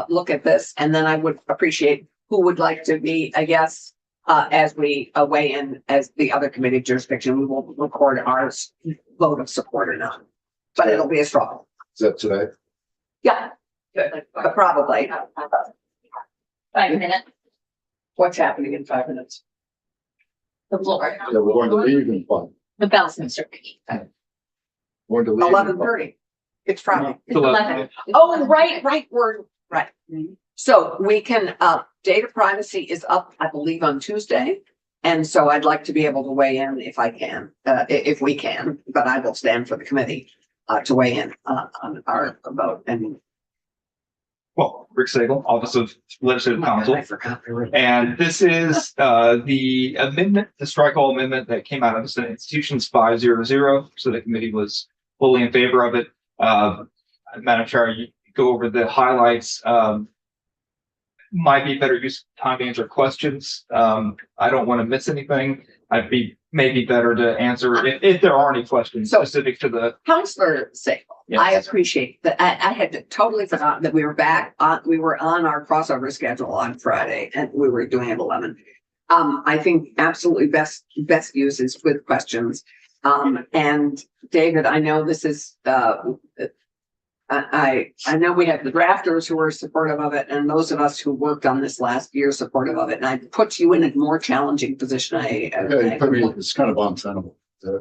look at this. And then I would appreciate who would like to be a yes as we weigh in as the other committee jurisdiction. We will record our vote of support or not, but it'll be a struggle. Is that today? Yeah, probably. 5 minutes. What's happening in 5 minutes? The floor. Yeah, we're going to leave in fun. The bells and start ringing. Going to leave. 11:30. It's Friday. It's 11. Oh, right, we're right. So we can, data privacy is up, I believe, on Tuesday. And so I'd like to be able to weigh in if I can, if we can, but I will stand for the committee to weigh in on our vote. And Well, Rick Sagel, Office of Legislative Counsel. I forgot. And this is the amendment, the strike all amendment that came out of the Senate Institutions 500. So the committee was fully in favor of it. Madam Chair, you go over the highlights. Might be better use of time to answer questions. I don't want to miss anything. I'd be maybe better to answer if there are any questions specific to the. Counselor Sable, Yes. I appreciate that. I had totally forgotten that we were back on, we were on our crossover schedule on Friday and we were doing it at 11. I think absolutely best use is with questions. And David, I know this is, I know we have the drafters who are supportive of it and those of us who worked on this last year supportive of it. And I put you in a more challenging position. It's kind of untenable.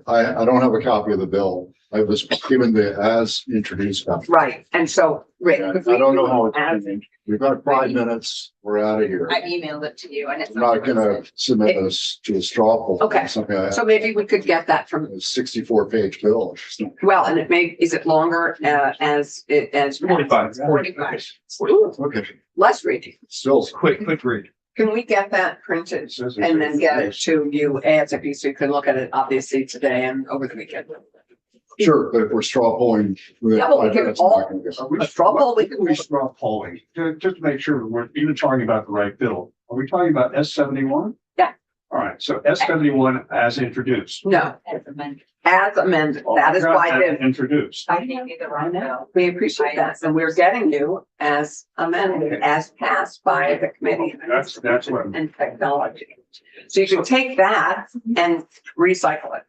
I don't have a copy of the bill. I was given the as introduced. Copy. Right. And so, Rick, I don't know how it's. We've got 5 minutes. We're out of here. I emailed it to you and it's. I'm not gonna submit this to a straw poll. Okay. Something So maybe we could get that from, a 64-page bill. well, and it may, is it longer, as 45. 45. Okay. Less reading. Still Quick read. Can we get that printed and then get it to you ASAP so you can look at it obviously today and over the weekend? sure, but if we're straw polling. Yeah, but we can all, a straw poll, we can. We straw polling, just to make sure we're even talking about the right bill. Are we talking about S71? Yeah. All right, so S71 as introduced. No. As amended, that is why it is. Introduced. I know, we appreciate that, and we're getting you as amended, as passed by the committee. That's what. And technology. So you can take that and recycle it.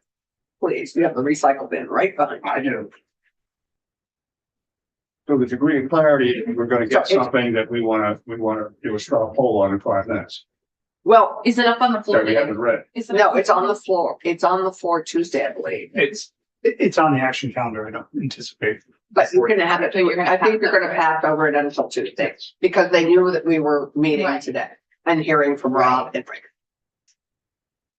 Please, you have the recycle bin right behind you. I do. So the degree of clarity, we're gonna get something that we wanna do a straw poll on in 5 minutes. Well, is it up on the floor? That we haven't read. No, it's on the floor. It's on the floor Tuesday, I believe. It's on the action calendar. I don't anticipate. But you're gonna have it, I think you're gonna pass over it until Tuesday, because they knew that we were meeting today and hearing from Rob and Rick.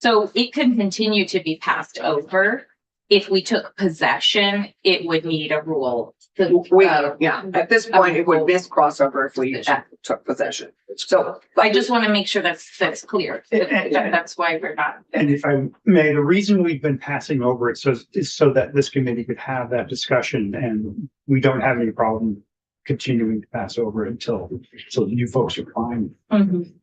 So it could continue to be passed over. If we took possession, it would need a rule. At this point, it would miss crossover if we took possession. So I just want to make sure that's clear. That's why we're not. And if I may, the reason we've been passing over it is so that this committee could have that discussion, and we don't have any problem continuing to pass over it until you folks are fine. Mhm.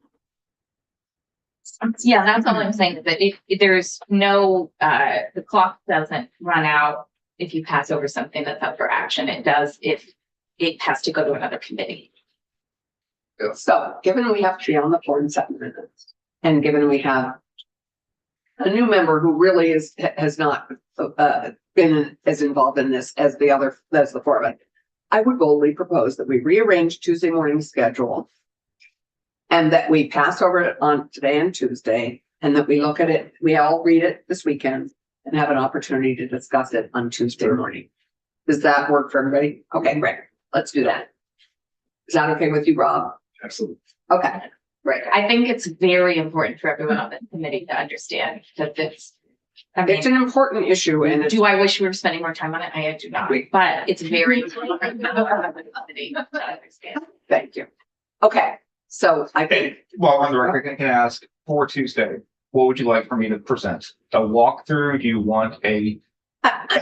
Yeah, that's all I'm saying, that if there's no, the clock doesn't run out if you pass over something that's up for action. It does if it has to go to another committee. So, given we have to be on the floor in 7 minutes, and given we have a new member who really has not been as involved in this as the four of us, I would boldly propose that we rearrange Tuesday morning schedule, and that we pass over it on today and Tuesday, and that we look at it, we all read it this weekend, and have an opportunity to discuss it on Tuesday morning. Does that work for everybody? Okay, great. Let's do that. Is that okay with you, Rob? Absolutely. Okay, great. I think it's very important for everyone on the committee to understand that it's. It's an important issue, and do I wish we were spending more time on it? I do not, but it's very important for the committee to understand. Thank you. Okay, so I think. Well, on the record, can I ask for Tuesday, what would you like for me to present? A walkthrough? Do you want a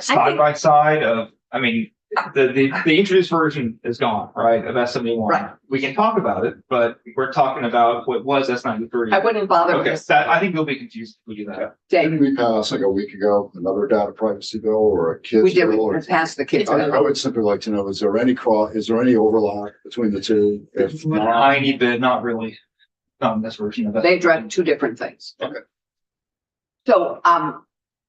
side by side of, I mean, the introduced version is gone, right? Of S71. Right. We can talk about it, but we're talking about what was S93. I wouldn't bother with Okay, this. I think you'll be confused if we do that. Didn't we pass like a week ago, another data privacy bill or a kids We did, bill? or- we passed the kids. I would simply like to know, is there any overlap between the two? If not, Tiny bit, not really. Not in this version of it. They address two different things. Okay. So,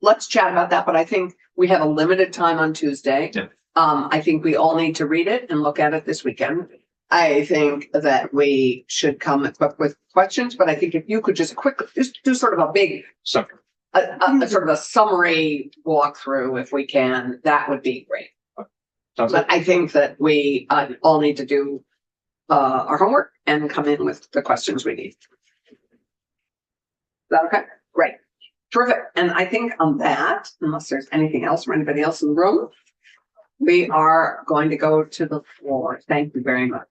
let's chat about that, but I think we have a limited time on Tuesday. Yeah. I think we all need to read it and look at it this weekend. I think that we should come equipped with questions, but I think if you could just quickly, just do sort of a big, a sort of a summary walkthrough, if we can, that would be great. But I think that we all need to do our homework and come in with the questions we need. Is that okay? Great. Terrific. And I think on that, unless there's anything else from anybody else in the room, we are going to go to the floor. Thank you very much.